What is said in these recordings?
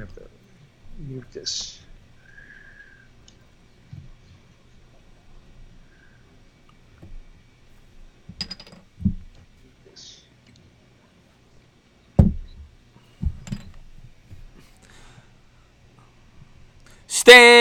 have to mute this. Stand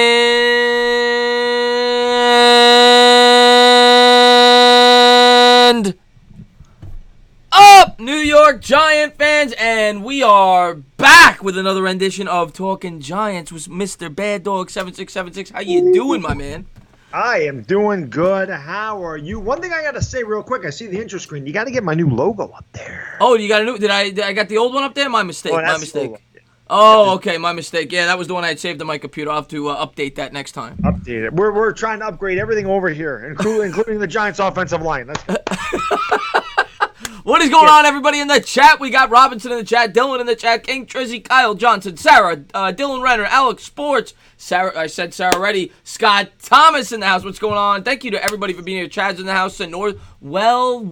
up, New York Giant fans, and we are back with another rendition of Talking Giants with Mr. Baddog 7676. How you doing, my man? I am doing good. How are you? One thing I got to say real quick. I see the intro screen. You got to get my new logo up there. Oh, you got a new? Did I got the old one up there? My mistake. Oh, My that's mistake. the logo. Oh, okay, my mistake. Yeah, that was the one I had saved on my computer. I'll have to update that next time. Update it. We're trying to upgrade everything over here, including the Giants' offensive line. What is going on, everybody in the chat? We got Robinson in the chat, Dylan in the chat, King Trizzy, Kyle Johnson, Sarah, Dylan Renner, Alex Sports, Sarah. I said Sarah already. Scott Thomas in the house. What's going on? Thank you to everybody for being here. Chad's in the house. Sonor. Well.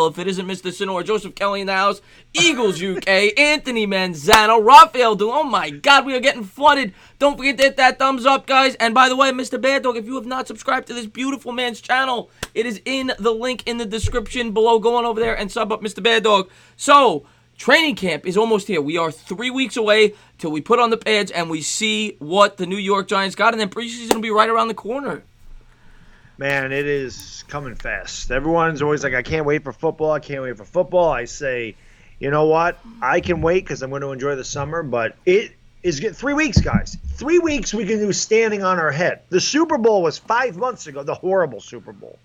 If it isn't Mr. Sonor, Joseph Kelly in the house. Eagles UK, Anthony Manzano, Rafael Dylan. Oh my God, we are getting flooded. Don't forget to hit that thumbs up, guys. And by the way, Mr. Bad Dog, if you have not subscribed to this beautiful man's channel, it is in the link in the description below. Go on over there and sub up Mr. Bad Dog. So, training camp is almost here. We are 3 weeks away till we put on the pads and we see what the New York Giants got. And then preseason will be right around the corner. Man, it is coming fast. Everyone's always like, I can't wait for football. I say, you know what? I can wait because I'm going to enjoy the summer, but it is 3 weeks, guys. 3 weeks we can do standing on our head. The Super Bowl was 5 months ago. The horrible Super Bowl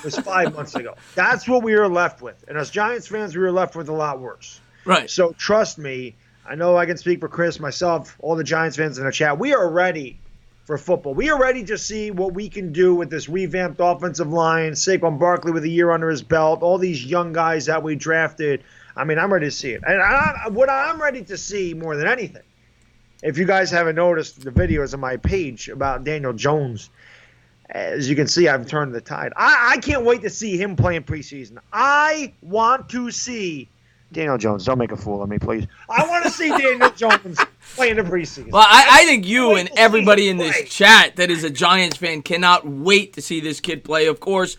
was 5 months ago. That's what we were left with. And as Giants fans, we were left with a lot worse. Right. So trust me, I know I can speak for Chris, myself, all the Giants fans in the chat. We are ready for football. We are ready to see what we can do with this revamped offensive line, Saquon Barkley with a year under his belt, all these young guys that we drafted. I mean, I'm ready to see it. And what I'm ready to see more than anything, if you guys haven't noticed the videos on my page about Daniel Jones, as you can see, I've turned the tide. I can't wait to see him playing preseason. I want to see Daniel Jones. Don't make a fool of me, please. I want to see Daniel Jones playing the preseason. Well, I think you and everybody in this chat that is a Giants fan cannot wait to see this kid play. Of course,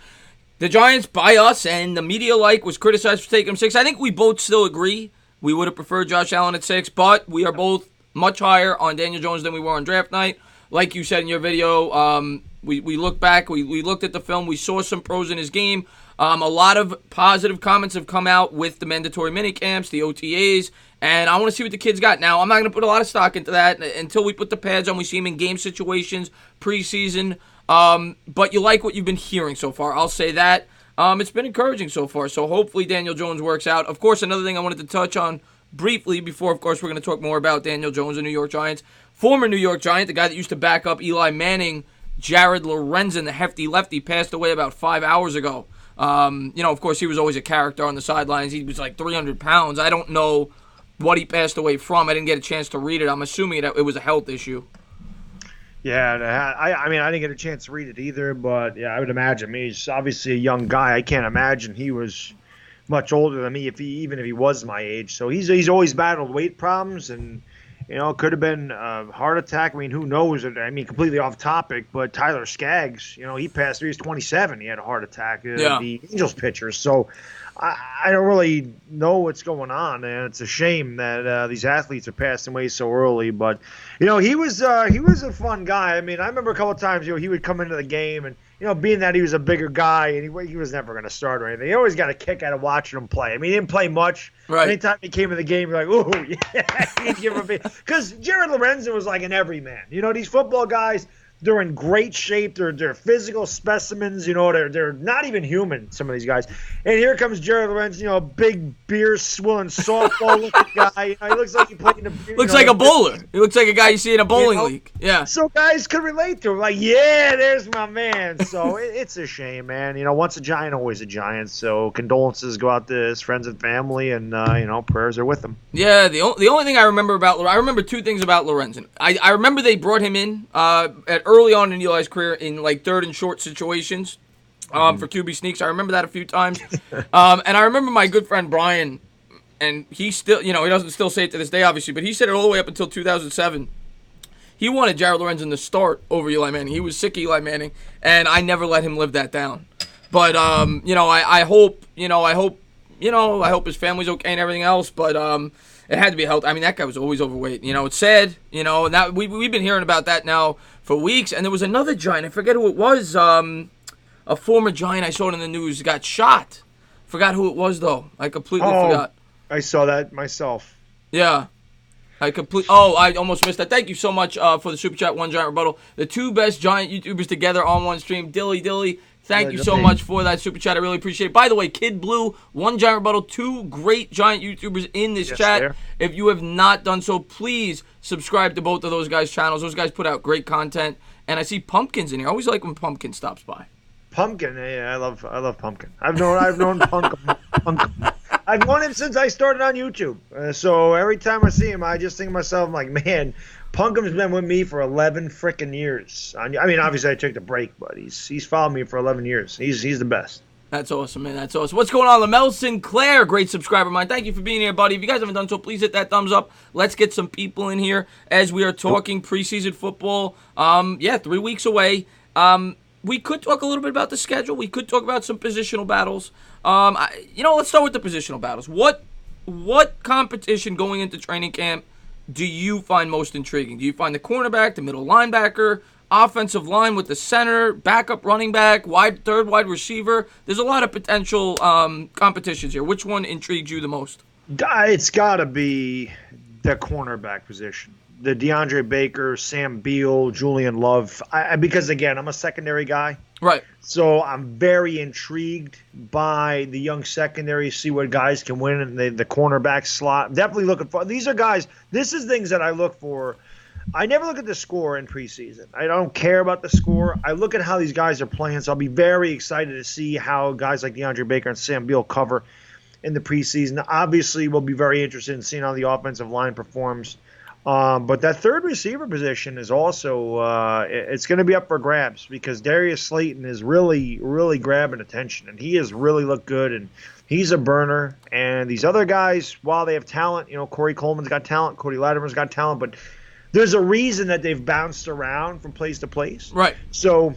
the Giants, by us and the media alike, was criticized for taking him 6. I think we both still agree we would have preferred Josh Allen at 6, but we are both much higher on Daniel Jones than we were on draft night. Like you said in your video, we looked back, we looked at the film, we saw some pros in his game. A lot of positive comments have come out with the mandatory minicamps, the OTAs, and I want to see what the kids got. Now, I'm not going to put a lot of stock into that until we put the pads on. We see him in game situations, preseason, but you like what you've been hearing so far. I'll say that. It's been encouraging so far, so hopefully Daniel Jones works out. Of course, another thing I wanted to touch on briefly before, of course, we're going to talk more about Daniel Jones and New York Giants. Former New York Giant, the guy that used to back up Eli Manning, Jared Lorenzen, the hefty lefty, passed away about 5 hours ago. Of course, he was always a character on the sidelines. He was like 300 pounds. I don't know what he passed away from. I didn't get a chance to read it. I'm assuming it was a health issue. Yeah, I mean, I didn't get a chance to read it either, but yeah, I would imagine. I mean, he's obviously a young guy. I can't imagine he was much older than me, even if he was my age. So he's always battled weight problems, and it could have been a heart attack. I mean, who knows? I mean, completely off topic, but Tyler Skaggs, he passed through. He's 27. He had a heart attack. The Angels pitcher. So I don't really know what's going on, and it's a shame that these athletes are passing away so early. But he was a fun guy. I mean, I remember a couple of times he would come into the game, and being that he was a bigger guy and he was never going to start or anything, he always got a kick out of watching him play. I mean, he didn't play much. Right. Anytime he came in the game, you're like, ooh, yeah, he'd give him a big. Because Jared Lorenzen was like an everyman. These football guys, they're in great shape. They're physical specimens. They're not even human, some of these guys. And here comes Jared Lorenzen, big beer swilling softball looking guy. He looks like he played in a looks like a bowler. He looks like a guy you see in a bowling league. Yeah. So guys could relate to him. Like, yeah, there's my man. So it's a shame, man. Once a Giant, always a Giant. So condolences go out to his friends and family, and prayers are with him. Yeah. The only thing I remember two things about Lorenzen. I remember they brought him in at early on in Eli's career in like third and short situations for QB sneaks. I remember that a few times. And I remember my good friend Brian and he still, he doesn't still say it to this day, obviously, but he said it all the way up until 2007. He wanted Jared Lorenzen to start over Eli Manning. He was sick of Eli Manning, and I never let him live that down. But I hope his family's okay and everything else. But it had to be health. I mean, that guy was always overweight. It's sad. And that we've been hearing about that now for weeks. And there was another Giant. I forget who it was. A former Giant. I saw it in the news. Got shot. Forgot who it was though. I completely forgot. I saw that myself. Yeah. I almost missed that. Thank you so much for the Super Chat, One Giant Rebuttal. The two best Giant YouTubers together on one stream. Dilly. Thank you so much for that Super Chat. I really appreciate it. By the way, Kid Blue, One Giant Rebuttal, two great Giant YouTubers in this chat. There. If you have not done so, please subscribe to both of those guys' channels. Those guys put out great content. And I see Pumpkin's in here. I always like when Pumpkin stops by. Pumpkin, yeah, I love Pumpkin. I've known Pumpkin. I've known him since I started on YouTube. So every time I see him, I just think to myself, I'm like, man, Pumpkin's been with me for 11 freaking years. I mean, obviously I took the break, but he's followed me for 11 years. He's the best. That's awesome, man. That's awesome. What's going on, Lamel Sinclair? Great subscriber of mine. Thank you for being here, buddy. If you guys haven't done so, please hit that thumbs up. Let's get some people in here as we are talking preseason football. 3 weeks away. We could talk a little bit about the schedule. We could talk about some positional battles. Let's start with the positional battles. What competition going into training camp do you find most intriguing? Do you find the cornerback, the middle linebacker, offensive line with the center, backup running back, third wide receiver? There's a lot of potential competitions here. Which one intrigues you the most? It's got to be the cornerback position. The DeAndre Baker, Sam Beal, Julian Love. Because, again, I'm a secondary guy. Right. So I'm very intrigued by the young secondary, see what guys can win in the cornerback slot. Definitely looking for – these are guys – this is things that I look for. I never look at the score in preseason. I don't care about the score. I look at how these guys are playing, so I'll be very excited to see how guys like DeAndre Baker and Sam Beal cover in the preseason. Obviously, we'll be very interested in seeing how the offensive line performs. But that third receiver position is also it's going to be up for grabs because Darius Slayton is really, really grabbing attention, and he has really looked good, and he's a burner. And these other guys, while they have talent, Corey Coleman's got talent, Cody Latimer's got talent, but there's a reason that they've bounced around from place to place. Right. So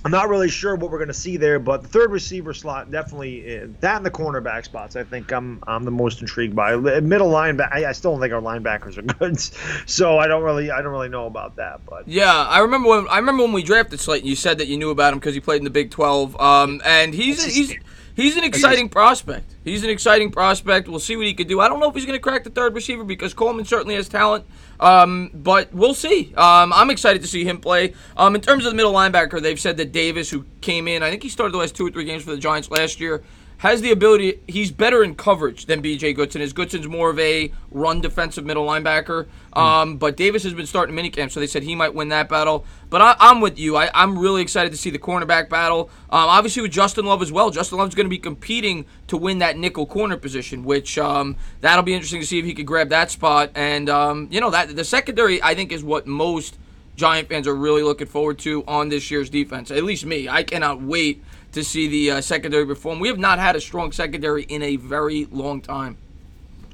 I'm not really sure what we're going to see there, but the third receiver slot definitely that and the cornerback spots. I think I'm the most intrigued by middle linebacker. I still don't think our linebackers are good, so I don't really know about that. But yeah, I remember when we drafted Slayton. You said that you knew about him because he played in the Big 12. And he's an exciting prospect. He's an exciting prospect. We'll see what he could do. I don't know if he's going to crack the third receiver because Coleman certainly has talent. But we'll see. I'm excited to see him play. In terms of the middle linebacker, they've said that Davis, who came in, I think he started the last 2 or 3 games for the Giants last year, has the ability. He's better in coverage than B.J. Goodson is. Goodson's more of a run defensive middle linebacker. But Davis has been starting minicamp, so they said he might win that battle. But I'm with you. I'm really excited to see the cornerback battle. Obviously with Justin Love as well. Justin Love's going to be competing to win that nickel corner position, which that'll be interesting to see if he could grab that spot. And that the secondary I think is what most Giant fans are really looking forward to on this year's defense. At least me. I cannot wait to see the secondary perform. We have not had a strong secondary in a very long time.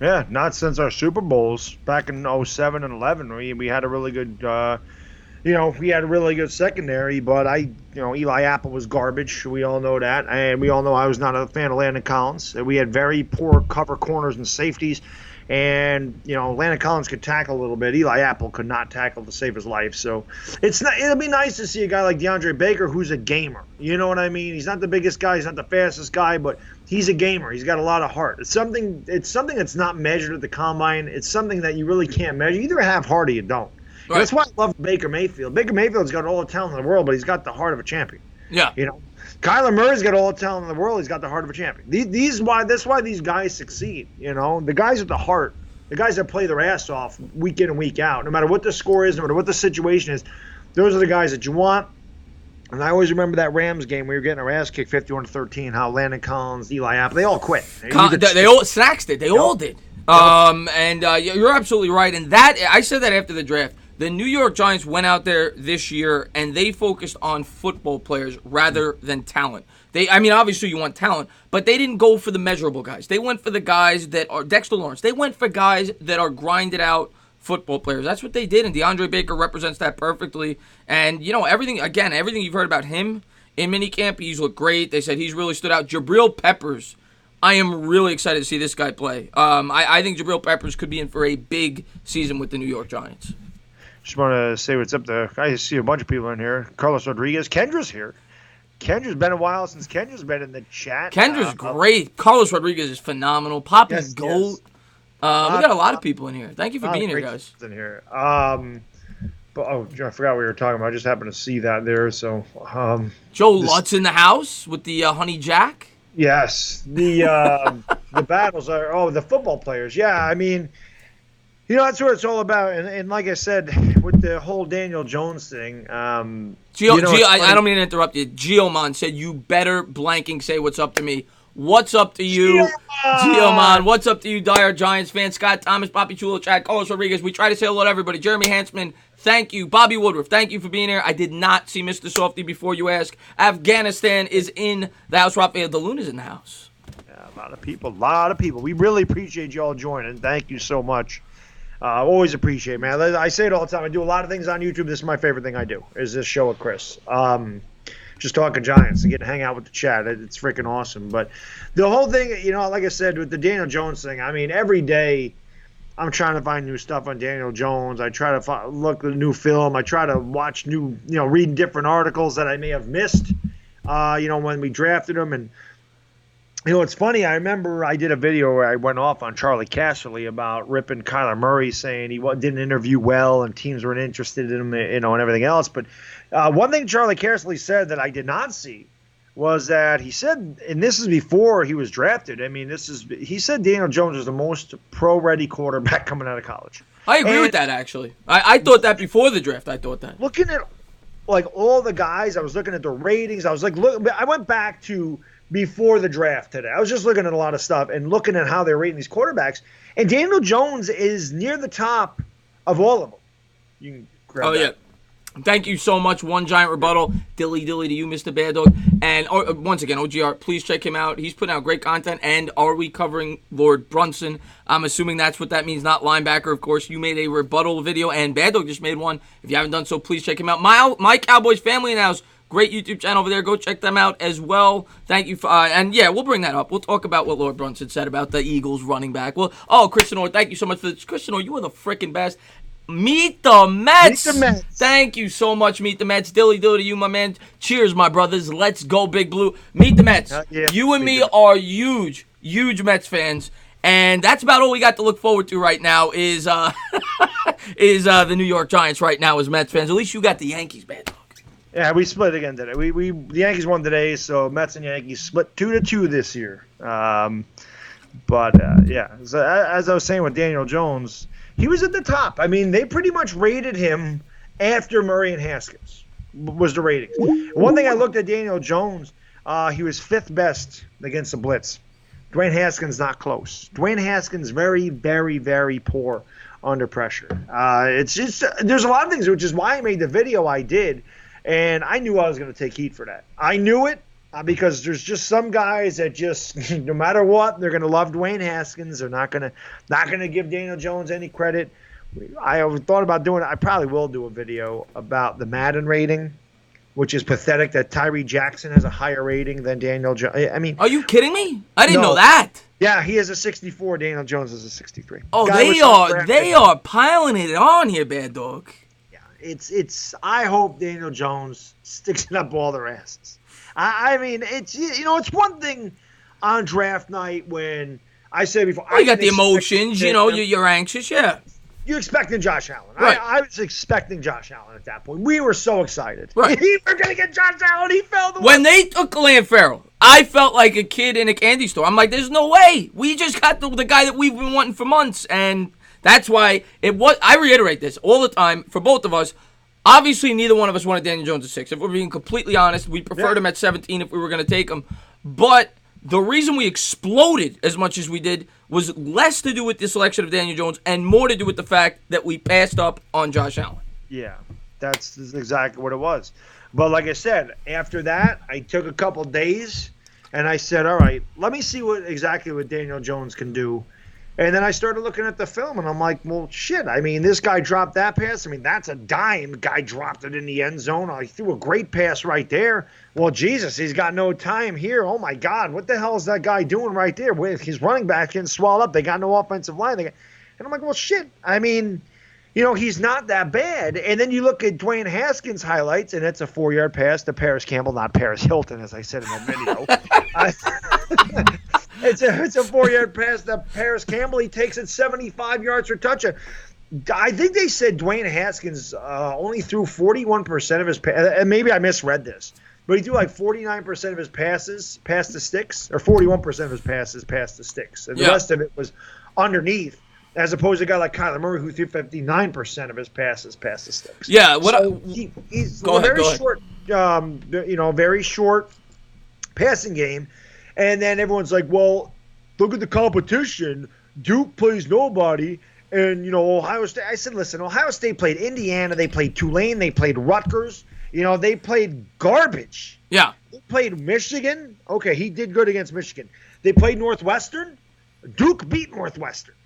Yeah, not since our Super Bowls back in 07 and 11. We had a really good, we had a really good secondary, but Eli Apple was garbage. We all know that, and we all know I was not a fan of Landon Collins. We had very poor cover corners and safeties. And, Landon Collins could tackle a little bit. Eli Apple could not tackle to save his life. So it'll be nice to see a guy like DeAndre Baker who's a gamer. You know what I mean? He's not the biggest guy. He's not the fastest guy, but he's a gamer. He's got a lot of heart. It's something that's not measured at the combine. It's something that you really can't measure. You either have heart or you don't. Right. That's why I love Baker Mayfield. Baker Mayfield's got all the talent in the world, but he's got the heart of a champion. Yeah. Kyler Murray's got all the talent in the world. He's got the heart of a champion. That's why these guys succeed. The guys with the heart, the guys that play their ass off week in and week out, no matter what the score is, no matter what the situation is, those are the guys that you want. And I always remember that Rams game we were getting our ass kicked 51-13. How Landon Collins, Eli Apple, they all quit. They all Snacks did. They all did. And you're absolutely right. And that I said that after the draft. The New York Giants went out there this year and they focused on football players rather than talent. Obviously you want talent, but they didn't go for the measurable guys. They went for the guys that are Dexter Lawrence. They went for guys that are grinded out football players. That's what they did, and DeAndre Baker represents that perfectly. And, everything you've heard about him in minicamp, he's looked great. They said he's really stood out. Jabril Peppers, I am really excited to see this guy play. I think Jabril Peppers could be in for a big season with the New York Giants. Just want to say what's up there. I see a bunch of people in here. Carlos Rodriguez. Kendra's here. Kendra's been a while since Kendra's been in the chat. Kendra's great. Carlos Rodriguez is phenomenal. Poppy's gold. Yes. We got a lot of people in here. Thank you for being here, guys. In here. I forgot what we were talking about. I just happened to see that there. So Joe Lutz in the house with the Honey Jack. Yes, the battles are the football players. Yeah, I mean, that's what it's all about. And like I said, with the whole Daniel Jones thing, I don't mean to interrupt you. Geomon said you better blanking say what's up to me. What's up to you, Geomon? What's up to you, diehard Giants fan? Scott Thomas, Poppy Chulo, Chad, Carlos Rodriguez. We try to say hello to everybody. Jeremy Hansman, thank you. Bobby Woodruff, thank you for being here. I did not see Mr. Softy before you ask. Afghanistan is in the house. Rafael DeLuna is in the house. Yeah, a lot of people. We really appreciate you all joining. Thank you so much. Always appreciate it, man. I say it all the time. I do a lot of things on YouTube. This is my favorite thing I do, is this show with Chris. Just talking Giants and getting to hang out with the chat. It's freaking awesome. But the whole thing, like I said, with the Daniel Jones thing, I mean, every day I'm trying to find new stuff on Daniel Jones. I try to look at a new film. I try to watch read different articles that I may have missed, when we drafted him. And, it's funny. I remember I did a video where I went off on Charlie Casserly about ripping Kyler Murray, saying he didn't interview well and teams weren't interested in him, and everything else. But one thing Charlie Casserly said that I did not see was that he said, and this is before he was drafted. I mean, he said Daniel Jones is the most pro-ready quarterback coming out of college. I agree with that, actually. I thought that before the draft. I thought that. Looking at all the guys, I was looking at the ratings. I was I went back to before the draft today. I was just looking at a lot of stuff and looking at how they're rating these quarterbacks. And Daniel Jones is near the top of all of them. You can grab that. Yeah. Thank you so much. One giant rebuttal. Dilly to you, Mr. Baddog. And once again, OGR, please check him out. He's putting out great content. And are we covering Lord Brunson? I'm assuming that's what that means, not linebacker. Of course, you made a rebuttal video, and Baddog just made one. If you haven't done so, please check him out. My Cowboys Family Now's great YouTube channel over there. Go check them out as well. Thank you for, we'll bring that up. We'll talk about what Lord Brunson said about the Eagles running back. Christian Orr, thank you so much for this. Christian Orr, you are the freaking best. Meet the Mets. Meet the Mets. Thank you so much, Meet the Mets. Dilly to you, my man. Cheers, my brothers. Let's go, Big Blue. Meet the Mets. Yeah, you and me are huge Mets fans. And that's about all we got to look forward to right now is the New York Giants right now as Mets fans. At least you got the Yankees, man. Yeah, we split again today. The Yankees won today, so Mets and Yankees split 2-2 this year. So as I was saying with Daniel Jones, he was at the top. I mean, they pretty much rated him after Murray and Haskins was the ratings. One thing I looked at Daniel Jones, he was fifth best against the blitz. Dwayne Haskins not close. Dwayne Haskins very, very, very poor under pressure. It's just there's a lot of things, which is why I made the video I did. And I knew I was going to take heat for that. I knew it because there's just some guys that just, no matter what, they're going to love Dwayne Haskins. They're not going to give Daniel Jones any credit. I thought about doing it. I probably will do a video about the Madden rating, which is pathetic that Tyree Jackson has a higher rating than Daniel Jones. I mean, are you kidding me? I didn't know that. Yeah, he has a 64. Daniel Jones is a 63. Oh, they are piling it on here, Baddog. It's. I hope Daniel Jones sticks it up all their asses. I mean, it's one thing on draft night when I say before. You got the emotions, you're anxious, yeah. You're expecting Josh Allen. Right. I was expecting Josh Allen at that point. We were so excited. Right. We were going to get Josh Allen. He fell when they took Glenn Farrell, I felt like a kid in a candy store. I'm like, there's no way. We just got the guy that we've been wanting for months, and that's why it was. I reiterate this all the time for both of us. Obviously, neither one of us wanted Daniel Jones at 6. If we're being completely honest, we preferred him at 17 if we were going to take him. But the reason we exploded as much as we did was less to do with the selection of Daniel Jones and more to do with the fact that we passed up on Josh Allen. Yeah, that's exactly what it was. But like I said, after that, I took a couple days and I said, all right, let me see exactly what Daniel Jones can do. And then I started looking at the film and I'm like, well, shit. I mean, this guy dropped that pass. I mean, that's a dime. Guy dropped it in the end zone. I threw a great pass right there. Well, Jesus, he's got no time here. Oh, my God. What the hell is that guy doing right there? His running back getting swallowed up. They got no offensive line. And I'm like, well, shit. I mean, he's not that bad. And then you look at Dwayne Haskins' highlights, and it's a 4-yard pass to Paris Campbell, not Paris Hilton, as I said in that video. It's a 4-yard pass to Paris Campbell. He takes it 75 yards for touchdown. I think they said Dwayne Haskins only threw 41% of his passes, and maybe I misread this, but he threw like 49% of his passes past the sticks, or 41% of his passes past the sticks, and the rest of it was underneath. As opposed to a guy like Kyler Murray, who threw 59% of his passes past the sticks. Yeah, he's a very short, very short passing game, and then everyone's like, "Well, look at the competition. Duke plays nobody, and Ohio State." I said, "Listen, Ohio State played Indiana, they played Tulane, they played Rutgers. They played garbage. Yeah, they played Michigan. Okay, he did good against Michigan. They played Northwestern. Duke beat Northwestern."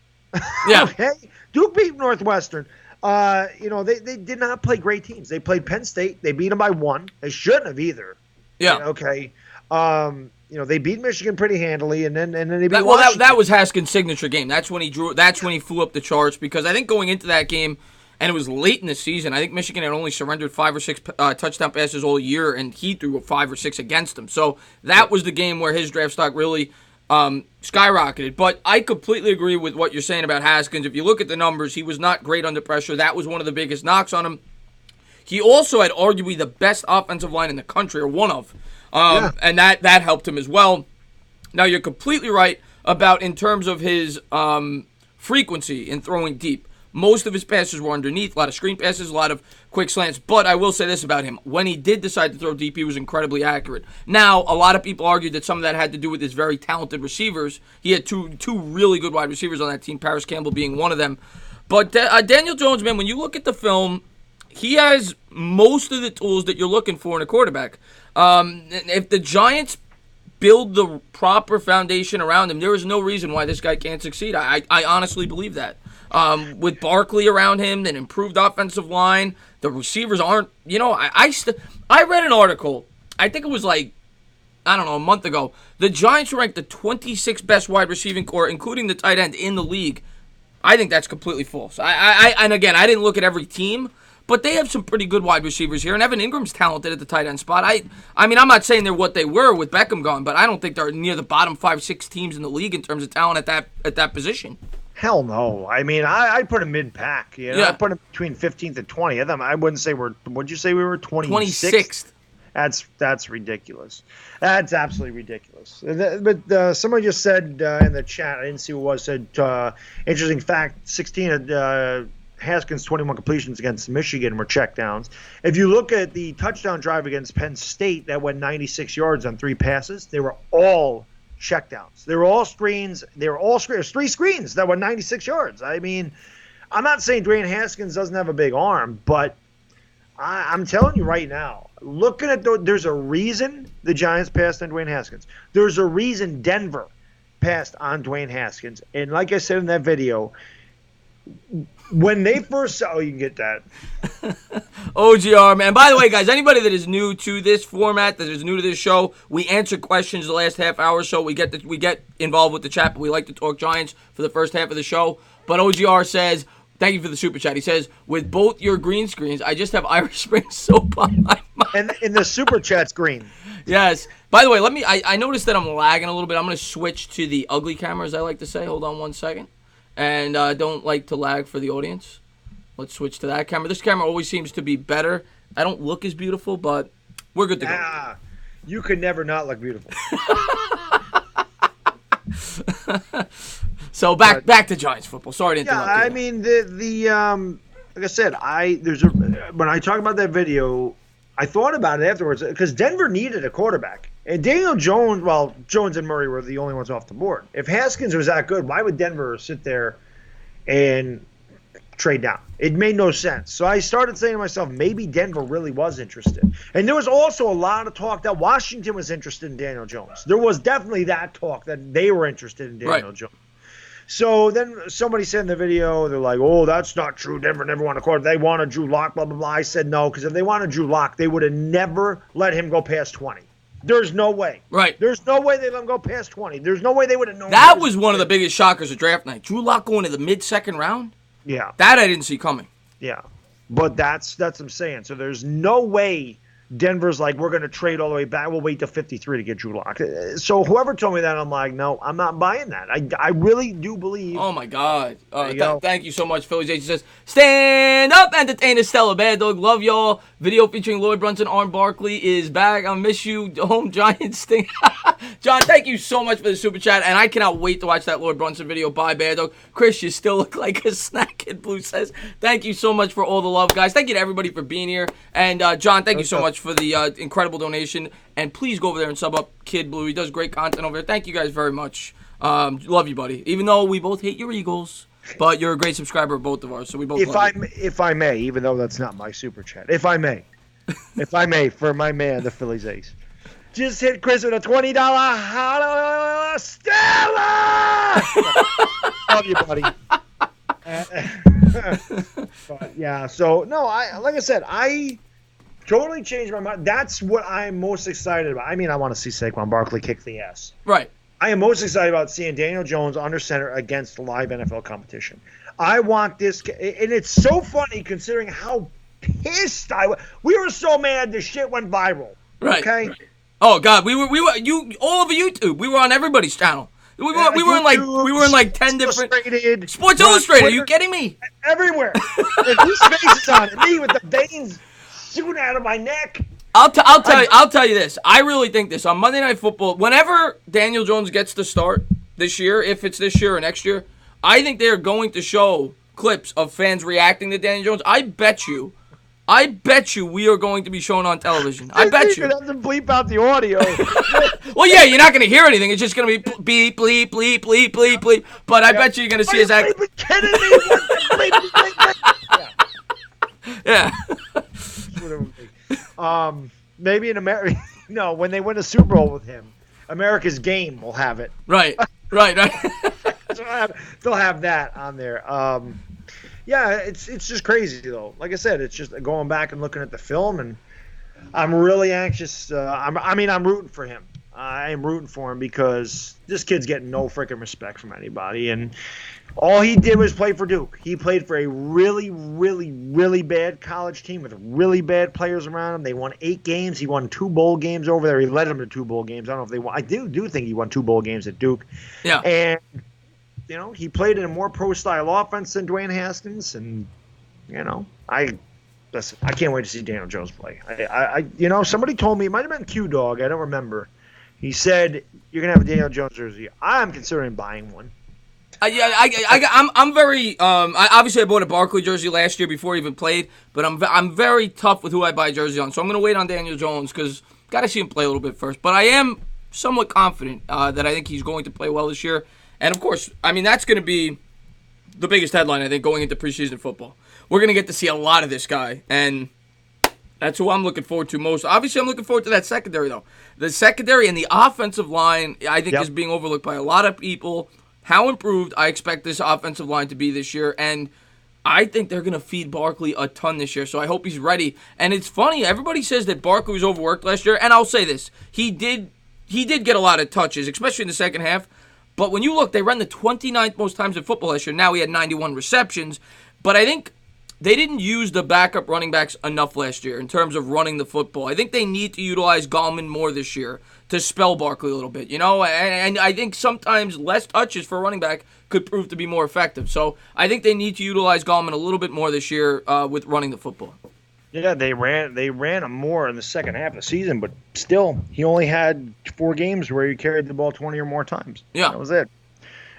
Yeah. Okay. Duke beat Northwestern. They did not play great teams. They played Penn State. They beat them by 1. They shouldn't have either. Yeah. Okay. They beat Michigan pretty handily, and then they beat Washington. That was Haskins' signature game. That's when he drew. That's when he flew up the charts, because I think going into that game, and it was late in the season, I think Michigan had only surrendered 5 or 6 touchdown passes all year, and he threw 5 or 6 against them. So that was the game where his draft stock really skyrocketed. But I completely agree with what you're saying about Haskins. If you look at the numbers, he was not great under pressure. That was one of the biggest knocks on him. He also had arguably the best offensive line in the country, or one of, and that helped him as well. Now, you're completely right about in terms of his frequency in throwing deep. Most of his passes were underneath, a lot of screen passes, a lot of quick slants. But I will say this about him. When he did decide to throw deep, he was incredibly accurate. Now, a lot of people argued that some of that had to do with his very talented receivers. He had two really good wide receivers on that team, Paris Campbell being one of them. But Daniel Jones, man, when you look at the film, he has most of the tools that you're looking for in a quarterback. If the Giants build the proper foundation around him, there is no reason why this guy can't succeed. I honestly believe that. With Barkley around him, an improved offensive line, the receivers aren't, I read an article, I think it was a month ago. The Giants ranked the 26th best wide receiving core, including the tight end, in the league. I think that's completely false. And again, I didn't look at every team, but they have some pretty good wide receivers here, and Evan Ingram's talented at the tight end spot. I mean, I'm not saying they're what they were with Beckham gone, but I don't think they're near the bottom 5-6 teams in the league in terms of talent at that position. Hell no. I mean, I'd put him mid-pack. Yeah. I'd put him between 15th and 20th. I wouldn't say what'd you say we were, 26th? That's ridiculous. That's absolutely ridiculous. But someone just said in the chat, I didn't see who it was, said, interesting fact, 16 Haskins' 21 completions against Michigan were checkdowns. If you look at the touchdown drive against Penn State that went 96 yards on 3 passes, they were all checkdowns. They were all screens. There's 3 screens that were 96 yards. I mean, I'm not saying Dwayne Haskins doesn't have a big arm, but I'm telling you right now, looking at there's a reason the Giants passed on Dwayne Haskins. There's a reason Denver passed on Dwayne Haskins. And like I said in that video, when they first saw, you can get that. OGR, man. By the way, guys, anybody that is new to this format, that is new to this show, we answer questions the last half hour or so. We get involved with the chat, but we like to talk Giants for the first half of the show. But OGR says, thank you for the super chat. He says, with both your green screens, I just have Irish Spring soap on my mind. And in the super chat's green. Yes. By the way, I noticed that I'm lagging a little bit. I'm going to switch to the ugly camera, as I like to say. Hold on one second. And don't like to lag for the audience. Let's switch to that camera. This camera always seems to be better. I don't look as beautiful, but we're good to go. You could never not look beautiful. So back to Giants football. Sorry to interrupt. Yeah, I mean the like I said, when I talk about that video, I thought about it afterwards because Denver needed a quarterback. And Daniel Jones, Jones and Murray were the only ones off the board. If Haskins was that good, why would Denver sit there and trade down. It made no sense. So I started saying to myself, maybe Denver really was interested. And there was also a lot of talk that Washington was interested in Daniel Jones. There was definitely that talk that they were interested in Daniel Jones. So then somebody said in the video, they're like, oh, that's not true. Denver never won a quarter. They wanted Drew Lock, blah, blah, blah. I said no, because if they wanted Drew Lock, they would have never let him go past 20. There's no way. Right. There's no way they let him go past 20. There's no way they would have known. That was one of the biggest shockers of draft night. Drew Lock going to the mid-second round? Yeah. That I didn't see coming. Yeah. But that's what I'm saying. So there's no way Denver's like, we're going to trade all the way back. We'll wait to 53 to get Drew Lock. So whoever told me that, I'm like, no, I'm not buying that. I really do believe. Oh, my God. Thank you so much, Philly Jason says, stand up, entertainer Stella Baddog. Love y'all. Video featuring Lloyd Brunson, Arn Barkley is back. I miss you, home Giants thing. John, thank you so much for the super chat, and I cannot wait to watch that Lloyd Brunson video. Bye, Baddog. Chris, you still look like a snack, Kid Blue says. Thank you so much for all the love, guys. Thank you to everybody for being here. And, John, thank you so much for the incredible donation. And please go over there and sub up Kid Blue. He does great content over there. Thank you guys very much. Love you, buddy. Even though we both hate your Eagles, but you're a great subscriber of both of ours, so we both love you. If I may, even though that's not my super chat, if I may, for my man, the Phillies ace. Just hit Chris with a $20 Stella! Love you, buddy. But, yeah, so, no, like I said, I totally changed my mind. That's what I'm most excited about. I mean, I want to see Saquon Barkley kick the ass. Right. I am most excited about seeing Daniel Jones under center against live NFL competition. I want this, and it's so funny considering how pissed I was. We were so mad this shit went viral. Right. Okay? Oh God, we were all over YouTube. We were on everybody's channel. We were in like 10 different Sports Illustrated. Are you kidding me? Everywhere. And whose face is on it? Me with the veins shooting out of my neck. I'll tell you this. I really think this on Monday Night Football. Whenever Daniel Jones gets to start this year, if it's this year or next year, I think they're going to show clips of fans reacting to Daniel Jones. I bet you we are going to be shown on television. I bet you. You're going to have to bleep out the audio. Well, yeah, you're not going to hear anything. It's just going to be beep, bleep, bleep, bleep, bleep, bleep. But I bet you're going to see his act. Are you kidding me? Yeah. Maybe in America. No, when they win a Super Bowl with him, America's Game will have it. Right. They'll have that on there. Yeah, it's just crazy though. Like I said, it's just going back and looking at the film, and I'm really anxious. I'm rooting for him. I am rooting for him because this kid's getting no freaking respect from anybody, and all he did was play for Duke. He played for a really, really, really bad college team with really bad players around him. They won 8 games. He won 2 bowl games over there. He led them to 2 bowl games. I don't know if they won. I do think he won 2 bowl games at Duke. Yeah. And he played in a more pro-style offense than Dwayne Haskins, and I can't wait to see Daniel Jones play. Somebody told me, it might have been Q-Dog, I don't remember. He said you're gonna have a Daniel Jones jersey. I'm considering buying one. I'm very. Obviously, I bought a Barkley jersey last year before he even played, but I'm very tough with who I buy jersey on. So I'm gonna wait on Daniel Jones because gotta see him play a little bit first. But I am somewhat confident that I think he's going to play well this year. And of course, I mean that's going to be the biggest headline I think going into preseason football. We're going to get to see a lot of this guy, and that's who I'm looking forward to most. Obviously, I'm looking forward to that secondary though. The secondary and the offensive line, I think, is being overlooked by a lot of people. How improved I expect this offensive line to be this year, and I think they're going to feed Barkley a ton this year, so I hope he's ready. And it's funny, everybody says that Barkley was overworked last year, and I'll say this. He did get a lot of touches, especially in the second half, but when you look, they ran the 29th most times in football last year. Now he had 91 receptions, but I think they didn't use the backup running backs enough last year in terms of running the football. I think they need to utilize Gallman more this year to spell Barkley a little bit, and I think sometimes less touches for a running back could prove to be more effective. So I think they need to utilize Gallman a little bit more this year with running the football. Yeah, they ran him more in the second half of the season, but still, he only had 4 games where he carried the ball 20 or more times. Yeah. That was it.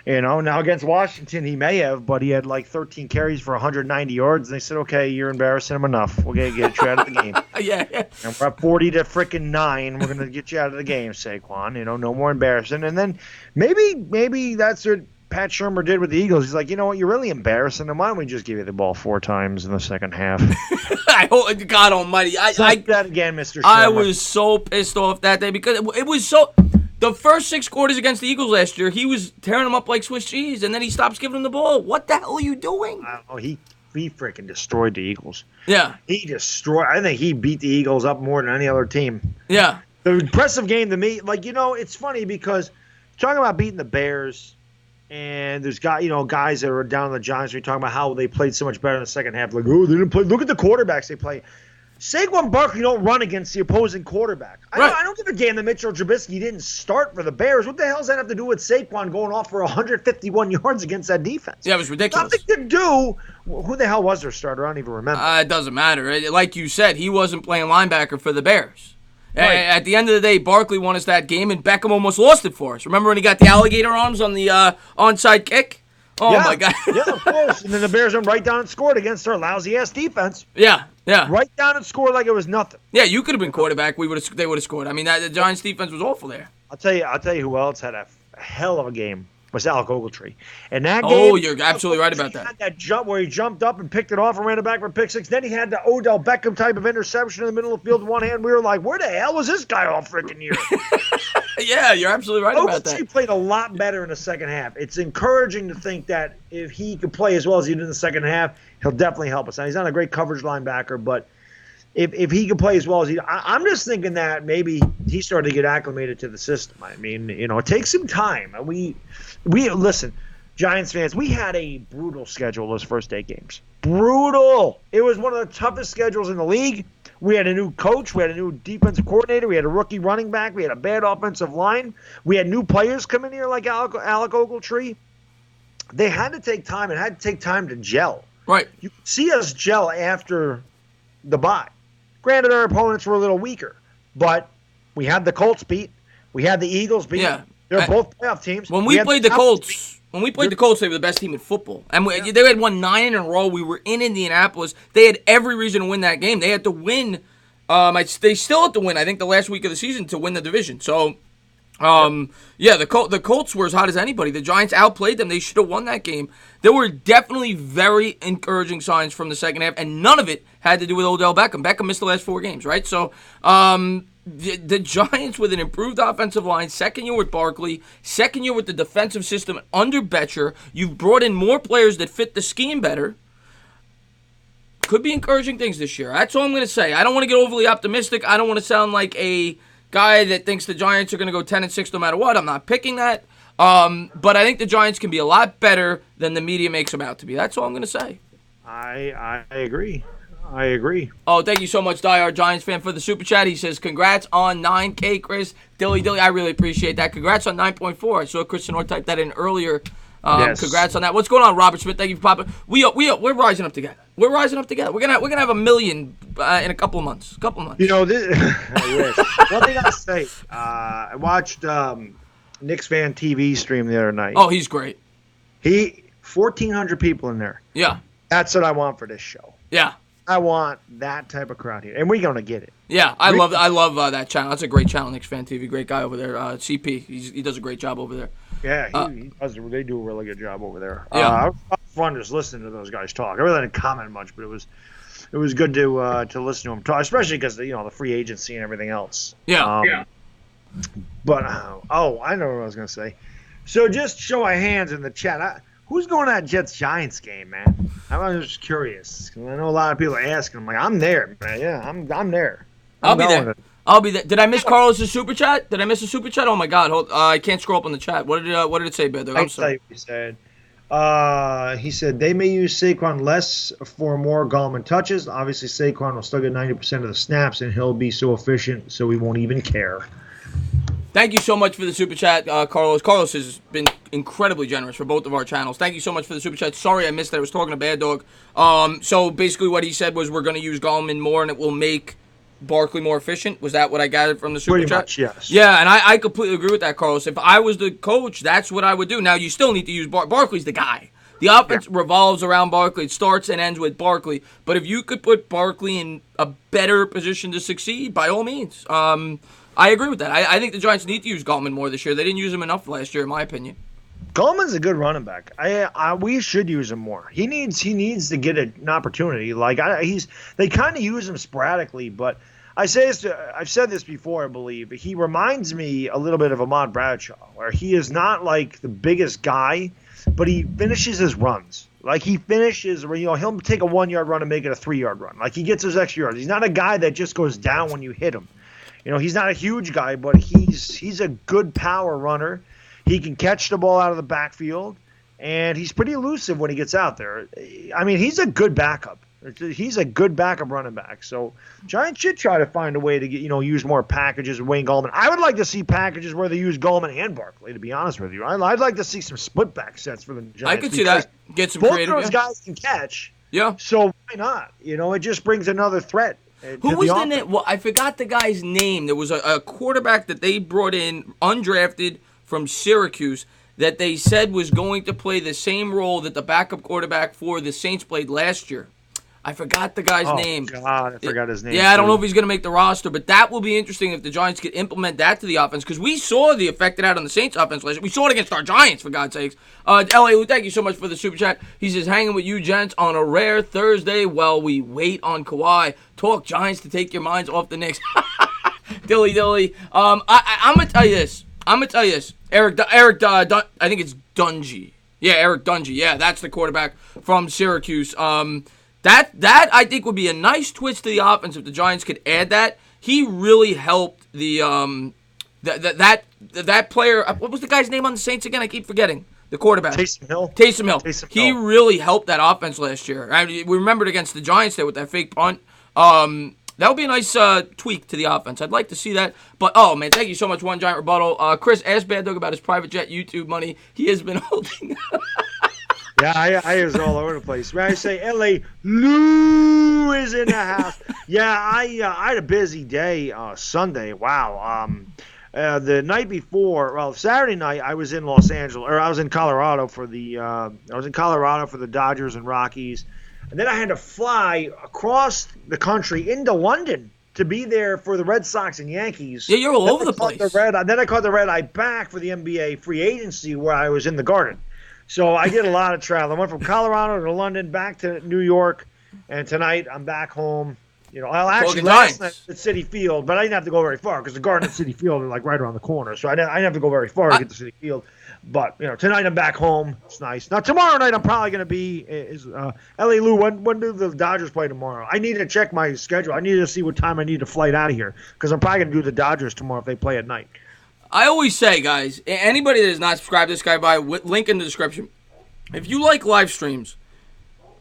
Now against Washington, he may have, but he had like 13 carries for 190 yards. And they said, okay, you're embarrassing him enough. We're going to get you out of the game. Yeah. And we're at 40 to freaking 9. We're going to get you out of the game, Saquon. No more embarrassing. And then maybe that's Pat Shermer did with the Eagles. He's like, you know what? You're really embarrassing them. Why don't we just give you the ball 4 times in the second half? God Almighty! I that again, Mr. Shermer. I was so pissed off that day because it was so. The first 6 quarters against the Eagles last year, he was tearing them up like Swiss cheese, and then he stops giving them the ball. What the hell are you doing? He freaking destroyed the Eagles. Yeah, he destroyed. I think he beat the Eagles up more than any other team. Yeah, the impressive game to me, it's funny because talking about beating the Bears. And there's guys that are down on the Giants. We're talking about how they played so much better in the second half. Like, oh, they didn't play. Look at the quarterbacks they play. Saquon Barkley don't run against the opposing quarterback. I don't give a damn that Mitchell Trubisky didn't start for the Bears. What the hell does that have to do with Saquon going off for 151 yards against that defense? Yeah, it was ridiculous. Nothing to do. Who the hell was their starter? I don't even remember. It doesn't matter. Like you said, he wasn't playing linebacker for the Bears. Right. At the end of the day, Barkley won us that game, and Beckham almost lost it for us. Remember when he got the alligator arms on the onside kick? Oh, my God. Yeah, of course. And then the Bears went right down and scored against our lousy-ass defense. Yeah. Right down and scored like it was nothing. Yeah, you could have been quarterback. They would have scored. I mean, the Giants' defense was awful there. I'll tell you who else had a hell of a game. Was Alec Ogletree. And that game, oh, you're absolutely right about that. He had that jump where he jumped up and picked it off and ran it back for pick 6. Then he had the Odell Beckham type of interception in the middle of the field with one hand. We were like, where the hell was this guy all freaking year? Yeah, you're absolutely right about that. Ogletree played a lot better in the second half. It's encouraging to think that if he could play as well as he did in the second half, he'll definitely help us. Now, he's not a great coverage linebacker, but if he could play as well as I'm just thinking that maybe he started to get acclimated to the system. I mean, it takes some time. We listen, Giants fans, we had a brutal schedule those first 8 games. Brutal. It was one of the toughest schedules in the league. We had a new coach. We had a new defensive coordinator. We had a rookie running back. We had a bad offensive line. We had new players come in here like Alec Ogletree. They had to take time. It had to take time to gel. Right. You could see us gel after the bye. Granted, our opponents were a little weaker, but we had the Colts beat. We had the Eagles beat. Yeah. They're both playoff teams. When we played the Colts, they were the best team in football. And they had won 9 in a row. We were in Indianapolis. They had every reason to win that game. They had to win. They still had to win, I think, the last week of the season to win the division. So, the Colts were as hot as anybody. The Giants outplayed them. They should have won that game. There were definitely very encouraging signs from the second half, and none of it had to do with Odell Beckham. Beckham missed the last 4 games, right? So, the Giants with an improved offensive line, second year with Barkley, second year with the defensive system under Betcher. You've brought in more players that fit the scheme better. Could be encouraging things this year. That's all I'm going to say. I don't want to get overly optimistic. I don't want to sound like a guy that thinks the Giants are going to go 10-6 no matter what. I'm not picking that. But I think the Giants can be a lot better than the media makes them out to be. That's all I'm going to say. I agree. Oh, thank you so much, diehard Giants fan, for the super chat. He says, congrats on 9K, Chris. Dilly. I really appreciate that. Congrats on 9.4. I saw Christian Orr type that in earlier. Yes. Congrats on that. What's going on, Robert Smith? Thank you for popping. We're rising up together. We're gonna have 1 million in a couple of months. This, I wish. One thing I'll say, I watched Knicks fan TV stream the other night. Oh, he's great. 1,400 people in there. Yeah. That's what I want for this show. Yeah. I want that type of crowd here, and we're gonna get it. Yeah, I love that channel. That's a great channel, Knicks Fan TV. Great guy over there, CP. He does a great job over there. Yeah, he does. They do a really good job over there. Yeah, it was fun just listening to those guys talk. I really didn't comment much, but it was good to listen to them talk, especially because the free agency and everything else. Yeah. But I know what I was gonna say. So just show of hands in the chat. Who's going to that Jets-Giants game, man? I'm just curious. I know a lot of people are asking. I'm like, I'm there, man. Yeah, I'm there. I'll be there. Did I miss Carlos' super chat? Did I miss a super chat? Oh my God! I can't scroll up on the chat. What did it say, Baddog? I'm sorry. He said. He said they may use Saquon less for more Gallman touches. Obviously, Saquon will still get 90% of the snaps, and he'll be so efficient, so we won't even care. Thank you so much for the super chat, Carlos. Carlos has been incredibly generous for both of our channels. Thank you so much for the super chat. Sorry I missed that. I was talking to Baddog. So basically what he said was we're going to use Gallman more and it will make Barkley more efficient. Was that what I gathered from the super chat? Pretty much, yes. Yeah, and I completely agree with that, Carlos. If I was the coach, that's what I would do. Now, you still need to use Barkley's the guy. The offense revolves around Barkley. It starts and ends with Barkley. But if you could put Barkley in a better position to succeed, by all means. I agree with that. I think the Giants need to use Gallman more this year. They didn't use him enough last year, in my opinion. Gallman's a good running back. We should use him more. He needs to get an opportunity. Like they kind of use him sporadically, but I've said this before, I believe. He reminds me a little bit of Ahmad Bradshaw, where he is not like the biggest guy, but he finishes his runs. Like he finishes, he'll take a 1 yard run and make it a 3 yard run. Like he gets those extra yards. He's not a guy that just goes down when you hit him. He's not a huge guy, but he's a good power runner. He can catch the ball out of the backfield, and he's pretty elusive when he gets out there. I mean, he's a good backup. He's a good backup running back. So Giants should try to find a way to get use more packages with Wayne Gallman. I would like to see packages where they use Gallman and Barkley. To be honest with you, I'd like to see some split back sets for the Giants. I could see that. Get some both creative. Both those guys can catch. Yeah. So why not? It just brings another threat. Who was the name? Well, I forgot the guy's name. There was a quarterback that they brought in, undrafted from Syracuse, that they said was going to play the same role that the backup quarterback for the Saints played last year. I forgot the guy's name. God, I forgot his name. Yeah, I don't know if he's going to make the roster, but that will be interesting if the Giants could implement that to the offense, because we saw the effect it had on the Saints offense last year. We saw it against our Giants, for God's sakes. L.A. Lou, thank you so much for the super chat. He says, hanging with you, gents, on a rare Thursday while we wait on Kawhi. Talk Giants to take your minds off the Knicks. Dilly. I'm going to tell you this. Eric, I think it's Dungy. Yeah, Eric Dungy. Yeah, that's the quarterback from Syracuse. That I think would be a nice twist to the offense if the Giants could add that. He really helped the that player. What was the guy's name on the Saints again? I keep forgetting. The quarterback. Taysom Hill. He really helped that offense last year. We remembered against the Giants there with that fake punt. That would be a nice tweak to the offense. I'd like to see that. But, oh, man, thank you so much, One Giant Rebuttal. Chris, ask Baddog about his private jet YouTube money he has been holding. Yeah, I was all over the place. When I say L.A., Lou is in the house. Yeah, I had a busy day Sunday. Wow. The night before, Saturday night, I was in I was in Colorado for the Dodgers and Rockies. And then I had to fly across the country into London to be there for the Red Sox and Yankees. Yeah, you're all over the place. Then I caught the red eye back for the NBA free agency where I was in the Garden. So I did a lot of travel. I went from Colorado to London, back to New York, and tonight I'm back home. Actually last night at Citi Field, but I didn't have to go very far because the Garden and Citi Field are like right around the corner. So I didn't have to go very far to get to Citi Field. But tonight I'm back home. It's nice. Now tomorrow night I'm probably going to be L.A. Lou. When do the Dodgers play tomorrow? I need to check my schedule. I need to see what time I need to flight out of here because I'm probably going to do the Dodgers tomorrow if they play at night. I always say, guys, anybody that is not subscribed to this guy, link in the description. If you like live streams,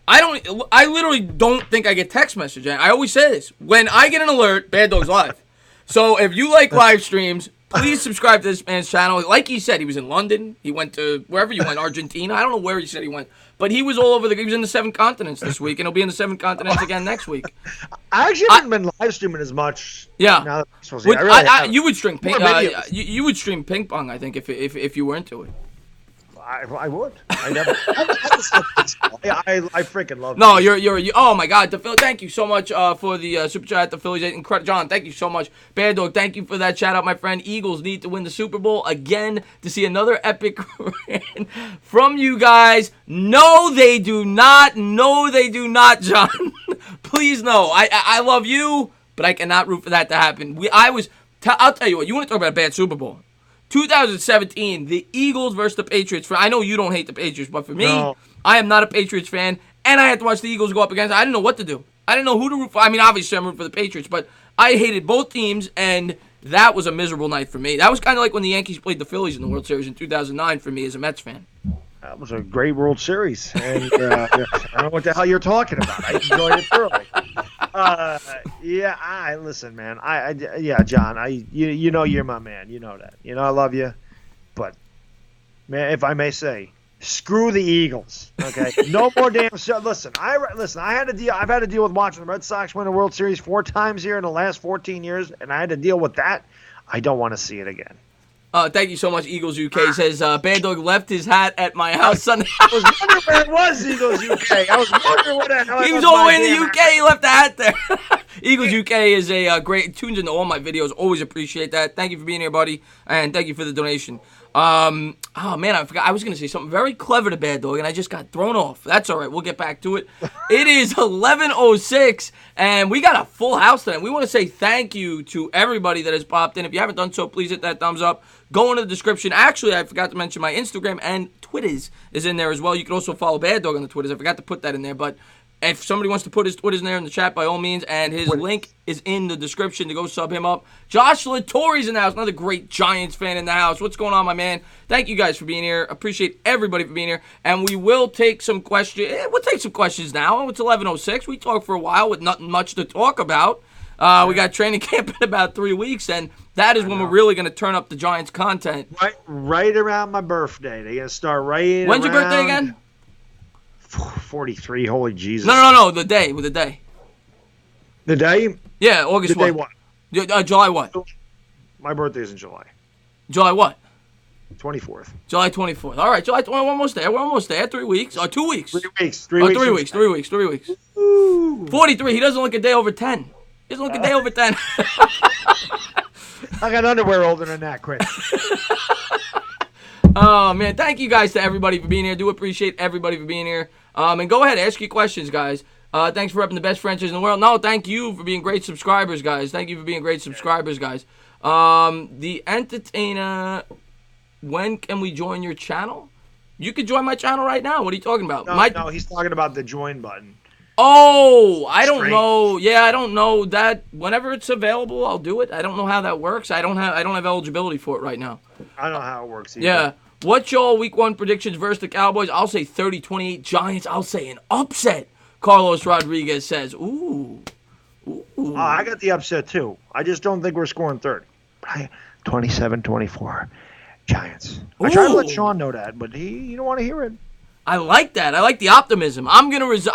I literally don't think I get text message. I always say this. When I get an alert, Bad Dog's live. So if you like live streams, please subscribe to this man's channel. Like he said, he was in London. He went to wherever you went, Argentina. I don't know where he said he went. But he was all over he was in the 7 continents this week, and he'll be in the 7 continents again next week. I actually haven't been live streaming as much. Yeah. Now that you would stream you would stream ping pong, I think, if you were into it. I would. I never. I freaking love. No, you're. Oh my God, the Phillies. Thank you so much for the super chat. The Phillies, incredible. John, thank you so much. Bad Dog, thank you for that shout out, my friend. Eagles need to win the Super Bowl again to see another epic run from you guys. No, they do not. No, they do not, John. Please no. I love you, but I cannot root for that to happen. I'll tell you what. You want to talk about a bad Super Bowl? 2017, the Eagles versus the Patriots. I know you don't hate the Patriots, but for me, no. I am not a Patriots fan, and I had to watch the Eagles go up against. I didn't know what to do. I didn't know who to root for. I mean, obviously, I'm rooting for the Patriots, but I hated both teams, and that was a miserable night for me. That was kind of like when the Yankees played the Phillies in the World Series in 2009 for me as a Mets fan. That was a great World Series, and I don't know what the hell you're talking about. I enjoyed it thoroughly. Listen, man. John. You know you're my man. You know that. I love you, but man, if I may say, screw the Eagles. Okay, no more damn show. Listen. I had to deal. I've had to deal with watching the Red Sox win a World Series 4 times here in the last 14 years, and I had to deal with that. I don't want to see it again. Thank you so much, Eagles UK. Says, Bad Dog left his hat at my house Sunday. I was wondering where it was, Eagles UK. I was wondering what the hell he was all the way in the UK. He left the hat there. Eagles UK is a great, tunes into all my videos. Always appreciate that. Thank you for being here, buddy. And thank you for the donation. Oh man, I forgot. I was gonna say something very clever to Bad Dog, and I just got thrown off. That's all right. We'll get back to it. It is 11:06, and we got a full house tonight. We want to say thank you to everybody that has popped in. If you haven't done so, please hit that thumbs up. Go into the description. Actually, I forgot to mention my Instagram and Twitters is in there as well. You can also follow Bad Dog on the Twitters. I forgot to put that in there, but if somebody wants to put his Twitters in there in the chat, by all means, and his link is in the description to go sub him up. Josh Lattori's in the house, another great Giants fan in the house. What's going on, my man? Thank you guys for being here. Appreciate everybody for being here. And we will take some questions. We'll take some questions now. It's 11:06. We talked for a while with nothing much to talk about. We got training camp in about 3 weeks, and that is when we're really going to turn up the Giants content. Right around my birthday. They're going to start right When's your birthday again? 43. Holy Jesus. No. The day. With the day. The day? Yeah, August the what? Day what? July what? My birthday is in July. July what? 24th. July 24th. All right, July 24th. We're almost there. 3 weeks. Or 2 weeks. 3 weeks. 3 weeks. Ooh. 43. He doesn't look a day over 10. He doesn't look a day over 10. I got underwear older than that, Chris. Oh, man. Thank you guys to everybody for being here. Do appreciate everybody for being here. And go ahead. Ask your questions, guys. Thanks for repping the best franchise in the world. No, thank you for being great subscribers, guys. The Entertainer, when can we join your channel? You can join my channel right now. What are you talking about? No, he's talking about the join button. Oh, I don't know. Yeah, I don't know that. Whenever it's available, I'll do it. I don't know how that works. I don't have eligibility for it right now. I don't know how it works either. Yeah. What's y'all week 1 predictions versus the Cowboys? I'll say 30-28 Giants. I'll say an upset. Carlos Rodriguez says, ooh. I got the upset too. I just don't think we're scoring 30. 27-24 Giants. I tried to let Sean know that, but he don't want to hear it. I like that. I like the optimism. I'm gonna wait.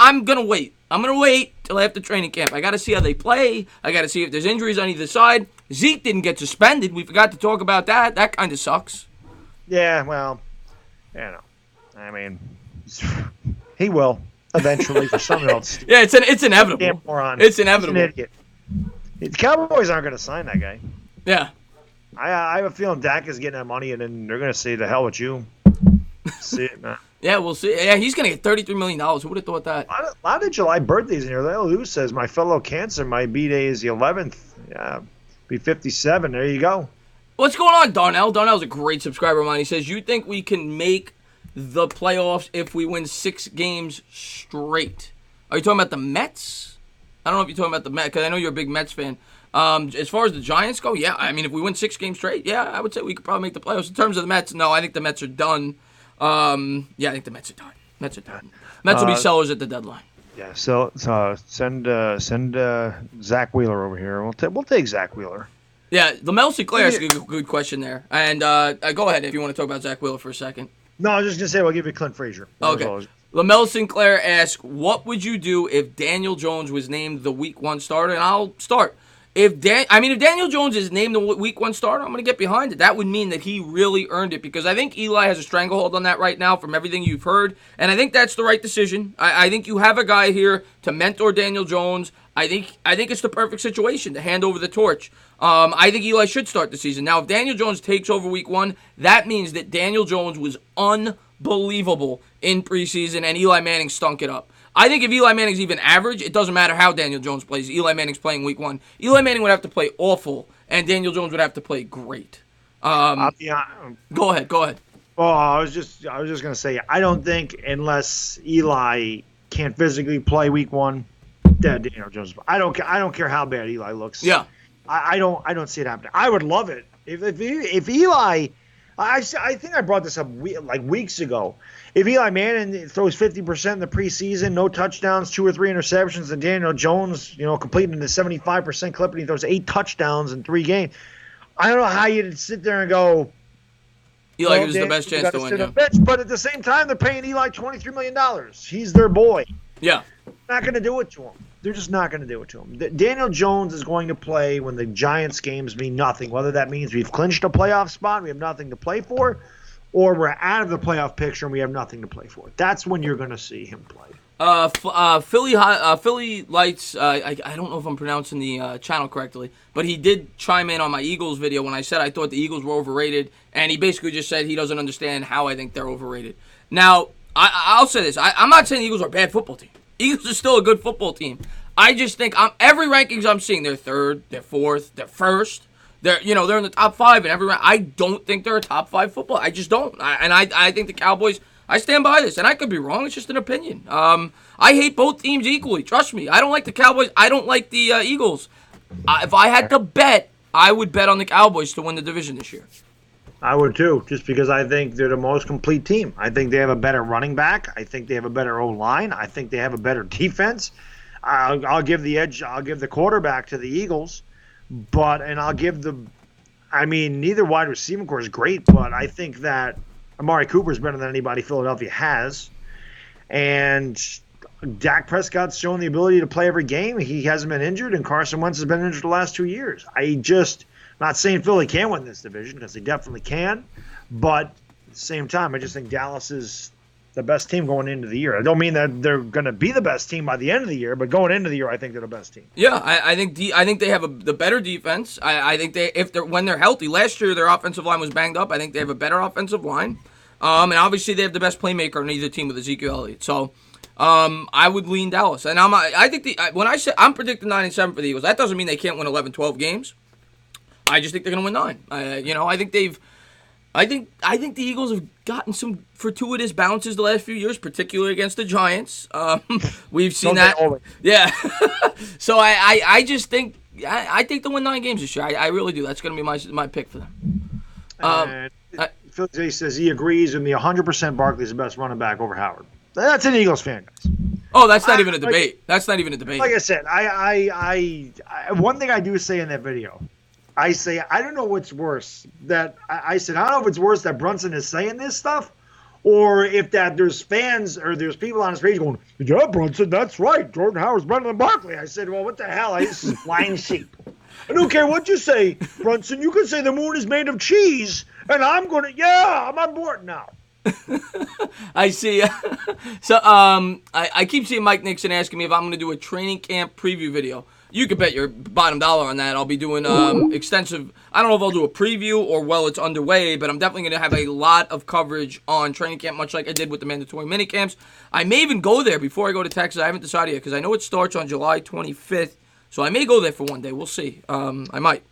I'm gonna wait till after training camp. I got to see how they play. I got to see if there's injuries on either side. Zeke didn't get suspended. We forgot to talk about that. That kind of sucks. Yeah, well, I mean, he will eventually for someone else. Yeah, it's inevitable. Damn moron. It's inevitable. He's an idiot. The Cowboys aren't going to sign that guy. Yeah. I have a feeling Dak is getting that money, and then they're going to say, "The hell with you." See it, man. Yeah, we'll see. Yeah, he's going to get $33 million. Who would have thought that? A lot of July birthdays in here. Lou says, my fellow Cancer, my B-Day is the 11th. Yeah, be 57. There you go. What's going on, Darnell? Darnell's a great subscriber of mine. He says, you think we can make the playoffs if we win 6 games straight? Are you talking about the Mets? I don't know if you're talking about the Mets, because I know you're a big Mets fan. As far as the Giants go, yeah. I mean, if we win 6 games straight, yeah, I would say we could probably make the playoffs. In terms of the Mets, no, I think the Mets are done. Yeah, I think the Mets are done. Mets will be sellers at the deadline. Yeah, so send Zach Wheeler over here. We'll take Zach Wheeler. Yeah, Lamel Sinclair asked a good question there. And go ahead if you want to talk about Zach Wheeler for a second. No, I was just going to say we'll give you Clint Frazier. Okay. Lamel Sinclair asked, what would you do if Daniel Jones was named the Week 1 starter? And I'll start. If Daniel Jones is named the Week 1 starter, I'm going to get behind it. That would mean that he really earned it, because I think Eli has a stranglehold on that right now from everything you've heard, and I think that's the right decision. I think you have a guy here to mentor Daniel Jones. I think it's the perfect situation to hand over the torch. I think Eli should start the season. Now, if Daniel Jones takes over Week 1, that means that Daniel Jones was unbelievable in preseason, and Eli Manning stunk it up. I think if Eli Manning's even average, it doesn't matter how Daniel Jones plays. Eli Manning's playing Week 1. Eli Manning would have to play awful, and Daniel Jones would have to play great. Go ahead. Well, I was just going to say, I don't think unless Eli can't physically play Week 1, Daniel Jones. I don't care how bad Eli looks. Yeah. I don't see it happening. I would love it if Eli. I think I brought this up weeks ago. If Eli Manning throws 50% in the preseason, no touchdowns, 2 or 3 interceptions, and Daniel Jones, completing the 75% clip, and he throws 8 touchdowns in 3 games, I don't know how you'd sit there and go, Eli gives the best chance to win. Yeah. But at the same time, they're paying Eli $23 million. He's their boy. Yeah. Not going to do it to him. They're just not going to do it to him. Daniel Jones is going to play when the Giants games mean nothing, whether that means we've clinched a playoff spot, we have nothing to play for, or we're out of the playoff picture and we have nothing to play for. That's when you're going to see him play. Philly Lights. I don't know if I'm pronouncing the channel correctly, but he did chime in on my Eagles video when I said I thought the Eagles were overrated, and he basically just said he doesn't understand how I think they're overrated. Now, I'll say this: I'm not saying the Eagles are a bad football team. Eagles are still a good football team. I just think every rankings I'm seeing, they're third, they're fourth, they're first. They're in the top 5 in every round. I don't think they're a top 5 football. I just don't. I think the Cowboys. I stand by this, and I could be wrong. It's just an opinion. I hate both teams equally. Trust me. I don't like the Cowboys. I don't like the Eagles. If I had to bet, I would bet on the Cowboys to win the division this year. I would too, just because I think they're the most complete team. I think they have a better running back. I think they have a better O-line. I think they have a better defense. I'll give the edge. I'll give the quarterback to the Eagles, neither wide receiver core is great, but I think that Amari Cooper is better than anybody Philadelphia has, and Dak Prescott's shown the ability to play every game. He hasn't been injured, and Carson Wentz has been injured the last 2 years. Not saying Philly can win this division, because they definitely can, but at the same time, I just think Dallas is the best team going into the year. I don't mean that they're going to be the best team by the end of the year, but going into the year, I think they're the best team. Yeah, I think they have the better defense. I think when they're healthy. Last year their offensive line was banged up. I think they have a better offensive line, and obviously they have the best playmaker on either team with Ezekiel Elliott. So I would lean Dallas, and I think when I say I'm predicting 9-7 for the Eagles, that doesn't mean they can't win 11, 12 games. I just think they're going to win 9. I think the Eagles have gotten some fortuitous bounces the last few years, particularly against the Giants. We've seen that. Yeah. So I just think I think they'll win 9 games this year. I really do. That's going to be my pick for them. Phil J says he agrees with me 100%. Barkley's the best running back over Howard. That's an Eagles fan, guys. Oh, that's not even a debate. That's not even a debate. Like I said, I one thing I do say in that video. I say, I don't know what's worse. I said, I don't know if it's worse that Brunson is saying this stuff, or if that there's fans or there's people on his page going, yeah, Brunson, that's right. Jordan Howard's better than Barkley. I said, well, what the hell? This is blind sheep. I don't care what you say, Brunson. You can say the moon is made of cheese, and I'm on board now. I see. So I keep seeing Mike Nixon asking me if I'm going to do a training camp preview video. You could bet your bottom dollar on that. I'll be doing extensive. I don't know if I'll do a preview or while it's underway, but I'm definitely going to have a lot of coverage on training camp, much like I did with the mandatory minicamps. I may even go there before I go to Texas. I haven't decided yet because I know it starts on July 25th, so I may go there for one day. We'll see. I might.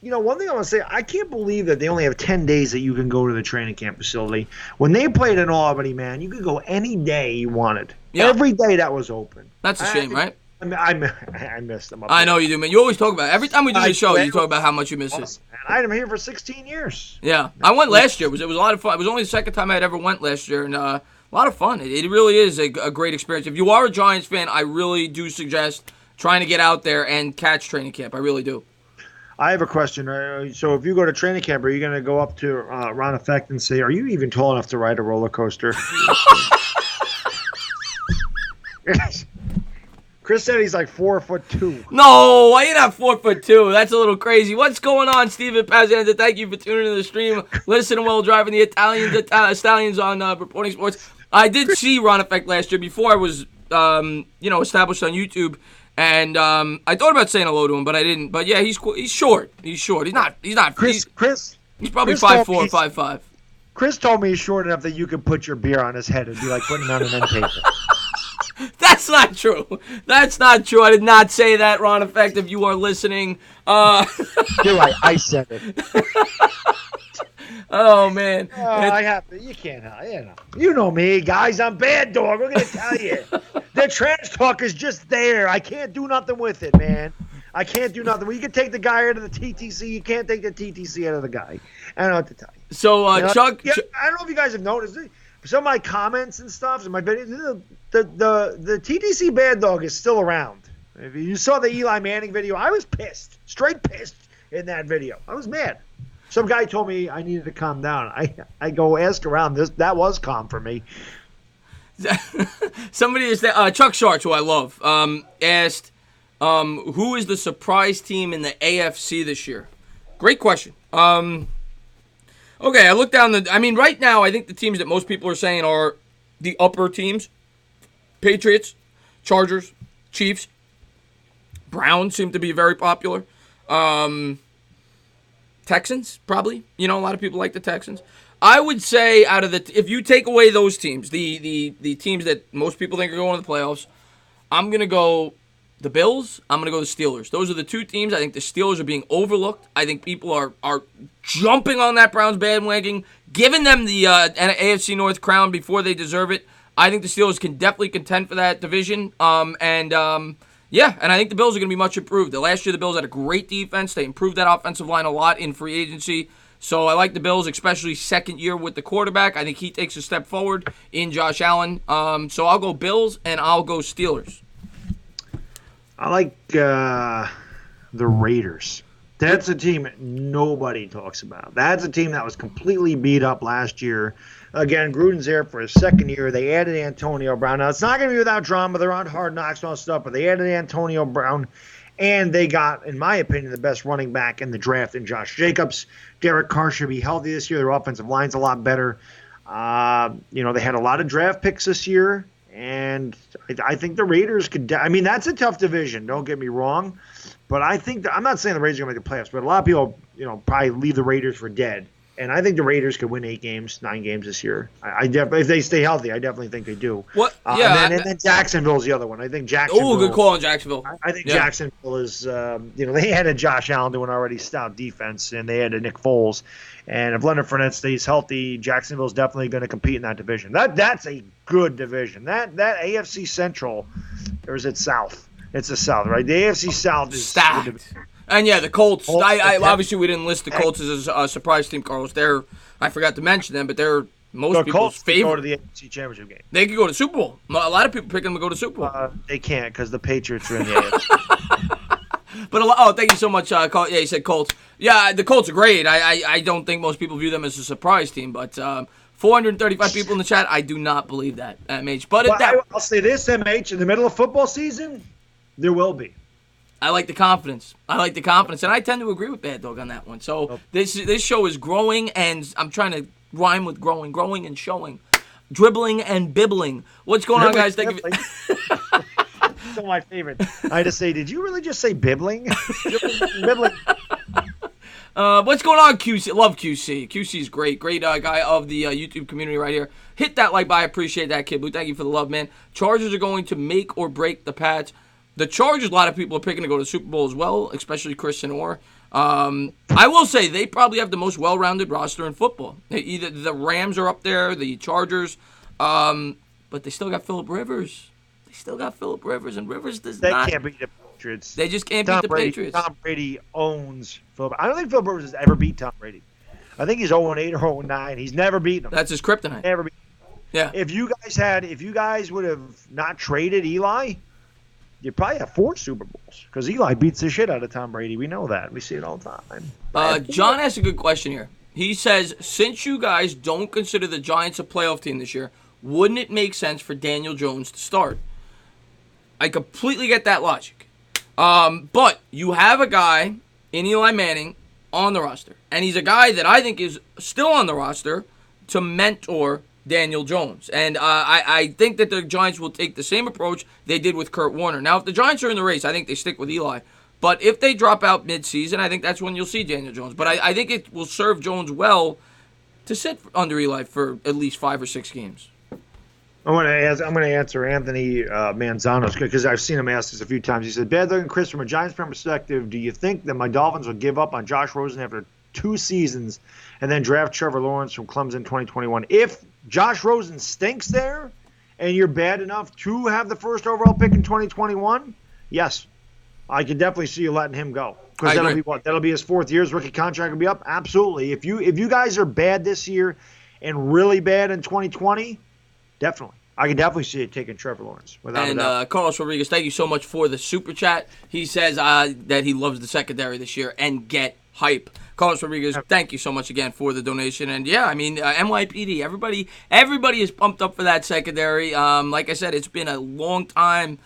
One thing I want to say, I can't believe that they only have 10 days that you can go to the training camp facility. When they played in Albany, man, you could go any day you wanted. Yeah. Every day that was open. That's a shame, right? I missed them. I know you do, man. You always talk about it. Every time we do the show, you talk about how much you miss it. I've been here for 16 years. Yeah. I went last year. It was a lot of fun. It was only the second time I had ever went last year, and a lot of fun. It really is a great experience. If you are a Giants fan, I really do suggest trying to get out there and catch training camp. I really do. I have a question. So if you go to training camp, are you going to go up to Ron Effect and say, are you even tall enough to ride a roller coaster? Chris said he's like 4'2". No, you're not 4'2". That's a little crazy. What's going on, Steven Pazanza? Thank you for tuning into the stream. Listening while driving the Stallions on Reporting Sports. I did see Ron Effect last year before I was, established on YouTube, and I thought about saying hello to him, but I didn't. But yeah, he's short. He's short. He's not. He's probably 5'4", or 5'5". Chris told me he's short enough that you could put your beer on his head and be like putting on an end table. That's not true. That's not true. I did not say that, Ron Effect, if you are listening. You're right. I said it. Oh, man. I have to. You can't. You know me, guys. I'm bad dog. I'm going to tell you. The trash talk is just there. I can't do nothing with it, man. I can't do nothing. Well, you can take the guy out of the TTC. You can't take the TTC out of the guy. I don't know what to tell you. So, Chuck. Yeah, I don't know if you guys have noticed it. Some of my comments and stuff in my videos, the TTC bad dog is still around. If you saw the Eli Manning video, I was pissed, straight pissed in that video. I was mad. Some guy told me I needed to calm down. I go ask around. That was calm for me. Somebody is Chuck Sharks, who I love, asked, who is the surprise team in the AFC this year? Great question. Okay, I look down right now, I think the teams that most people are saying are the upper teams. Patriots, Chargers, Chiefs, Browns seem to be very popular. Texans, probably. A lot of people like the Texans. I would say if you take away those teams, the teams that most people think are going to the playoffs, I'm going to go the Bills. I'm going to go the Steelers. Those are the two teams. I think the Steelers are being overlooked. I think people are jumping on that Browns bandwagon, giving them the AFC North crown before they deserve it. I think the Steelers can definitely contend for that division. And I think the Bills are going to be much improved. Last year, the Bills had a great defense. They improved that offensive line a lot in free agency. So I like the Bills, especially second year with the quarterback. I think he takes a step forward in Josh Allen. So I'll go Bills, and I'll go Steelers. I like the Raiders. That's a team nobody talks about. That's a team that was completely beat up last year. Again, Gruden's there for his second year. They added Antonio Brown. Now, it's not going to be without drama. They're on Hard Knocks and all that stuff, but they added Antonio Brown, and they got, in my opinion, the best running back in the draft in Josh Jacobs. Derek Carr should be healthy this year. Their offensive line's a lot better. They had a lot of draft picks this year, and I think the Raiders could that's a tough division, don't get me wrong. But I'm not saying the Raiders are going to make the playoffs, but a lot of people, probably leave the Raiders for dead. And I think the Raiders could win 9 games this year. If they stay healthy, I definitely think they do. What? And then Jacksonville's the other one. I think Jacksonville. Oh, good call on Jacksonville. I think Jacksonville is, they had a Josh Allen doing already stout defense, and they had a Nick Foles. And if Leonard Fournette stays healthy, Jacksonville's definitely going to compete in that division. That's a good division. That AFC Central, or is it South? It's the South, right? The AFC South is stacked. And the Colts. Obviously, we didn't list the Colts as a surprise team, Carlos. I forgot to mention them, but they're most people's favorite. Go to the AFC Championship game. They could go to Super Bowl. A lot of people pick them to go to Super Bowl. They can't because the Patriots are in the AFC. But thank you so much. You said Colts. Yeah, the Colts are great. I don't think most people view them as a surprise team, but 435 people in the chat. I do not believe that, MH. But I'll say this, MH, in the middle of football season, there will be. I like the confidence. And I tend to agree with Bad Dog on that one. So this show is growing, and I'm trying to rhyme with growing and showing, dribbling and bibbling. What's going on, guys? Thank you. Still my favorite. I had to say, did you really just say bibbling? Bibbling. What's going on, QC? Love QC. QC's great guy of the YouTube community right here. Hit that like button. I appreciate that, Kid Blue. Thank you for the love, man. Chargers are going to make or break the Pats. The Chargers, a lot of people are picking to go to the Super Bowl as well, especially Christian Orr. I will say they probably have the most well-rounded roster in football. Either the Rams are up there, the Chargers, but they still got Phillip Rivers. And Rivers does not. They can't beat the Patriots. They just can't beat the Patriots. Tom Brady owns Phillip. I don't think Phillip Rivers has ever beat Tom Brady. I think he's 0-8 or 0-9. He's never beaten him. That's his kryptonite. Never beaten him. Yeah. If you guys would have not traded Eli, you probably have 4 Super Bowls because Eli beats the shit out of Tom Brady. We know that. We see it all the time. John asked a good question here. He says, since you guys don't consider the Giants a playoff team this year, wouldn't it make sense for Daniel Jones to start? I completely get that logic. But you have a guy in Eli Manning on the roster, and he's a guy that I think is still on the roster to mentor Daniel Jones. And I think that the Giants will take the same approach they did with Kurt Warner. Now, if the Giants are in the race, I think they stick with Eli. But if they drop out mid-season, I think that's when you'll see Daniel Jones. But I think it will serve Jones well to sit under Eli for at least 5 or 6 games. I'm going to answer Anthony Manzano's because I've seen him ask this a few times. He said, Bad Dog and Chris, from a Giants perspective, do you think that my Dolphins will give up on Josh Rosen after 2 seasons and then draft Trevor Lawrence from Clemson in 2021? If Josh Rosen stinks there and you're bad enough to have the first overall pick in 2021, yes, I could definitely see you letting him go. Because that'll be what? That'll be his 4th year. His rookie contract will be up? Absolutely. If you guys are bad this year and really bad in 2020, definitely. I can definitely see it taking Trevor Lawrence. And Carlos Rodriguez, thank you so much for the super chat. He says that he loves the secondary this year and get hype. Carlos Rodriguez, thank you so much again for the donation. And yeah, I mean, NYPD, everybody is pumped up for that secondary. Like I said, it's been a long time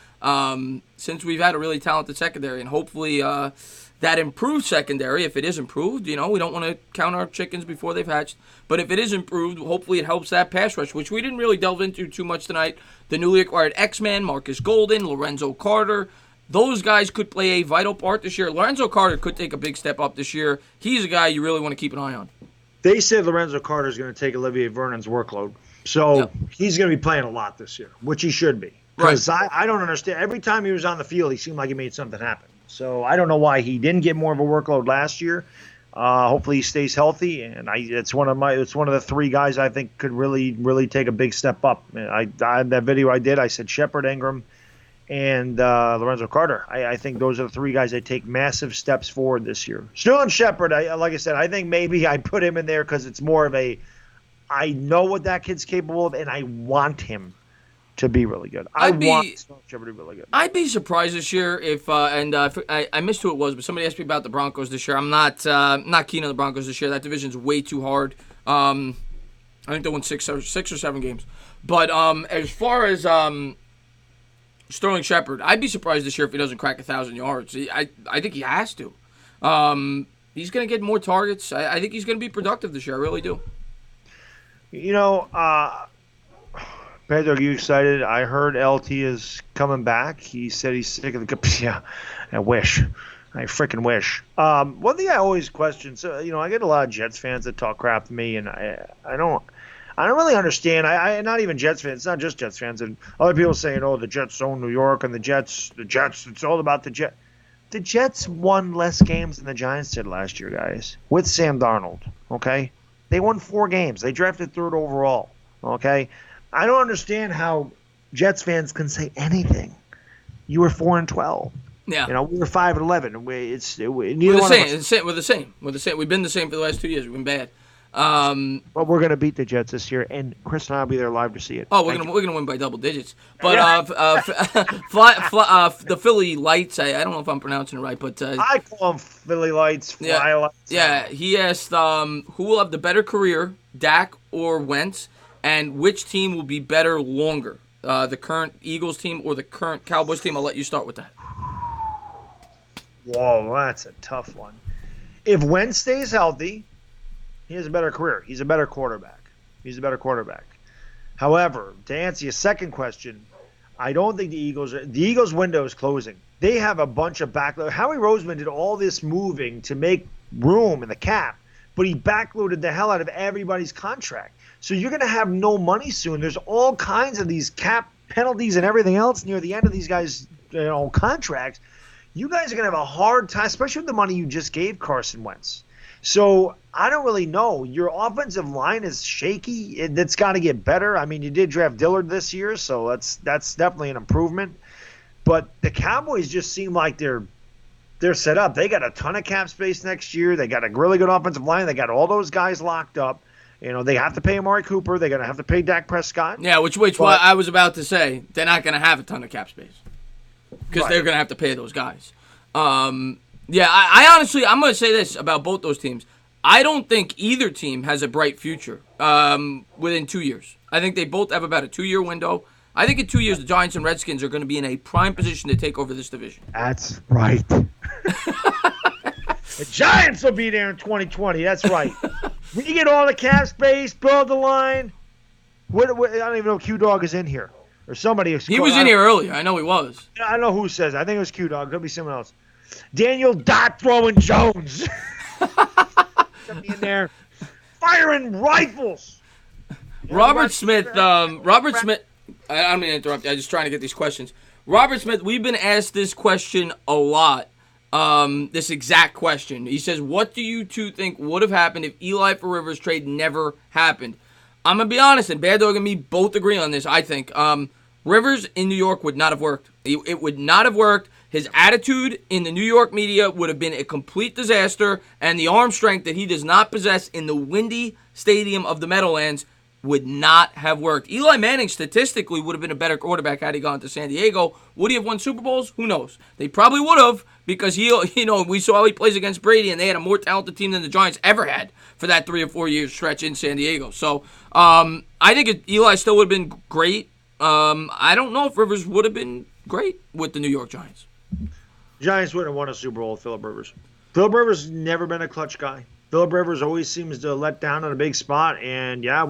since we've had a really talented secondary, and hopefully that improved secondary, if it is improved, we don't want to count our chickens before they've hatched, but if it is improved, hopefully it helps that pass rush, which we didn't really delve into too much tonight. The newly acquired X-Man, Marcus Golden, Lorenzo Carter, those guys could play a vital part this year. Lorenzo Carter could take a big step up this year. He's a guy you really want to keep an eye on. They said Lorenzo Carter is going to take Olivier Vernon's workload. So he's going to be playing a lot this year, which he should be. Because I don't understand. Every time he was on the field, he seemed like he made something happen. So I don't know why he didn't get more of a workload last year. Hopefully he stays healthy, and it's one of the three guys I think could really take a big step up. That video I said Shepard, Ingram, and Lorenzo Carter. I think those are the three guys that take massive steps forward this year. Sterling Shepard, like I said, I think maybe I put him in there because it's more of I know what that kid's capable of, and I want him to be really good. I want Sterling Shepard to be really good. I'd be surprised this year if I missed who it was, but somebody asked me about the Broncos this year. I'm not keen on the Broncos this year. That division's way too hard. I think they won six or seven games. But as far as Sterling Shepard, I'd be surprised this year if he doesn't crack 1,000 yards. I think he has to. He's going to get more targets. I think he's going to be productive this year. I really do. Pedro, are you excited? I heard LT is coming back. He said he's sick of the. Yeah, I wish. I freaking wish. One thing I always question. So I get a lot of Jets fans that talk crap to me, and I don't really understand. I not even Jets fans. It's not just Jets fans, and other people saying, "Oh, the Jets own New York, and the Jets. It's all about the Jets." The Jets won less games than the Giants did last year, guys, with Sam Darnold. Okay, they won 4 games. They drafted 3rd overall. Okay. I don't understand how Jets fans can say anything. You were 4-12. Yeah. We were 5-11. We're the same. We've been the same for the last 2 years. We've been bad. But we're gonna beat the Jets this year, and Chris and I will be there live to see it. Oh, we're gonna win by double digits. But the Philly Lights. I don't know if I'm pronouncing it right, but I call them Philly Lights. Fly Lights. Yeah. He asked who will have the better career, Dak or Wentz, and which team will be better longer, the current Eagles team or the current Cowboys team. I'll let you start with that. Whoa, that's a tough one. If Wentz stays healthy, he has a better career. He's a better quarterback. However, to answer your second question, I don't think the Eagles' window is closing. They have a bunch of backload. Howie Roseman did all this moving to make room in the cap, but he backloaded the hell out of everybody's contract. So you're going to have no money soon. There's all kinds of these cap penalties and everything else near the end of these guys' contracts. You guys are going to have a hard time, especially with the money you just gave Carson Wentz. So I don't really know. Your offensive line is shaky. It's got to get better. I mean, you did draft Dillard this year, so that's definitely an improvement. But the Cowboys just seem like they're set up. They got a ton of cap space next year. They got a really good offensive line. They got all those guys locked up. They have to pay Amari Cooper. They're going to have to pay Dak Prescott. Yeah, which I was about to say. They're not going to have a ton of cap space because they're going to have to pay those guys. I honestly, I'm going to say this about both those teams. I don't think either team has a bright future within 2 years. I think they both have about a 2-year window. I think in 2 years, the Giants and Redskins are going to be in a prime position to take over this division. That's right. The Giants will be there in 2020. That's right. We get all the cap space, build the line. I don't even know if Q-Dog is in here. Or somebody. He was in here earlier. I know he was. I don't know who says it. I think it was Q-Dog. Could be someone else. Daniel Dot-Throwing Jones. Could be in there. Firing rifles. Robert Smith. I don't mean to interrupt you. I'm just trying to get these questions. Robert Smith, we've been asked this question a lot. This exact question. He says, what do you two think would have happened if Eli for Rivers trade never happened? I'm going to be honest, and Bad Dog and me both agree on this, I think. Rivers in New York would not have worked. It would not have worked. His attitude in the New York media would have been a complete disaster, and the arm strength that he does not possess in the windy stadium of the Meadowlands would not have worked. Eli Manning statistically would have been a better quarterback had he gone to San Diego. Would he have won Super Bowls? Who knows? They probably would have because we saw how he plays against Brady, and they had a more talented team than the Giants ever had for that 3 or 4 year stretch in San Diego. So I think Eli still would have been great. I don't know if Rivers would have been great with the New York Giants. Giants wouldn't have won a Super Bowl with Phillip Rivers. Phillip Rivers never been a clutch guy. Phillip Rivers always seems to let down on a big spot, and yeah,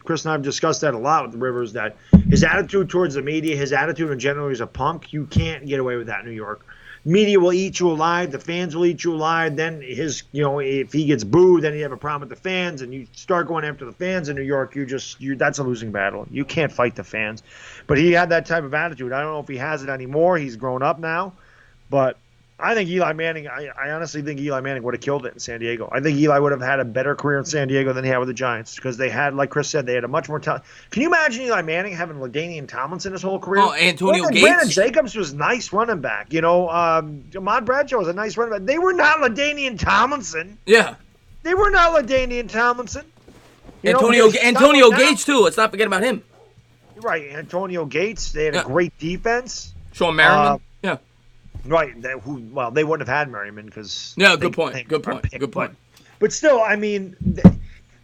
Chris and I have discussed that a lot with Rivers, that his attitude towards the media, his attitude in general, he's a punk. You can't get away with that in New York. Media will eat you alive. The fans will eat you alive. Then if he gets booed, then you have a problem with the fans, and you start going after the fans in New York. That's a losing battle. You can't fight the fans. But he had that type of attitude. I don't know if he has it anymore. He's grown up now, but I think Eli Manning. I honestly think Eli Manning would have killed it in San Diego. I think Eli would have had a better career in San Diego than he had with the Giants, because they had, like Chris said, they had a much more talent. Can you imagine Eli Manning having LaDainian Tomlinson his whole career? Oh, Antonio Gates. Brandon Jacobs was nice running back. Ahmad Bradshaw was a nice running back. They were not LaDainian Tomlinson. Yeah. They were not LaDainian Tomlinson. Antonio Gates too. Let's not forget about him. Right, Antonio Gates. They had a great defense. Sean Merriman. Yeah. Right. They wouldn't have had Merriman because. Yeah, good point. But still, I mean,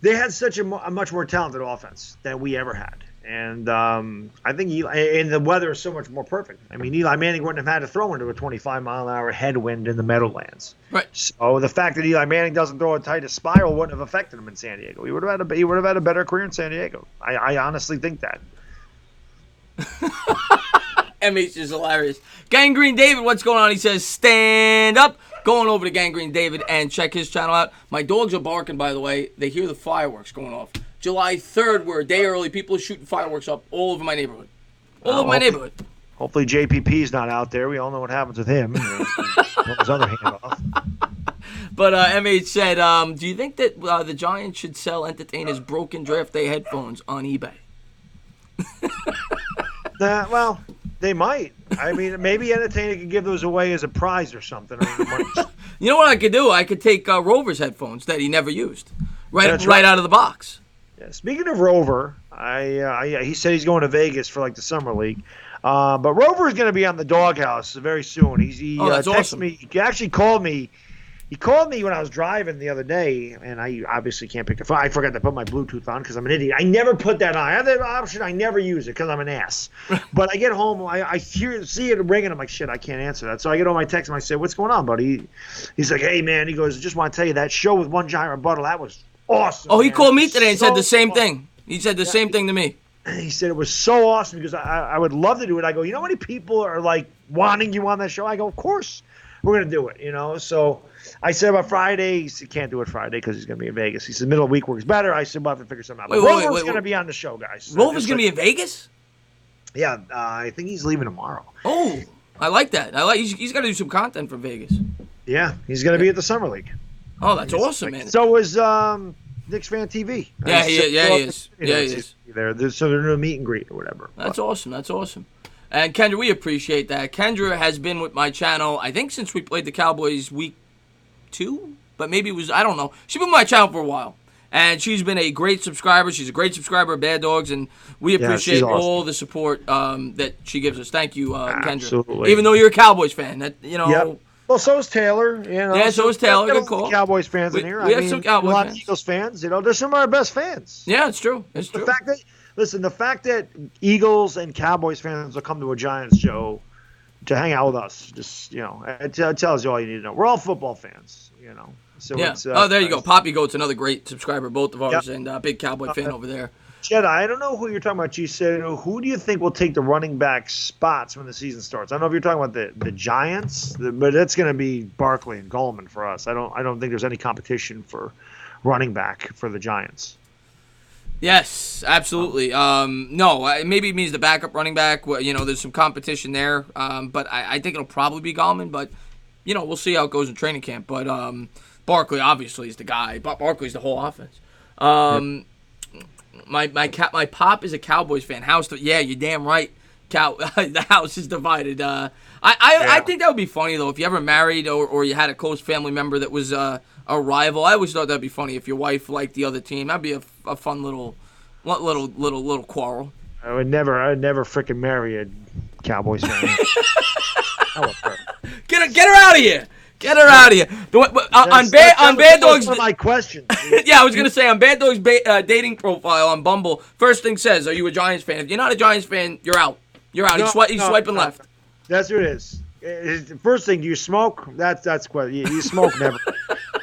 they had such a much more talented offense than we ever had. And I think and the weather is so much more perfect. I mean, Eli Manning wouldn't have had to throw into a 25-mile-an-hour headwind in the Meadowlands. Right. So the fact that Eli Manning doesn't throw a tightest spiral wouldn't have affected him in San Diego. He would have had a better career in San Diego. I honestly think that. MH is hilarious. Gangrene David, what's going on? He says, stand up. Going over to Gangrene David and check his channel out. My dogs are barking, by the way. They hear the fireworks going off. July 3rd, we're a day early. People are shooting fireworks up all over my neighborhood. Hopefully JPP's not out there. We all know what happens with him. His other hand off. But MH said, do you think that the Giants should sell entertainers broken draft day headphones on eBay? Well, they might. I mean, maybe Entertainer could give those away as a prize or something. You know what I could do? I could take Rover's headphones that he never used, right out of the box. Yeah. Speaking of Rover, he said he's going to Vegas for like the summer league. But Rover is going to be on the Doghouse very soon. He that's texted awesome. me. He actually called me. He called me when I was driving the other day, and I obviously can't pick the phone. I forgot to put my Bluetooth on because I'm an idiot. I never put that on. I have that option. I never use it because I'm an ass. But I get home, I see it ringing. I'm like, shit, I can't answer that. So I get on my text, and I say, what's going on, buddy? He's like, hey, man. He goes, I just want to tell you that show with One Giant Rebuttal, that was awesome. Oh, he called me today and said the same thing. He said the same thing to me. He said it was so awesome because I would love to do it. I go, you know how many people are like wanting you on that show? I go, of course we're going to do it, So I said about Friday. He said, can't do it Friday because he's going to be in Vegas. He said middle of the week works better. I said, we'll have to figure something out. Rover's going to be on the show, guys. Rover's going to be in Vegas? Yeah, I think he's leaving tomorrow. Oh, I like that. He's got to do some content from Vegas. Yeah, he's going to be at the Summer League. Oh, that's awesome, man. So is Knicks Fan TV. Yeah, he is. Yeah, he is. So they're doing a meet and greet or whatever. That's awesome. And Kendra, we appreciate that. Kendra has been with my channel, I think, since we played the Cowboys week 2, but maybe it was, I don't know. She's been with my channel for a while, and she's been a great subscriber. She's a great subscriber of Bad Dogs, and we appreciate all the support that she gives us. Thank you, Kendra. Absolutely. Even though you're a Cowboys fan, Yep. Well, so is Taylor. Yeah, so is Taylor. Good call. Cowboys fans in here. We have some Cowboys fans. A lot of Eagles fans. They're some of our best fans. Yeah, it's true. It's true. The fact that Eagles and Cowboys fans will come to a Giants show to hang out with us, it tells you all you need to know. We're all football fans, So yeah. It's, there you go. Poppy Goat's another great subscriber, both of ours, and a big Cowboy fan over there. Jedi, I don't know who you're talking about. You said, who do you think will take the running back spots when the season starts? I don't know if you're talking about the Giants, but it's going to be Barkley and Goldman for us. I don't think there's any competition for running back for the Giants. Yes, absolutely. No, maybe it means the backup running back. There's some competition there. But I think it'll probably be Gallman. But, we'll see how it goes in training camp. But Barkley obviously is the guy. Barkley's the whole offense. My pop is a Cowboys fan. Yeah, you're damn right. The house is divided. I think that would be funny though if you ever married or you had a close family member that was a rival. I always thought that'd be funny if your wife liked the other team. That'd be a fun little quarrel. I would never freaking marry a Cowboys fan. Get her out of here. Get her out of here. On Bad Dogs. My question. Yeah, I was gonna say on Bad Dogs dating profile on Bumble. First thing says, "Are you a Giants fan?" If you're not a Giants fan, you're out. You're out. He's swiping left. That's what it is. The first thing, do you smoke? That's what you smoke never.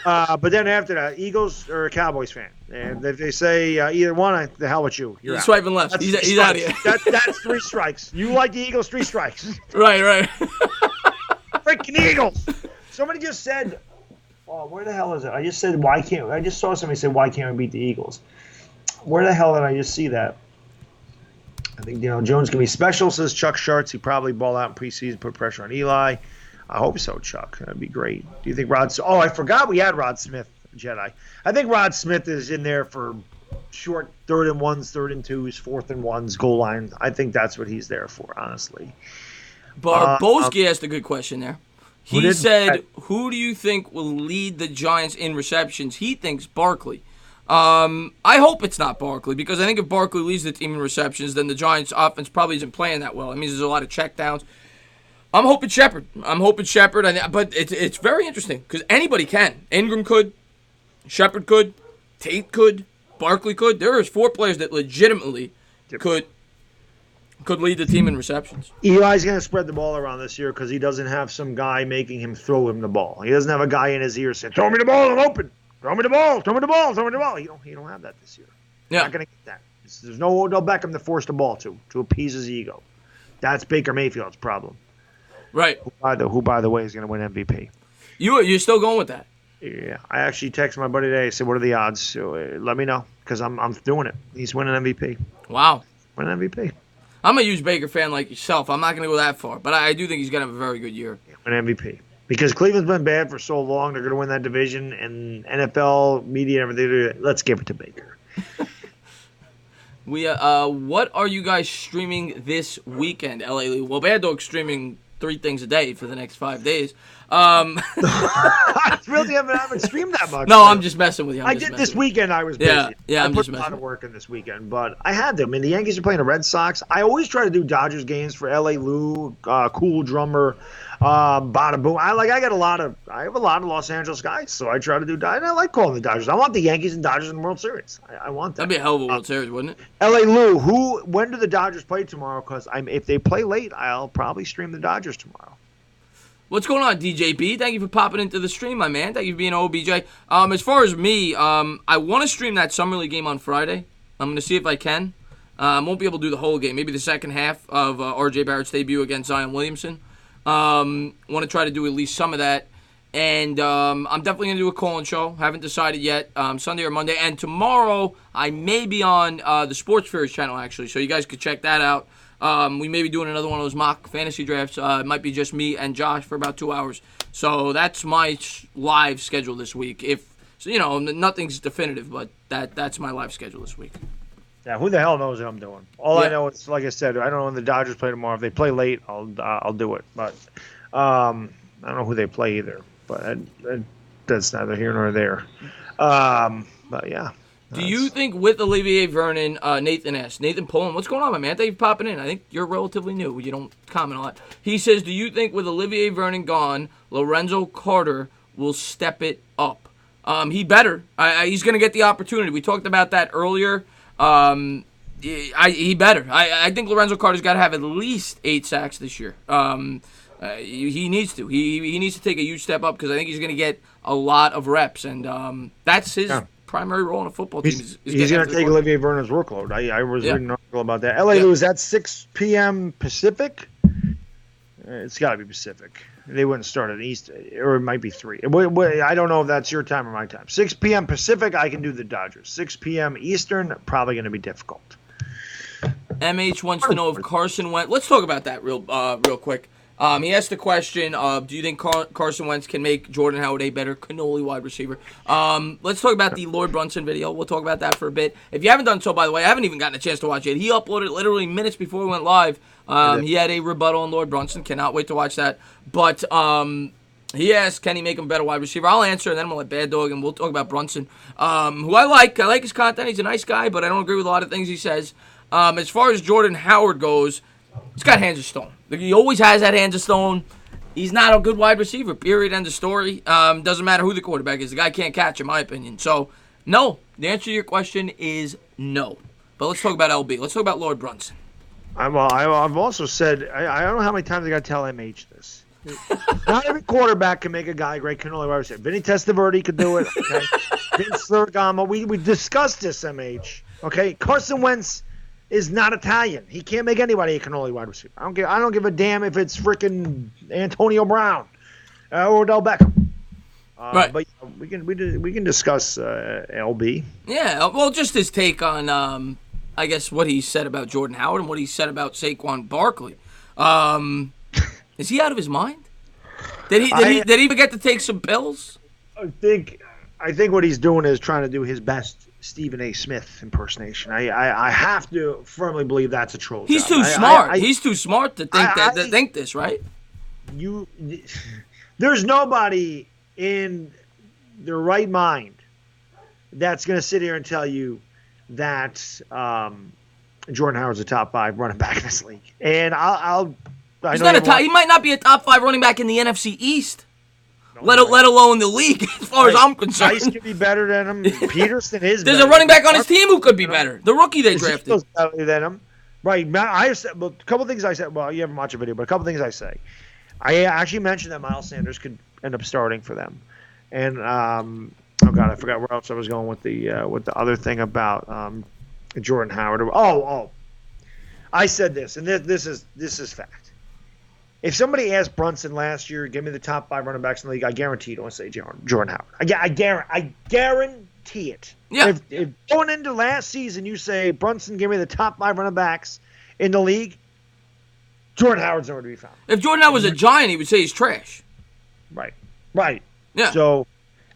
But then after that, Eagles or a Cowboys fan, and if they say either one, the hell with you. You're He's out. swiping left. That's He's out of here. That's 3 strikes. You like the Eagles? 3 strikes. Right. Freaking Eagles! Somebody just said, "Oh, where the hell is it?" I just said, "Why can't?" I just saw somebody say, "Why can't we beat the Eagles?" Where the hell did I just see that? I think Jones can be special, says Chuck Sharts. He probably ball out in preseason, put pressure on Eli. I hope so, Chuck. That'd be great. Do you think Oh, I forgot we had Rod Smith, Jedi. I think Rod Smith is in there for short 3rd and 1s, 3rd and 2s, 4th and 1s, goal line. I think that's what he's there for, honestly. Barboski asked a good question there. He said, who do you think will lead the Giants in receptions? He thinks Barkley. I hope it's not Barkley, because I think if Barkley leads the team in receptions, then the Giants' offense probably isn't playing that well. It means there's a lot of checkdowns. I'm hoping Shepard. But it's very interesting because anybody can. Ingram could, Shepard could, Tate could, Barkley could. There is 4 players that legitimately could lead the team in receptions. Eli's going to spread the ball around this year because he doesn't have some guy making him throw him the ball. He doesn't have a guy in his ear saying, "Throw me the ball, I'm open. Throw me the ball, throw me the ball, throw me the ball." He don't have that this year. Yeah. Not going to get that. There's no Odell Beckham to force the ball to appease his ego. That's Baker Mayfield's problem. Right. Who by the way, is going to win MVP. You're still going with that? Yeah. I actually texted my buddy today. I said, "What are the odds?" So let me know because I'm doing it. He's winning MVP. Wow. Winning MVP. I'm a huge Baker fan like yourself. I'm not going to go that far, but I do think he's going to have a very good year. Win MVP. Because Cleveland's been bad for so long, they're going to win that division, and NFL, media, and everything, let's give it to Baker. What are you guys streaming this weekend, LA Lee? Well, Baddog's streaming 3 things a day for the next 5 days. I really haven't streamed that much. No, I'm just messing with you. I did this weekend. I was busy. Yeah, I put a lot of work in this weekend, but I had to. I mean, the Yankees are playing the Red Sox. I always try to do Dodgers games for LA Lou, Cool Drummer, Bada Boom. I have a lot of Los Angeles guys, so I try to do. And I like calling the Dodgers. I want the Yankees and Dodgers in the World Series. I want that. That'd be a hell of a World Series, wouldn't it? LA Lou, when do the Dodgers play tomorrow? Because if they play late, I'll probably stream the Dodgers tomorrow. What's going on, DJB? Thank you for popping into the stream, my man. Thank you for being OBJ. As far as me, I want to stream that Summer League game on Friday. I'm going to see if I can. Won't be able to do the whole game. Maybe the second half of RJ Barrett's debut against Zion Williamson. Want to try to do at least some of that. And I'm definitely going to do a call-in show. Haven't decided yet. Sunday or Monday. And tomorrow, I may be on the Sports Fears channel, actually. So you guys could check that out. We may be doing another one of those mock fantasy drafts. It might be just me and Josh for about 2 hours. So that's my live schedule this week. Nothing's definitive, but that's my live schedule this week. Yeah, who the hell knows what I'm doing? I know is, like I said, I don't know when the Dodgers play tomorrow. If they play late, I'll do it. But I don't know who they play either. But that's neither here nor there. But yeah. Do you think with Olivier Vernon, Nathan Pullen, what's going on, my man? Thank you for popping in. I think you're relatively new. You don't comment a lot. He says, do you think with Olivier Vernon gone, Lorenzo Carter will step it up? He better. He's going to get the opportunity. We talked about that earlier. He better. I think Lorenzo Carter's got to have at least 8 sacks this year. He needs to. He needs to take a huge step up because I think he's going to get a lot of reps, and that's his primary role in a football team. He's going to take Olivier Vernon's workload. I was reading an article about that. LA Lou, is that 6 p.m. Pacific? It's got to be Pacific. They wouldn't start at East, or it might be 3. I don't know if that's your time or my time. 6 p.m. Pacific, I can do the Dodgers. 6 p.m. Eastern, probably going to be difficult. MH wants to know if Carson Wentz. Let's talk about that real quick. He asked the question of, do you think Carson Wentz can make Jordan Howard a better cannoli wide receiver? Let's talk about the Lord Brunson video. We'll talk about that for a bit. If you haven't done so, by the way, I haven't even gotten a chance to watch it. He uploaded it literally minutes before we went live. He had a rebuttal on Lord Brunson. Cannot wait to watch that. But he asked, can he make him a better wide receiver? I'll answer, and then I'm going to let Baddog, and we'll talk about Brunson, who I like. I like his content. He's a nice guy, but I don't agree with a lot of things he says. As far as Jordan Howard goes, he's got hands of stone. He always has that hands of stone. He's not a good wide receiver, period, end of story. Doesn't matter who the quarterback is. The guy can't catch, in my opinion. So, no. The answer to your question is no. But let's talk about LB. Let's talk about Lord Brunson. I've also said, I don't know how many times I got to tell MH this. Not every quarterback can make a guy great cannoli wide receiver. Vinny Testaverde could do it. Okay? Vince Ferragamo. We discussed this, MH. Okay? Carson Wentz is not Italian. He can't make anybody a cannoli wide receiver. I don't give a damn if it's freaking Antonio Brown or Odell Beckham. Right. But we can discuss LB. Yeah. Well, just his take on I guess what he said about Jordan Howard and what he said about Saquon Barkley. Is he out of his mind? Did he forget to take some pills? I think what he's doing is trying to do his best Stephen A. Smith impersonation. I have to firmly believe that's a troll. He's job. too smart. He's too smart to think to think this, right? There's nobody in their right mind that's going to sit here and tell you that Jordan Howard's a top 5 running back in this league. And he might not be a top 5 running back in the NFC East, let alone the league, as far as I'm concerned. Rice could be better than him. Peterson is There's a running back on his team who could be better. The rookie they drafted. Better than him. Right. A couple things I said. Well, you haven't watched a video, but a couple things I say. I actually mentioned that Miles Sanders could end up starting for them. And, oh, God, I forgot where else I was going with the other thing about Jordan Howard. I said this, and this is fact. If somebody asked Brunson last year, give me the top 5 running backs in the league, I guarantee you don't say Jordan Howard. I guarantee it. Yeah. If going into last season you say, Brunson, give me the top 5 running backs in the league, Jordan Howard's nowhere to be found. If Jordan Howard was a Giant, he would say he's trash. Right. Yeah. So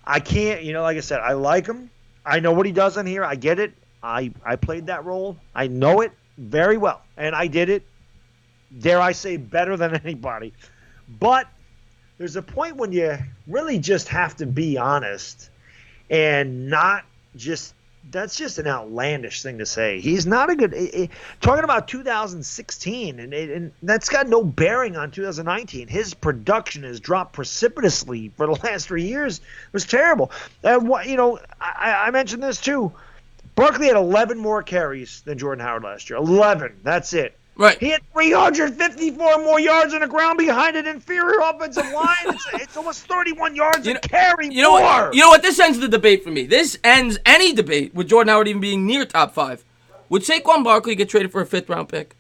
I can't, like I said, I like him. I know what he does on here. I get it. I played that role. I know it very well. And I did it, dare I say, better than anybody. But there's a point when you really just have to be honest and not just – that's just an outlandish thing to say. He's not a good talking about 2016, and that's got no bearing on 2019. His production has dropped precipitously for the last 3 years. It was terrible. I mentioned this too. Barkley had 11 more carries than Jordan Howard last year. 11. That's it. Right. He had 354 more yards on the ground behind an inferior offensive line. It's almost 31 yards a carry more. You know what? This ends the debate for me. This ends any debate with Jordan Howard even being near top 5. Would Saquon Barkley get traded for a 5th-round pick?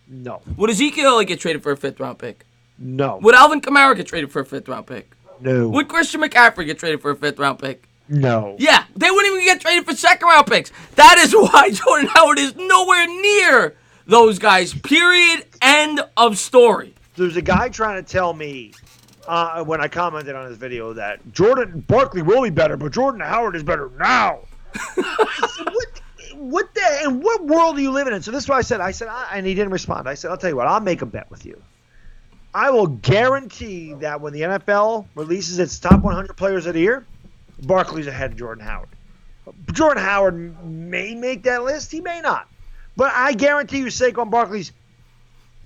No. Would Ezekiel Elliott get traded for a 5th-round pick? No. Would Alvin Kamara get traded for a 5th-round pick? No. Would Christian McCaffrey get traded for a 5th-round pick? No. Yeah, they wouldn't even get traded for 2nd-round picks. That is why Jordan Howard is nowhere near those guys, period, end of story. There's a guy trying to tell me when I commented on his video that Jordan Barkley will be better, but Jordan Howard is better now. I said, what in what world are you living in? So this is what I said, and he didn't respond. I said, I'll tell you what, I'll make a bet with you. I will guarantee that when the NFL releases its top 100 players of the year, Barkley's ahead of Jordan Howard. Jordan Howard may make that list. He may not. But I guarantee you Saquon Barkley's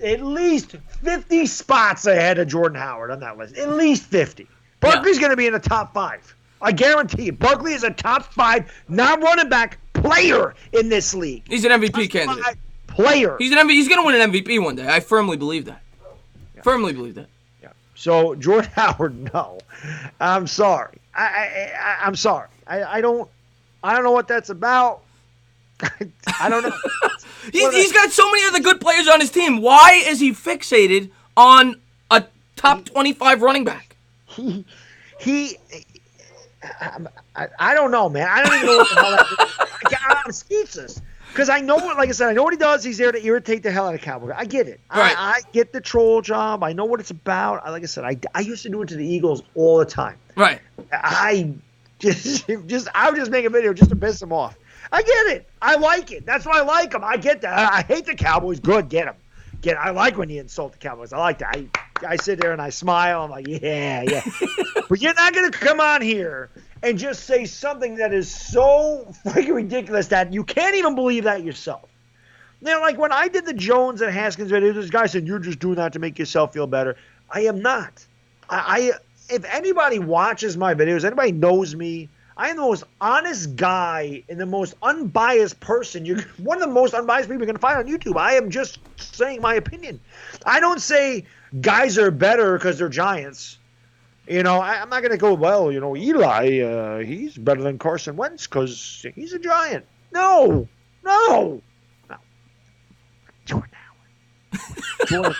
at least 50 spots ahead of Jordan Howard on that list. At least 50. Barkley's going to be in the top 5. I guarantee you. Barkley is a top 5 non-running back player in this league. He's an MVP candidate. Player. He's going to win an MVP one day. I firmly believe that. Yeah. Firmly believe that. Yeah. So, Jordan Howard, no. I'm sorry. I'm sorry. I don't know what that's about. I don't know. He's got so many other good players on his team. Why is he fixated on a top 25 running back? I don't know, man. I don't even know what the hell that is. I'm speechless. Because I know what, like I said, I know what he does. He's there to irritate the hell out of Cowboys. I get it. Right. I get the troll job. I know what it's about. Like I said, I used to do it to the Eagles all the time. Right. I would just make a video just to piss them off. I get it. I like it. That's why I like them. I get that. I hate the Cowboys. Good. Get them. I like when you insult the Cowboys. I like that. I sit there and I smile. I'm like, yeah. But you're not going to come on here and just say something that is so freaking ridiculous that you can't even believe that yourself. Now, like when I did the Jones and Haskins video, this guy said, you're just doing that to make yourself feel better. I am not. If anybody watches my videos, anybody knows me, I am the most honest guy and the most unbiased person. You're one of the most unbiased people you're going to find on YouTube. I am just saying my opinion. I don't say guys are better because they're Giants. I'm not going to go, well, Eli, he's better than Carson Wentz because he's a Giant. No. Jordan Howard.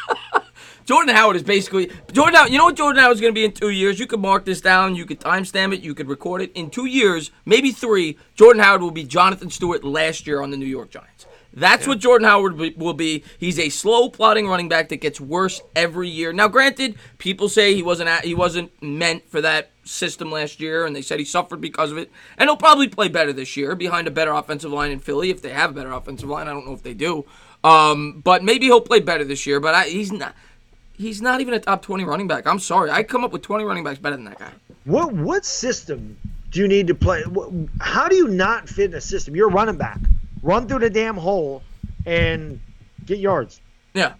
Jordan Howard is basically Jordan Howard. You know what Jordan Howard is going to be in 2 years? You could mark this down. You could timestamp it. You could record it. In 2 years, maybe 3, Jordan Howard will be Jonathan Stewart last year on the New York Giants. That's what Jordan Howard will be. He's a slow, plodding running back that gets worse every year. Now, granted, people say he wasn't meant for that system last year, and they said he suffered because of it. And he'll probably play better this year behind a better offensive line in Philly if they have a better offensive line. I don't know if they do. But maybe he'll play better this year. But he's not. He's not even a top 20 running back. I'm sorry. I come up with 20 running backs better than that guy. What system do you need to play? How do you not fit in a system? You're a running back. Run through the damn hole and get yards. Yeah.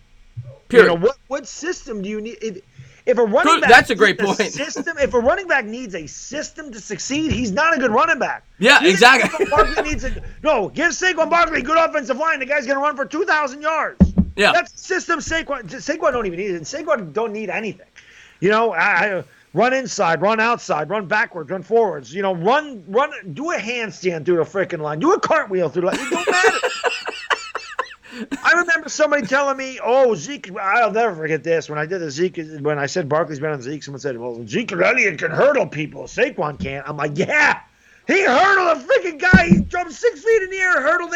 Period. What system do you need? If a running back that's a great point. If a running back needs a system to succeed, he's not a good running back. Yeah, exactly. Give Saquon Barkley a good offensive line. The guy's going to run for 2,000 yards. Yeah, that's the system. Saquon don't even need it. Saquon don't need anything. I run inside, run outside, run backwards, run forwards. Run. Do a handstand through the freaking line. Do a cartwheel through the line. It don't matter. I remember somebody telling me, "Oh, Zeke." I'll never forget this. When I did the Zeke, when I said Barkley's better than Zeke, someone said, "Well, Zeke Elliott can hurdle people. Saquon can't." I'm like, "Yeah, he hurdled a freaking guy. He jumped 6 feet in the air, hurdled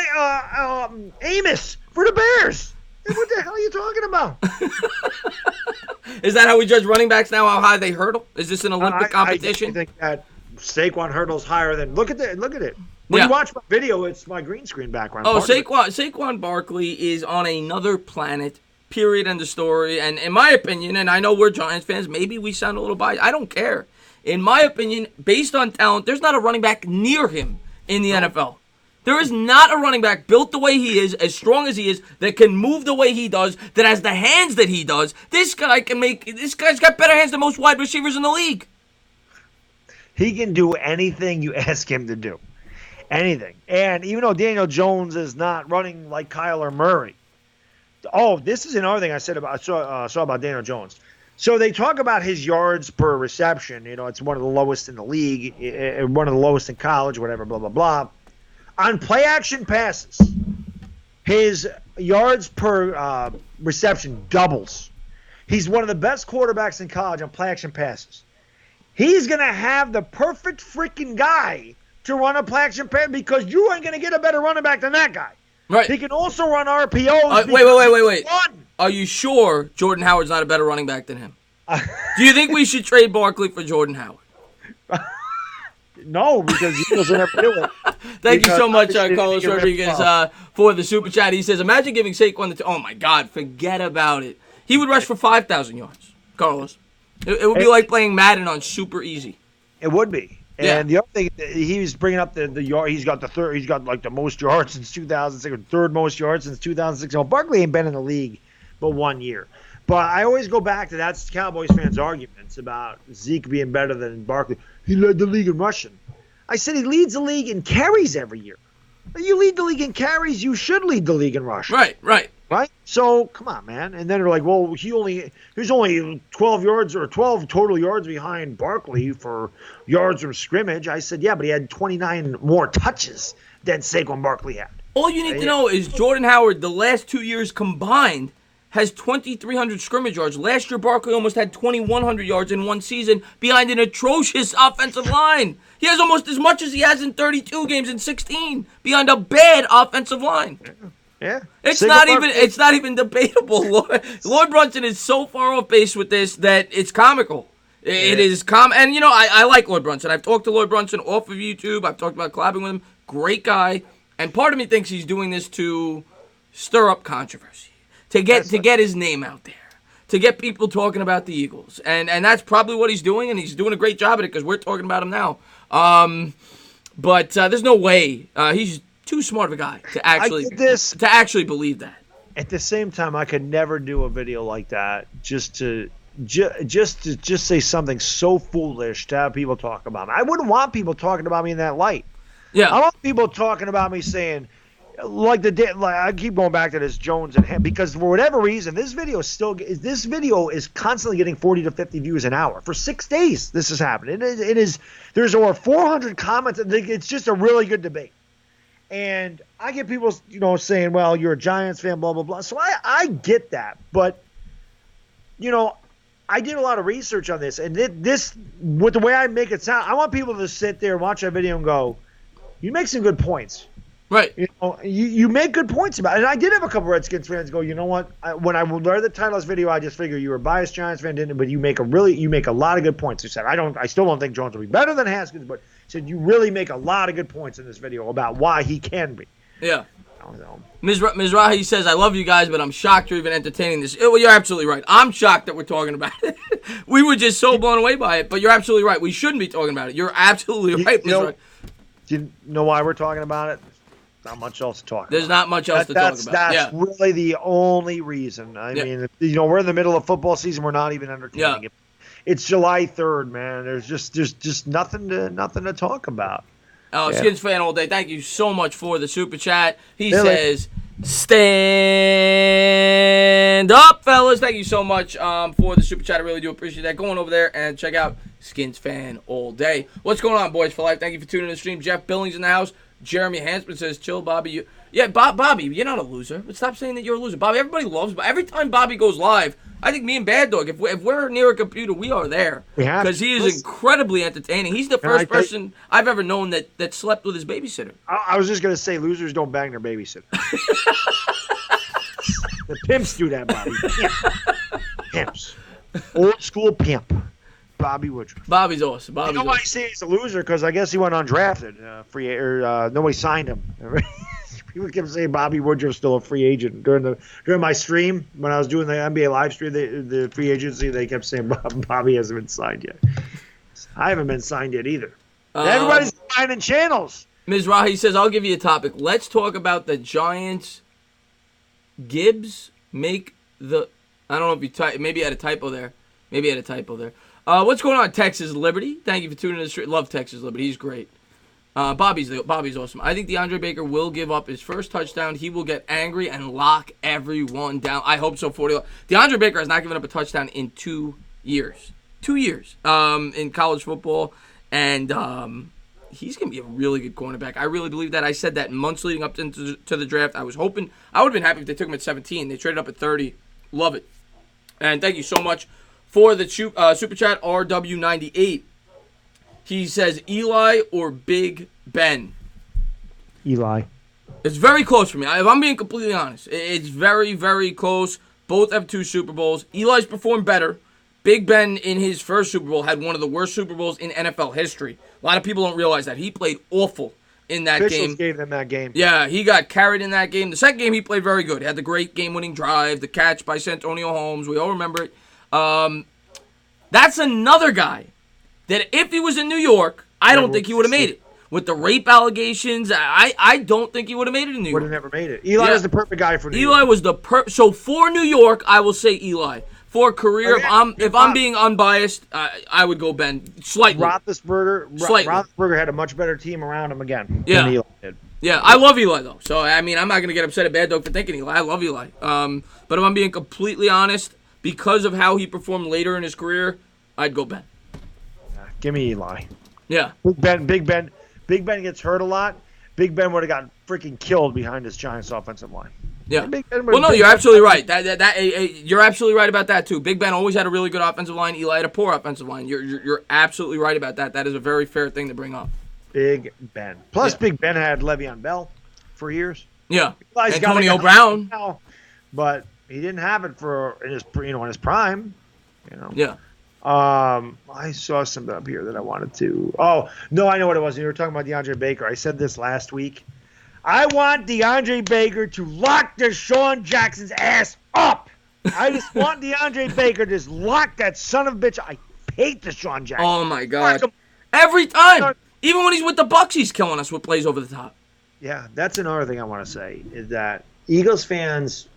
Amos for the Bears." What the hell are you talking about? Is that how we judge running backs now? How high they hurdle? Is this an Olympic competition? I think that Saquon hurdles higher than. Look at it. When you watch my video, it's my green screen background. Oh, Saquon Barkley is on another planet. Period. End of story. And in my opinion, and I know we're Giants fans, maybe we sound a little biased. I don't care. In my opinion, based on talent, there's not a running back near him in the NFL. There is not a running back built the way he is, as strong as he is, that can move the way he does, that has the hands that he does. This guy's got better hands than most wide receivers in the league. He can do anything you ask him to do. Anything. And even though Daniel Jones is not running like Kyler Murray. Oh, this is another thing I saw about Daniel Jones. So they talk about his yards per reception. It's one of the lowest in the league, one of the lowest in college, whatever, blah, blah, blah. On play-action passes, his yards per reception doubles. He's one of the best quarterbacks in college on play-action passes. He's going to have the perfect freaking guy to run a play-action pass because you ain't going to get a better running back than that guy. Right. He can also run RPOs. Wait. Are you sure Jordan Howard's not a better running back than him? Do you think we should trade Barkley for Jordan Howard? No, because he doesn't ever do it. Thank you so much, Carlos Rodriguez, for the super chat. He says, imagine giving Saquon oh my God, forget about it. He would rush for 5,000 yards, Carlos. It would be like playing Madden on super easy. It would be. Yeah. And the other thing, he was bringing up the yard. He's got like the most yards since 2006, or third most yards since 2006. Well, Barkley ain't been in the league but 1 year. But I always go back to that's Cowboys fans' arguments about Zeke being better than Barkley. He led the league in rushing. I said he leads the league in carries every year. You lead the league in carries, you should lead the league in rushing. Right. So come on, man. And then they're like, well, he's only 12 yards or 12 total yards behind Barkley for yards from scrimmage. I said, yeah, but he had 29 more touches than Saquon Barkley had. All you need to know is Jordan Howard, the last 2 years combined, has 2,300 scrimmage yards. Last year, Barkley almost had 2,100 yards in one season behind an atrocious offensive line. He has almost as much as he has in 32 games in 16 behind a bad offensive line. Yeah. It's not even debatable. Lloyd Brunson is so far off base with this that it's comical. It is and I like Lloyd Brunson. I've talked to Lloyd Brunson off of YouTube. I've talked about collabing with him. Great guy. And part of me thinks he's doing this to stir up controversy. To get his name out there, to get people talking about the Eagles, and that's probably what he's doing, and he's doing a great job at it because we're talking about him now. But there's no way he's too smart of a guy to actually believe that. At the same time, I could never do a video like that just to just to say something so foolish to have people talk about me. I wouldn't want people talking about me in that light. Yeah. I want people talking about me saying, like I keep going back to this Jones and him because for whatever reason this video is constantly getting 40 to 50 views an hour for 6 days. This has happened. It is there's over 400 comments. It's just a really good debate, and I get people saying, well, you're a Giants fan, blah blah blah. So I get that, but I did a lot of research on this, and this with the way I make it sound, I want people to sit there and watch that video and go, you make some good points. Right. You make good points about it. And I did have a couple Redskins fans go, you know what? When I read the title of this video, I just figured you were a biased Giants fan, didn't? But you make a lot of good points. He said, I still don't think Jones will be better than Haskins, but he said you really make a lot of good points in this video about why he can be. Yeah. I don't know. Ms. Rahi says, I love you guys, but I'm shocked you're even entertaining this. Well, you're absolutely right. I'm shocked that we're talking about it. We were just so blown away by it, but you're absolutely right. We shouldn't be talking about it. You're absolutely right, Ms. Rahi. Do you know why we're talking about it? Not much else to talk about. There's not much else to talk about. That's really the only reason. I mean, we're in the middle of football season. We're not even entertaining it. It's July 3rd, man. There's just nothing to talk about. Oh, Skins fan all day. Thank you so much for the super chat. He says, stand up, fellas. Thank you so much for the super chat. I really do appreciate that. Go on over there and check out Skins fan all day. What's going on, boys for life? Thank you for tuning in the stream. Jeff Billings in the house. Jeremy Hansman says, chill, Bobby. Bobby, you're not a loser. But stop saying that you're a loser. Bobby, everybody loves Bobby. Every time Bobby goes live, I think me and Bad Dog, if we're near a computer, we are there. Because he is incredibly entertaining. He's the first person I've ever known that slept with his babysitter. I was just going to say, losers don't bang their babysitter. The pimps do that, Bobby. Pimps. Old school pimp. Bobby Woodruff. Bobby's awesome. You know why I say he's a loser? Because I guess he went undrafted, nobody signed him. People kept saying Bobby Woodruff's still a free agent during my stream when I was doing the NBA live stream. The free agency, they kept saying Bobby hasn't been signed yet. I haven't been signed yet either. Everybody's signing channels. Ms. Rahi says, I'll give you a topic. Let's talk about the Giants. Gibbs make the. I don't know if you maybe had a typo there. What's going on, Texas Liberty? Thank you for tuning in the stream. Love Texas Liberty. He's great. Bobby's awesome. I think DeAndre Baker will give up his first touchdown. He will get angry and lock everyone down. I hope so. DeAndre Baker has not given up a touchdown in 2 years. 2 years in college football. And he's going to be a really good cornerback. I really believe that. I said that months leading up to the draft. I was hoping. I would have been happy if they took him at 17. They traded up at 30. Love it. And thank you so much for the super chat, RW98. He says, Eli or Big Ben? Eli. It's very close for me. If I'm being completely honest, it's very, very close. Both have 2 Super Bowls. Eli's performed better. Big Ben, in his first Super Bowl, had one of the worst Super Bowls in NFL history. A lot of people don't realize that. He played awful in that game. Gave them that game. Yeah, he got carried in that game. The second game, he played very good. He had the great game-winning drive, the catch by Santonio Holmes. We all remember it. That's another guy that if he was in New York, I don't think he would have made it. With the rape allegations, I don't think he would have made it in New York. Would have never made it. Eli was the perfect guy for New York. Eli was so for New York, I will say Eli. For a career, if I'm being unbiased, I would go Ben slightly. Roethlisberger had a much better team around him again than Eli did. Yeah, I love Eli though. So I mean, I'm not gonna get upset at Bad Dog for thinking Eli. I love Eli. But if I'm being completely honest, because of how he performed later in his career, I'd go Ben. Give me Eli. Yeah. Big Ben gets hurt a lot. Big Ben would have gotten freaking killed behind his Giants offensive line. Yeah. Well, no, you're absolutely right. You're absolutely right about that too. Big Ben always had a really good offensive line. Eli had a poor offensive line. You're absolutely right about that. That is a very fair thing to bring up. Big Ben. Plus, Big Ben had Le'Veon Bell for years. Yeah. Antonio Brown. Now, but he didn't have it in his prime. Yeah. I saw something up here that I wanted to. Oh no, I know what it was. You were talking about DeAndre Baker. I said this last week. I want DeAndre Baker to lock Deshaun Jackson's ass up. I just want DeAndre Baker to just lock that son of a bitch. I hate Deshaun Jackson. Oh my God! Every time, even when he's with the Bucs, he's killing us with plays over the top. Yeah, that's another thing I want to say is that Eagles fans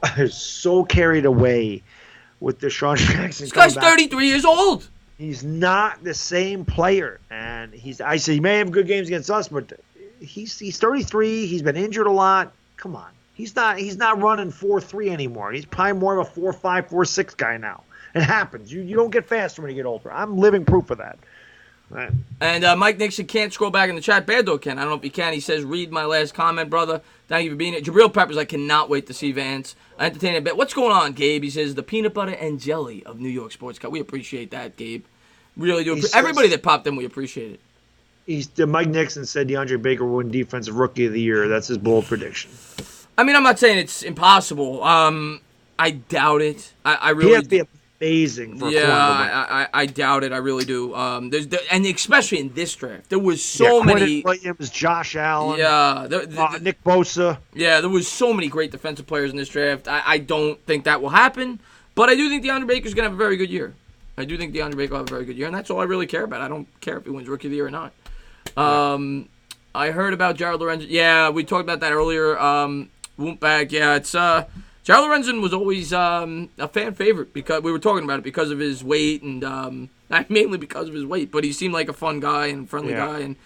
are so carried away with Deshaun Jackson. This guy's 33 years old. He's not the same player, and I say he may have good games against us, but he's 33. He's been injured a lot. Come on, he's not running 4.3 anymore. He's probably more of a 4.5, 4.6 guy now. It happens. You don't get faster when you get older. I'm living proof of that. Right. And Mike Nixon can't scroll back in the chat. Baddog can. I don't know if he can. He says, read my last comment, brother. Thank you for being here. Jabril Peppers, I cannot wait to see Vance. Entertaining a bit. What's going on, Gabe? He says, the peanut butter and jelly of New York sports. We appreciate that, Gabe. Really do. Everybody that popped in, we appreciate it. Mike Nixon said DeAndre Baker will win Defensive Rookie of the Year. That's his bold prediction. I mean, I'm not saying it's impossible. I doubt it. I really he has to be amazing for a corner to win. I doubt it. I really do. And especially in this draft, there was so many. Williams, Josh Allen. Yeah, Nick Bosa. Yeah, there was so many great defensive players in this draft. I don't think that will happen, but I do think DeAndre Baker's gonna have a very good year. I do think DeAndre Baker will have a very good year, and that's all I really care about. I don't care if he wins Rookie of the Year or not. I heard about Jared Lorenzen. Yeah, we talked about that earlier. Woompbag. Yeah, it's Jared Lorenzen was always a fan favorite because we were talking about it because of his weight and not mainly because of his weight, but he seemed like a fun guy and friendly guy and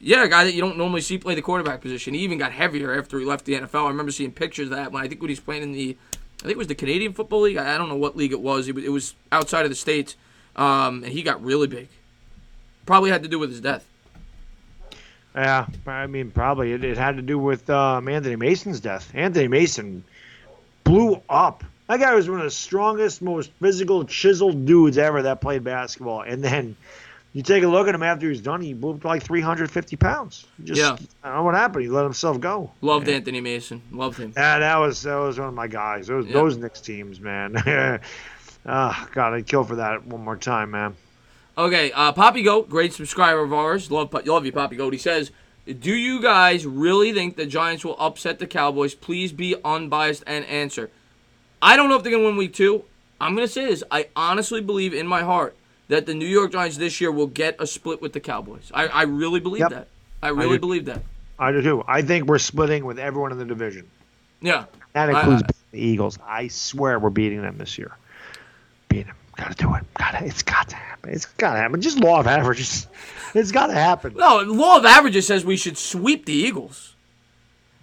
a guy that you don't normally see play the quarterback position. He even got heavier after he left the NFL. I remember seeing pictures of that when he was playing in I think it was the Canadian Football League. I don't know what league it was. It was outside of the States, and he got really big. Probably had to do with his death. Yeah, I mean, probably. It had to do with Anthony Mason's death. Anthony Mason blew up. That guy was one of the strongest, most physical, chiseled dudes ever that played basketball. And then you take a look at him after he was done, he blew up to like 350 pounds. I don't know what happened. He let himself go. Loved Anthony Mason. Loved him. Yeah, that was one of my guys. Those Knicks teams, man. God, I'd kill for that one more time, man. Okay, Poppy Goat, great subscriber of ours. Love you, Poppy Goat. He says, do you guys really think the Giants will upset the Cowboys? Please be unbiased and answer. I don't know if they're going to win week 2. I'm going to say this. I honestly believe in my heart that the New York Giants this year will get a split with the Cowboys. I really believe that. I really believe that. I do too. I think we're splitting with everyone in the division. Yeah. That includes the Eagles. I swear we're beating them this year. Beating them. Gotta do it. It's got to happen. It's got to happen. Just law of averages. It's got to happen. No, law of averages says we should sweep the Eagles.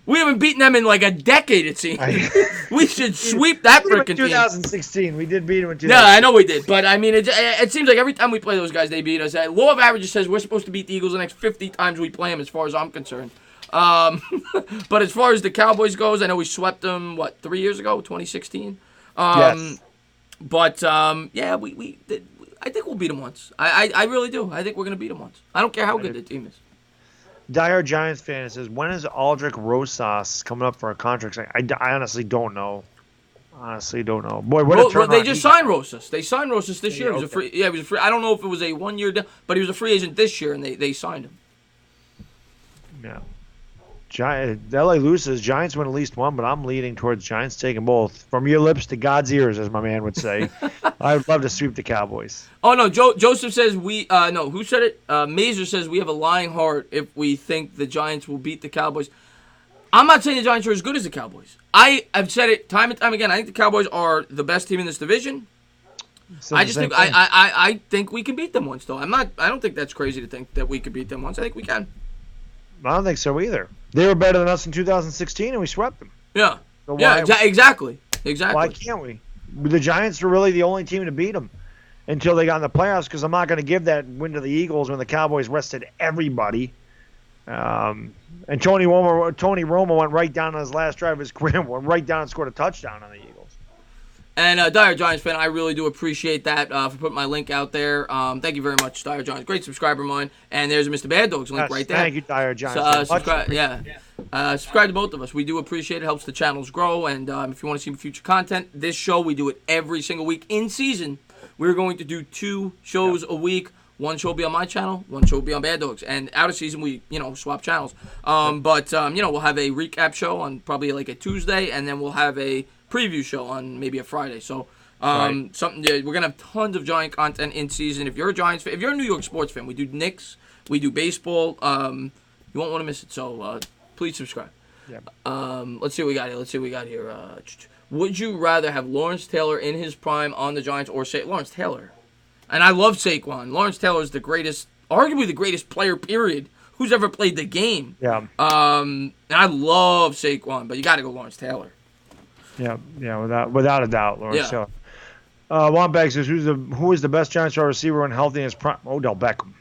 We haven't beaten them in like a decade, it seems. We should sweep that freaking team. 2016. We did beat them in 2016. Yeah, I know we did. But, I mean, it seems like every time we play those guys, they beat us. Law of averages says we're supposed to beat the Eagles the next 50 times we play them, as far as I'm concerned. But as far as the Cowboys goes, I know we swept them, 3 years ago, 2016? Yes. But, I think we'll beat them once. I really do. I think we're going to beat them once. I don't care how good the team is. Dire Giants fan says, when is Aldrich Rosas coming up for a contract? I honestly don't know. Boy, what a turnaround. They just signed Rosas. They signed Rosas this year. He was a free. I don't know if it was a 1 year deal, but he was a free agent this year, and they signed him. Yeah. LA loses. Giants win at least one, but I'm leaning towards Giants taking both. From your lips to God's ears, as my man would say. I would love to sweep the Cowboys. Oh, no. Joseph says no, who said it? Mazer says we have a lying heart if we think the Giants will beat the Cowboys. I'm not saying the Giants are as good as the Cowboys. I've said it time and time again. I think the Cowboys are the best team in this division. I think we can beat them once, though. I don't think that's crazy to think that we could beat them once. I think we can. I don't think so either. They were better than us in 2016, and we swept them. Yeah. So exactly. Why can't we? The Giants were really the only team to beat them until they got in the playoffs, because I'm not going to give that win to the Eagles when the Cowboys rested everybody. And Tony Romo went right down on his last drive of his career, went right down and scored a touchdown on the Eagles. And Dire Giants fan, I really do appreciate that for putting my link out there. Thank you very much, Dire Giants. Great subscriber of mine. And there's Mr. Bad Dog's link right there. Thank you, Dire Giants. Subscribe to both of us. We do appreciate it. It helps the channels grow. And if you want to see future content, this show, we do it every single week. In season, we're going to do 2 shows a week. One show will be on my channel, one show will be on Bad Dogs. And out of season, we, swap channels. But we'll have a recap show on probably like a Tuesday, and then we'll have a preview show on maybe a Friday. So we're going to have tons of Giant content in season. If you're a Giants fan, if you're a New York sports fan, we do Knicks, we do baseball. You won't want to miss it. So please subscribe. Yep. Let's see what we got here. would you rather have Lawrence Taylor in his prime on the Giants or Lawrence Taylor? And I love Saquon. Lawrence Taylor is the greatest, arguably the greatest player, period, who's ever played the game. Yeah. And I love Saquon, but you got to go Lawrence Taylor. Yeah, without a doubt, Lawrence Yeah. Taylor. Wambag says, who is the best Giants wide receiver when healthy in his prime? Odell Beckham.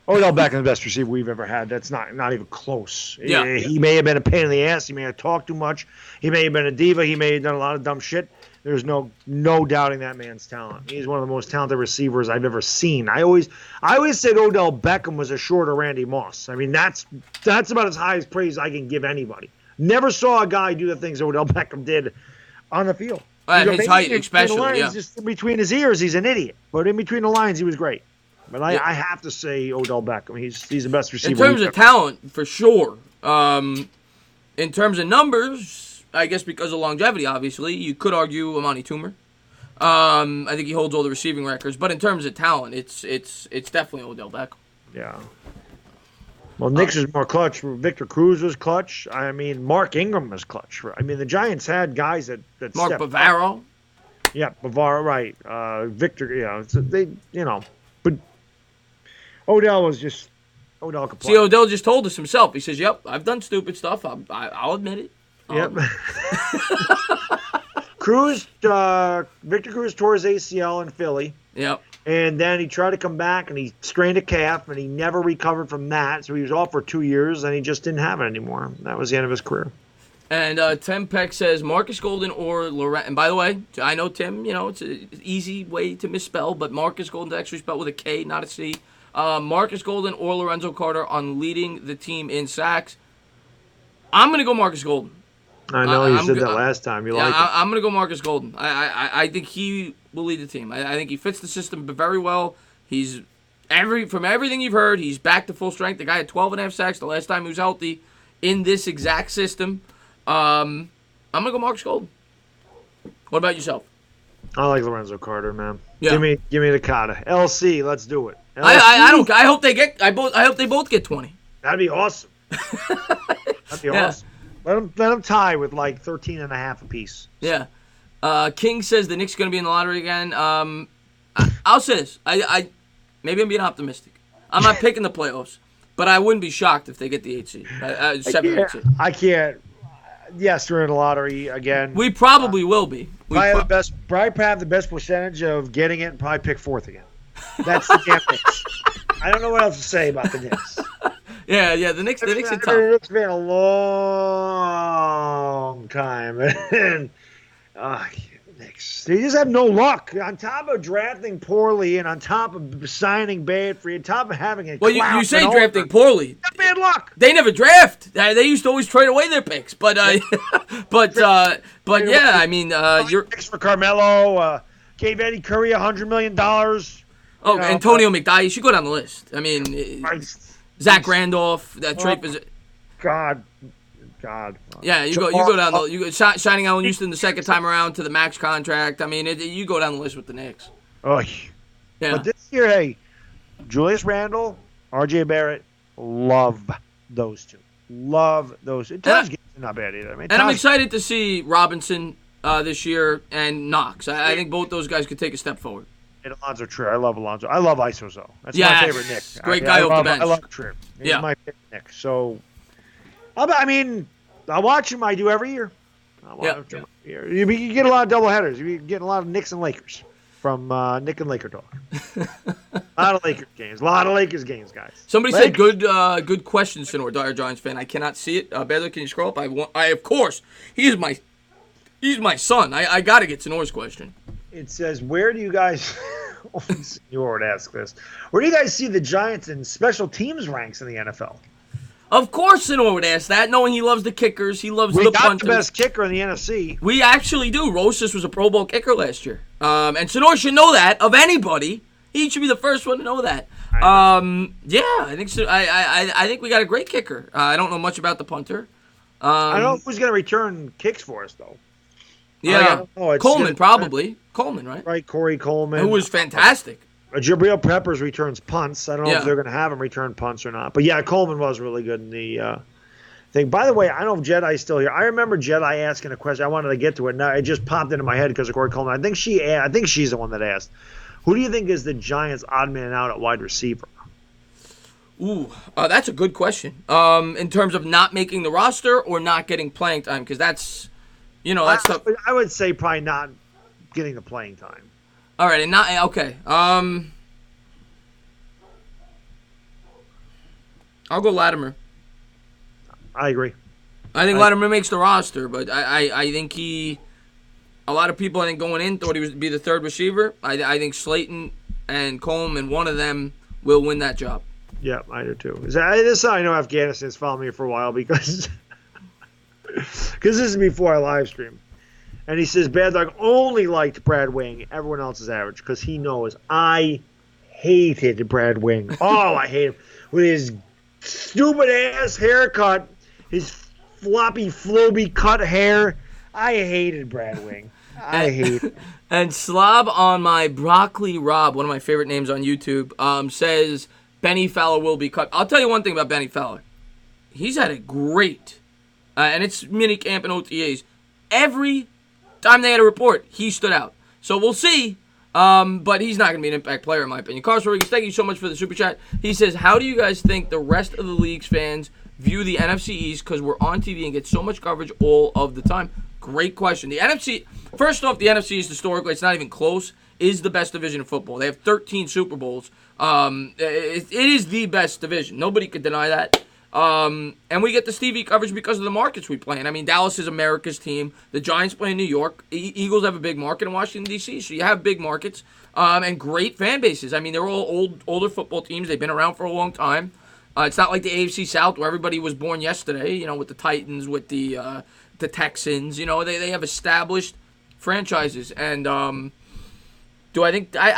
Odell Beckham is the best receiver we've ever had. That's not even close. Yeah. He may have been a pain in the ass. He may have talked too much. He may have been a diva. He may have done a lot of dumb shit. There's no doubting that man's talent. He's one of the most talented receivers I've ever seen. I always said Odell Beckham was a shorter Randy Moss. I mean, that's about as high as praise I can give anybody. Never saw a guy do the things Odell Beckham did on the field. His height, especially, yeah. Just in between his ears, he's an idiot. But in between the lines, he was great. But I have to say Odell Beckham. He's the best receiver. In terms of talent, for sure. In terms of numbers, I guess because of longevity, obviously, you could argue Amani Toomer. I think he holds all the receiving records. But in terms of talent, it's definitely Odell Beckham. Yeah. Well, Knicks is more clutch. Victor Cruz was clutch. I mean, Mark Ingram was clutch. I mean, the Giants had guys that Mark Bavaro. Up. Yeah, Bavaro, right. Victor, but Odell was just Odell could play. See, Odell just told us himself. He says, "Yep, I've done stupid stuff. I'll admit it." Yep. Victor Cruz tore his ACL in Philly. Yep. And then he tried to come back, and he strained a calf, and he never recovered from that. So he was off for 2 years, and he just didn't have it anymore. That was the end of his career. And Tim Peck says Marcus Golden or Lorenzo. And by the way, I know Tim. It's an easy way to misspell, but Marcus Golden actually spelled with a K, not a C. Marcus Golden or Lorenzo Carter on leading the team in sacks. I'm gonna go Marcus Golden. I know you said that last time. You like it. I'm gonna go Marcus Golden. I think he will lead the team. I think he fits the system very well. He's from everything you've heard, he's back to full strength. The guy had 12.5 sacks the last time he was healthy in this exact system. I'm gonna go Marcus Golden. What about yourself? I like Lorenzo Carter, man. Yeah. Give me the Carter. LC, let's do it. LC. I don't. I hope they get. I hope they both get 20. That'd be awesome. That'd be awesome. Let them tie with like 13.5 apiece. Yeah. King says the Knicks are going to be in the lottery again. I'll say this. Maybe I'm being optimistic. I'm not picking the playoffs, but I wouldn't be shocked if they get the 8 seed. 7 or 8 seed. I can't. Yes, we're in the lottery again. We probably will be. Probably have the best percentage of getting it and probably pick 4th again. That's the damn Knicks. I don't know what else to say about the Knicks. Yeah, the Knicks are tough. It's been a long time. And Knicks, they just have no luck. On top of drafting poorly and on top of signing bad free, on top of having a you say drafting poorly. That's bad luck. They never draft. They used to always trade away their picks. But yeah, I mean, you're picks for Carmelo, gave Eddie Curry $100 million. Antonio McDye. You should go down the list. I mean, Zach Randolph, Trey. God. Yeah, you go down signing Allen Houston the second time around to the max contract. I mean, you go down the list with the Knicks. Oh, yeah. But this year, hey, Julius Randle, R.J. Barrett, love those two. Love those. Taj Gibson not bad either. I mean, I'm excited to see Robinson this year and Knox. I think both those guys could take a step forward. And Alonzo Trier. I love Alonzo. I love Isozo. That's my favorite Nick. Great guy off the bench. I love Trier. He's my favorite Nick. So, I mean, I watch him. I do every year. You get a lot of doubleheaders. You get a lot of Knicks and Lakers from Nick and Laker Talk. A lot of Lakers games. A lot of Lakers games, guys. Somebody said good question, Sinor, Dire Giants fan. I cannot see it. Baddog, can you scroll up? I of course. He's my son. I got to get Sinor's question. It says, where do you guys – you would ask this. Where do you guys see the Giants in special teams ranks in the NFL? Of course Sinor would ask that, knowing he loves the kickers. He loves the punters. We got the best kicker in the NFC. We actually do. Rosas was a Pro Bowl kicker last year. And Sinor should know that of anybody. He should be the first one to know that. Yeah, I think so. I think we got a great kicker. I don't know much about the punter. I don't know who's going to return kicks for us, though. Yeah, Coleman probably. Coleman, right? Right, Corey Coleman. Who was fantastic. Jabril Peppers returns punts. I don't know if they're going to have him return punts or not. But, yeah, Coleman was really good in the thing. By the way, I don't know if Jedi's still here. I remember Jedi asking a question. I wanted to get to it. Now it just popped into my head because of Corey Coleman. I think she's the one that asked. Who do you think is the Giants' odd man out at wide receiver? Ooh, that's a good question. In terms of not making the roster or not getting playing time, because that's, that's tough. I would say probably not getting the playing time. All right, and not okay. I'll go Latimer. I agree. I think Latimer makes the roster, but I think a lot of people I think going in thought he would be the third receiver. I think Slayton and Coleman, one of them will win that job. Yeah, I do too. This is how I know Afghanistan's followed me for a while because this is before I live stream. And he says Baddog only liked Brad Wing. Everyone else is average because he knows I hated Brad Wing. Oh, I hate him. With his stupid ass haircut, his floppy, floby cut hair. I hated Brad Wing. I hate it. And Slob on my Broccoli Rob, one of my favorite names on YouTube, says Benny Fowler will be cut. I'll tell you one thing about Benny Fowler. He's had a great, and it's mini camp and OTAs. Every time they had a report, he stood out. So we'll see. But he's not going to be an impact player, in my opinion. Carlos Rodriguez, thank you so much for the super chat. He says, how do you guys think the rest of the league's fans view the NFC East because we're on TV and get so much coverage all of the time? Great question. The NFC, first off, the NFC East historically, it's not even close, is the best division in football. They have 13 Super Bowls. It is the best division. Nobody could deny that. And we get the Stevie coverage because of the markets we play in. I mean, Dallas is America's team. The Giants play in New York. Eagles have a big market in Washington, D.C., so you have big markets and great fan bases. I mean, they're all older football teams. They've been around for a long time. It's not like the AFC South where everybody was born yesterday, with the Titans, with the Texans. They have established franchises. And I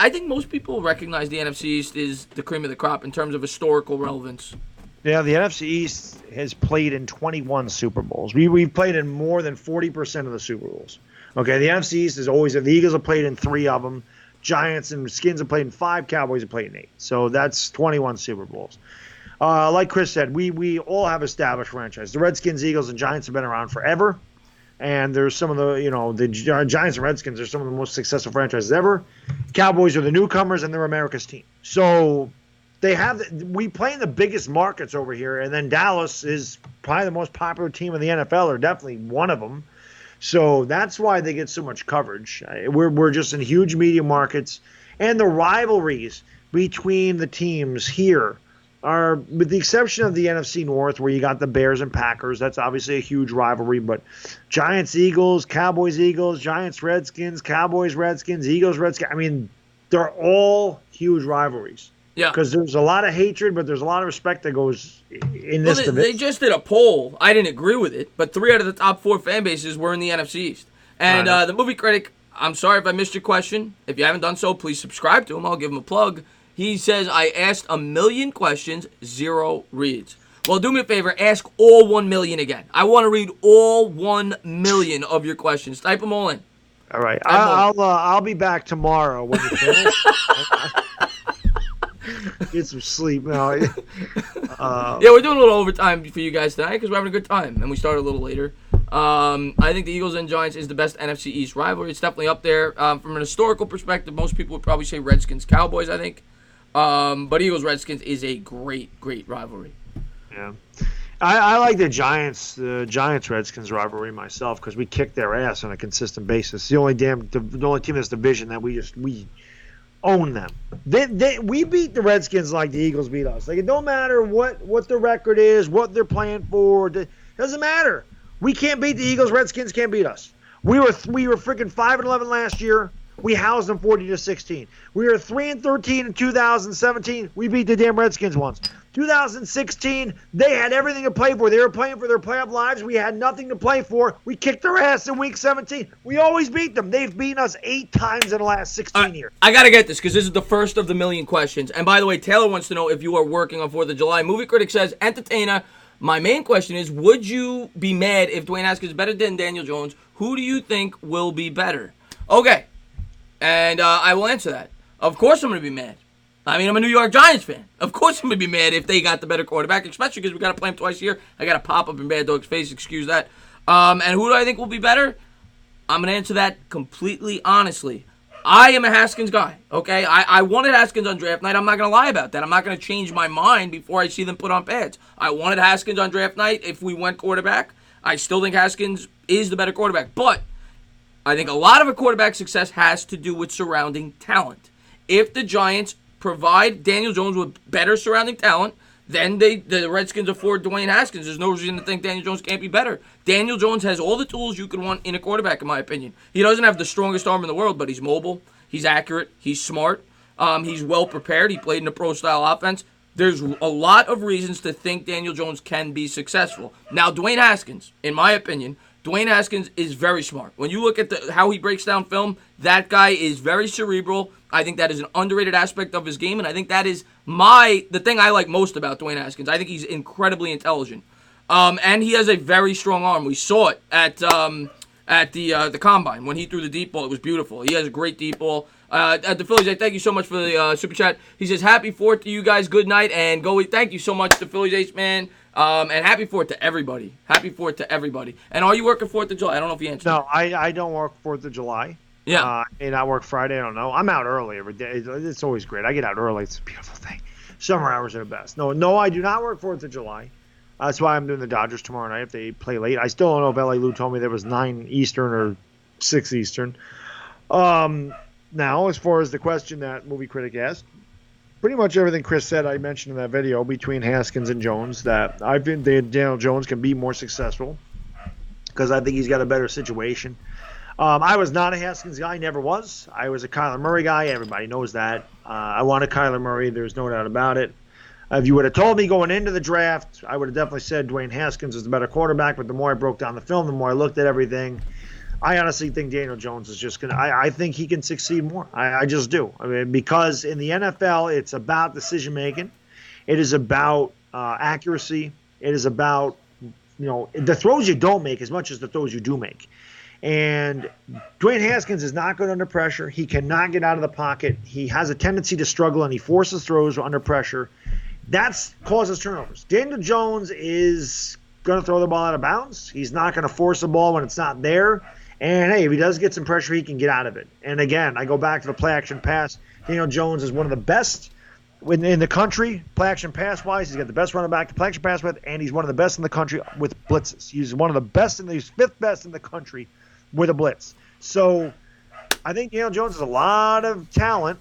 think most people recognize the NFC East is the cream of the crop in terms of historical relevance. Yeah, the NFC East has played in 21 Super Bowls. We've played in more than 40% of the Super Bowls. Okay, the NFC East is always – the Eagles have played in 3 of them. Giants and Skins have played in 5. Cowboys have played in 8. So that's 21 Super Bowls. Like Chris said, we all have established franchises. The Redskins, Eagles, and Giants have been around forever. And there's some of the, the Giants and Redskins are some of the most successful franchises ever. Cowboys are the newcomers, and they're America's team. So – we play in the biggest markets over here, and then Dallas is probably the most popular team in the NFL, or definitely one of them. So that's why they get so much coverage. We're just in huge media markets, and the rivalries between the teams here are, with the exception of the NFC North, where you got the Bears and Packers. That's obviously a huge rivalry, but Giants, Eagles, Cowboys, Eagles, Giants, Redskins, Cowboys, Redskins, Eagles, Redskins. I mean, they're all huge rivalries. Yeah, because there's a lot of hatred, but there's a lot of respect that goes in this division. They just did a poll. I didn't agree with it, but 3 out of the top 4 fan bases were in the NFC East. And the movie critic, I'm sorry if I missed your question. If you haven't done so, please subscribe to him. I'll give him a plug. He says, I asked 1 million questions, 0 reads. Well, do me a favor, ask all 1 million again. I want to read all 1 million of your questions. Type them all in. All right. I'll be back tomorrow when you finish. Get some sleep now. Yeah, we're doing a little overtime for you guys tonight because we're having a good time, and we started a little later. I think the Eagles and Giants is the best NFC East rivalry. It's definitely up there. From an historical perspective, most people would probably say Redskins-Cowboys, I think. But Eagles-Redskins is a great, great rivalry. Yeah. I like the Giants-Redskins rivalry myself because we kick their ass on a consistent basis. The only team in this division that we own them. We beat the Redskins like the Eagles beat us. Like, it don't matter what the record is, what they're playing for. It doesn't matter. We can't beat the Eagles. Redskins can't beat us. We were freaking 5-11 last year. We housed them 40-16. We were 3-13 in 2017. We beat the damn Redskins once. 2016, they had everything to play for. They were playing for their playoff lives. We had nothing to play for. We kicked their ass in week 17. We always beat them. They've beaten us 8 times in the last 16 years. I got to get this because this is the first of the million questions. And by the way, Taylor wants to know if you are working on 4th of July. Movie Critic says, entertainer. My main question is, would you be mad if Dwayne Haskins is better than Daniel Jones? Who do you think will be better? Okay. And I will answer that. Of course I'm going to be mad. I mean, I'm a New York Giants fan. Of course I'm going to be mad if they got the better quarterback, especially because we got to play him twice a year. I got to pop up in Bad Dog's face, excuse that. And who do I think will be better? I'm going to answer that completely honestly. I am a Haskins guy, okay? I wanted Haskins on draft night. I'm not going to lie about that. I'm not going to change my mind before I see them put on pads. I wanted Haskins on draft night if we went quarterback. I still think Haskins is the better quarterback. But I think a lot of a quarterback success has to do with surrounding talent. If the Giants provide Daniel Jones with better surrounding talent, then the Redskins afford Dwayne Haskins. There's no reason to think Daniel Jones can't be better. Daniel Jones has all the tools you could want in a quarterback, in my opinion. He doesn't have the strongest arm in the world, but he's mobile, he's accurate, he's smart, he's well prepared, he played in a pro-style offense. There's a lot of reasons to think Daniel Jones can be successful. Now, Dwayne Haskins, in my opinion, Dwayne Haskins is very smart. When you look at how he breaks down film, that guy is very cerebral. I think that is an underrated aspect of his game, and I think that is the thing I like most about Dwayne Haskins. I think he's incredibly intelligent, and he has a very strong arm. We saw it at the combine when he threw the deep ball. It was beautiful. He has a great deep ball. At the Phillies, thank you so much for the super chat. He says, "Happy 4th to you guys. Good night and go." Thank you so much to Phillies Ace Man. And happy 4th to everybody. Happy 4th to everybody. And are you working 4th of July? I don't know if you answered. No, I don't work 4th of July. Yeah. And I work Friday. I don't know. I'm out early every day. It's always great. I get out early. It's a beautiful thing. Summer hours are the best. No, I do not work 4th of July. That's why I'm doing the Dodgers tomorrow night if they play late. I still don't know if L.A. Lou told me there was 9 Eastern or 6 Eastern. Now, as far as the question that movie critic asked, pretty much everything Chris said I mentioned in that video between Haskins and Jones, that I think Daniel Jones can be more successful because I think he's got a better situation. I was not a Haskins guy, never was. I was a Kyler Murray guy. Everybody knows that. I wanted Kyler Murray. There's no doubt about it. If you would have told me going into the draft, I would have definitely said Dwayne Haskins is the better quarterback, but the more I broke down the film, the more I looked at everything, I honestly think Daniel Jones is just going to – I think he can succeed more. I just do. I mean, because in the NFL, it's about decision-making. It is about accuracy. It is about, the throws you don't make as much as the throws you do make. And Dwayne Haskins is not good under pressure. He cannot get out of the pocket. He has a tendency to struggle, and he forces throws under pressure. That causes turnovers. Daniel Jones is going to throw the ball out of bounds. He's not going to force the ball when it's not there. And, hey, if he does get some pressure, he can get out of it. And, again, I go back to the play-action pass. Daniel Jones is one of the best in the country, play-action pass-wise. He's got the best running back to play-action pass with, and he's one of the best in the country with blitzes. He's one of the best he's 5th best in the country with a blitz. So I think Daniel Jones has a lot of talent.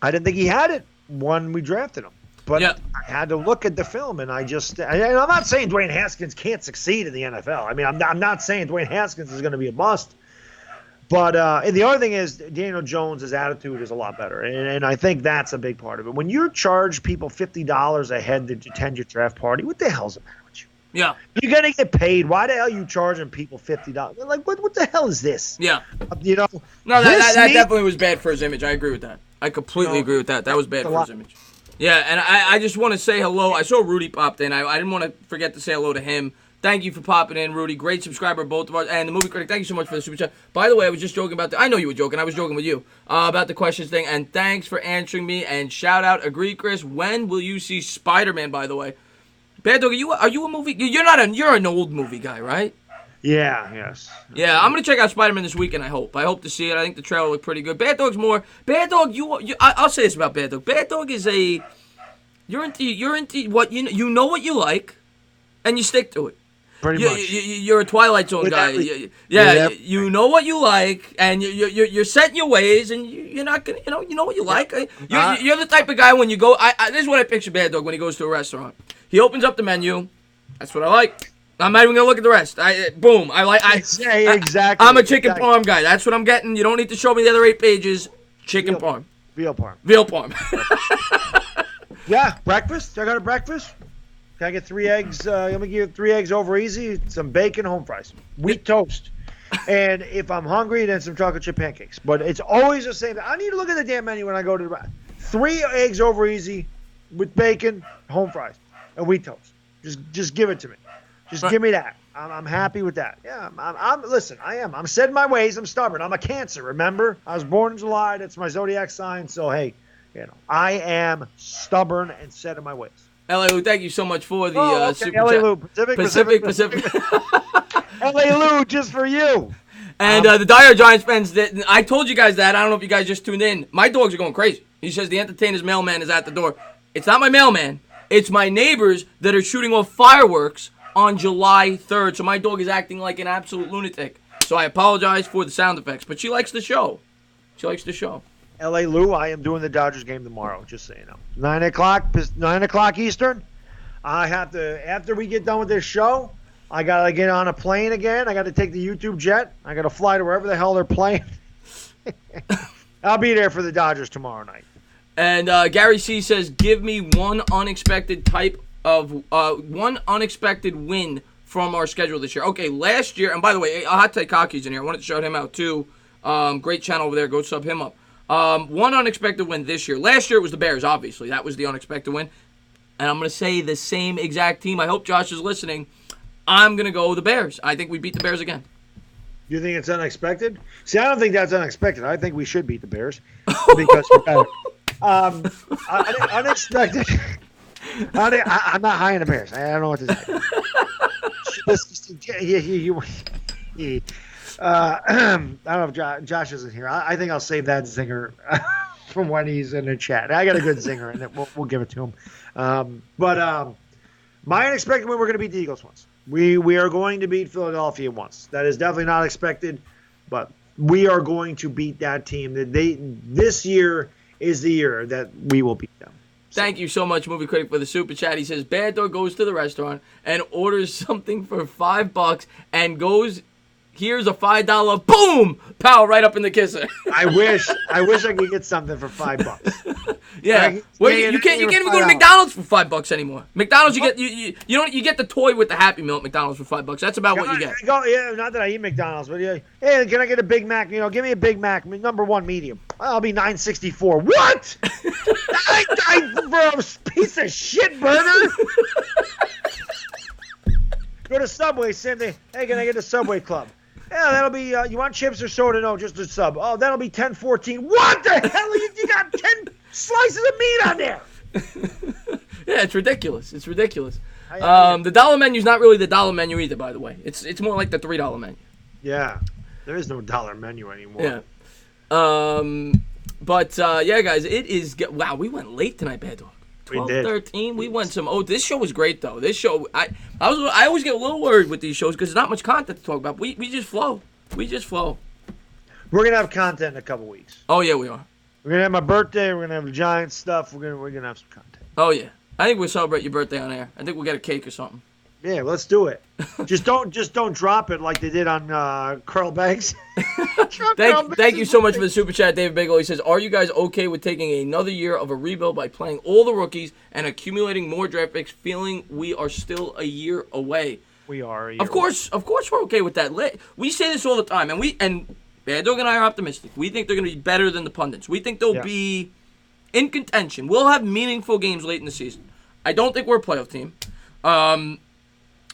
I didn't think he had it when we drafted him. But I had to look at the film, and I'm not saying Dwayne Haskins can't succeed in the NFL. I mean, I'm not saying Dwayne Haskins is going to be a bust. But and the other thing is Daniel Jones' attitude is a lot better, and I think that's a big part of it. When you charge people $50 a head to attend your draft party, what the hell's the matter with you? Yeah. You're going to get paid. Why the hell are you charging people $50? They're like, what the hell is this? Yeah. No, that definitely was bad for his image. I agree with that. I completely agree with that. That was bad for his image. Yeah, and I just want to say hello. I saw Rudy popped in. I didn't want to forget to say hello to him. Thank you for popping in, Rudy. Great subscriber, both of us. And the movie critic, thank you so much for the super chat. By the way, I was just joking about I know you were joking. I was joking with you about the questions thing. And thanks for answering me. And shout out, agree, Chris. When will you see Spider-Man, by the way? Bad Dog, are you a movie? You're an old movie guy, right? Yeah, yes. Yeah, I'm gonna check out Spider-Man this weekend. I hope to see it. I think the trailer looked pretty good. Bad Dog's more. Bad Dog, I'll say this about Bad Dog. Bad Dog is you're into what you know what you like, and you stick to it. Pretty much. You're a Twilight Zone guy. You know what you like, and you're set in your ways, and you're not gonna you know what you like. You're the type of guy when you go. This is what I picture Bad Dog when he goes to a restaurant. He opens up the menu. That's what I like. I'm not even gonna look at the rest. Exactly. I'm a chicken parm guy. That's what I'm getting. You don't need to show me the other 8 pages. Chicken parm. Veal parm. Veal parm. Yeah, breakfast. I got a breakfast. Can I get 3 eggs? Let me give you 3 eggs over easy, some bacon, home fries, wheat toast. And if I'm hungry, then some chocolate chip pancakes. But it's always the same. I need to look at the damn menu when I go to the 3 eggs over easy with bacon, home fries, and wheat toast. Just give it to me. Just give me that. I'm happy with that. Yeah, listen, I am. I'm set in my ways. I'm stubborn. I'm a Cancer, remember? I was born in July. That's my zodiac sign. So, hey, I am stubborn and set in my ways. LA Lou, thank you so much for the Okay, super LA chat. Lou, Pacific. LA Lou, just for you. And the Dire Giants fans, I told you guys that. I don't know if you guys just tuned in. My dogs are going crazy. He says the entertainer's mailman is at the door. It's not my mailman. It's my neighbors that are shooting off fireworks on July 3rd. So my dog is acting like an absolute lunatic. So I apologize for the sound effects. But she likes the show. LA Lou, I am doing the Dodgers game tomorrow, just so you know. 9 o'clock Eastern. I have to, after we get done with this show, I got to get on a plane again. I got to take the YouTube jet. I got to fly to wherever the hell they're playing. I'll be there for the Dodgers tomorrow night. And Gary C says, give me one unexpected win from our schedule this year. Okay, last year, and by the way, Hot Take Hockey's in here. I wanted to shout him out too. Great channel over there. Go sub him up. One unexpected win this year. Last year it was the Bears, obviously. That was the unexpected win. And I'm going to say the same exact team. I hope Josh is listening. I'm going to go with the Bears. I think we beat the Bears again. You think it's unexpected? See, I don't think that's unexpected. I think we should beat the Bears because we're better. Unexpected. I'm not high in the Bears. I don't know what to say. I don't know if Josh isn't here. I think I'll save that zinger from when he's in the chat. I got a good zinger, and we'll give it to him. But my unexpected win, we're going to beat the Eagles once. We are going to beat Philadelphia once. That is definitely not expected, but we are going to beat that team. This year is the year that we will beat them. Thank you so much, Movie Critic, for the super chat. He says, Baddog goes to the restaurant and orders something for $5 and goes, here's a $5, boom, pow, right up in the kisser. I wish I could get something for $5. Yeah, well, you can't even go to McDonald's for $5 anymore. McDonald's, you get the toy with the Happy Meal at McDonald's for $5. That's about what you get. Not that I eat McDonald's, but yeah, hey, can I get a Big Mac? Give me a Big Mac, number one medium. I'll be $9.64. What? I for a piece of shit burger. Go to Subway, same thing. Hey, can I get a Subway Club? Yeah, that'll be, you want chips or soda? No, just a sub. Oh, that'll be $10.14. What the hell? You got 10 slices of meat on there. Yeah, it's ridiculous. The dollar menu's not really the dollar menu either, by the way. It's more like the $3 menu. Yeah, there is no dollar menu anymore. Yeah. But yeah, guys, it is, wow, we went late tonight, Bad Dog. 12:13. We went some. Oh, this show was great though. This show, I always get a little worried with these shows because there's not much content to talk about. We just flow. We're gonna have content in a couple weeks. Oh yeah, we are. We're gonna have my birthday. We're gonna have Giant stuff. We're gonna have some content. Oh yeah, I think we'll celebrate your birthday on air. I think we'll get a cake or something. Yeah, let's do it. just don't drop it like they did on Carl Banks. Thank you so much for the super chat, David Bigelow. He says, are you guys okay with taking another year of a rebuild by playing all the rookies and accumulating more draft picks, feeling we are still a year away? We are a year Of course we're okay with that. We say this all the time, and Bad Dog and I are optimistic. We think they're going to be better than the pundits. We think they'll be in contention. We'll have meaningful games late in the season. I don't think we're a playoff team.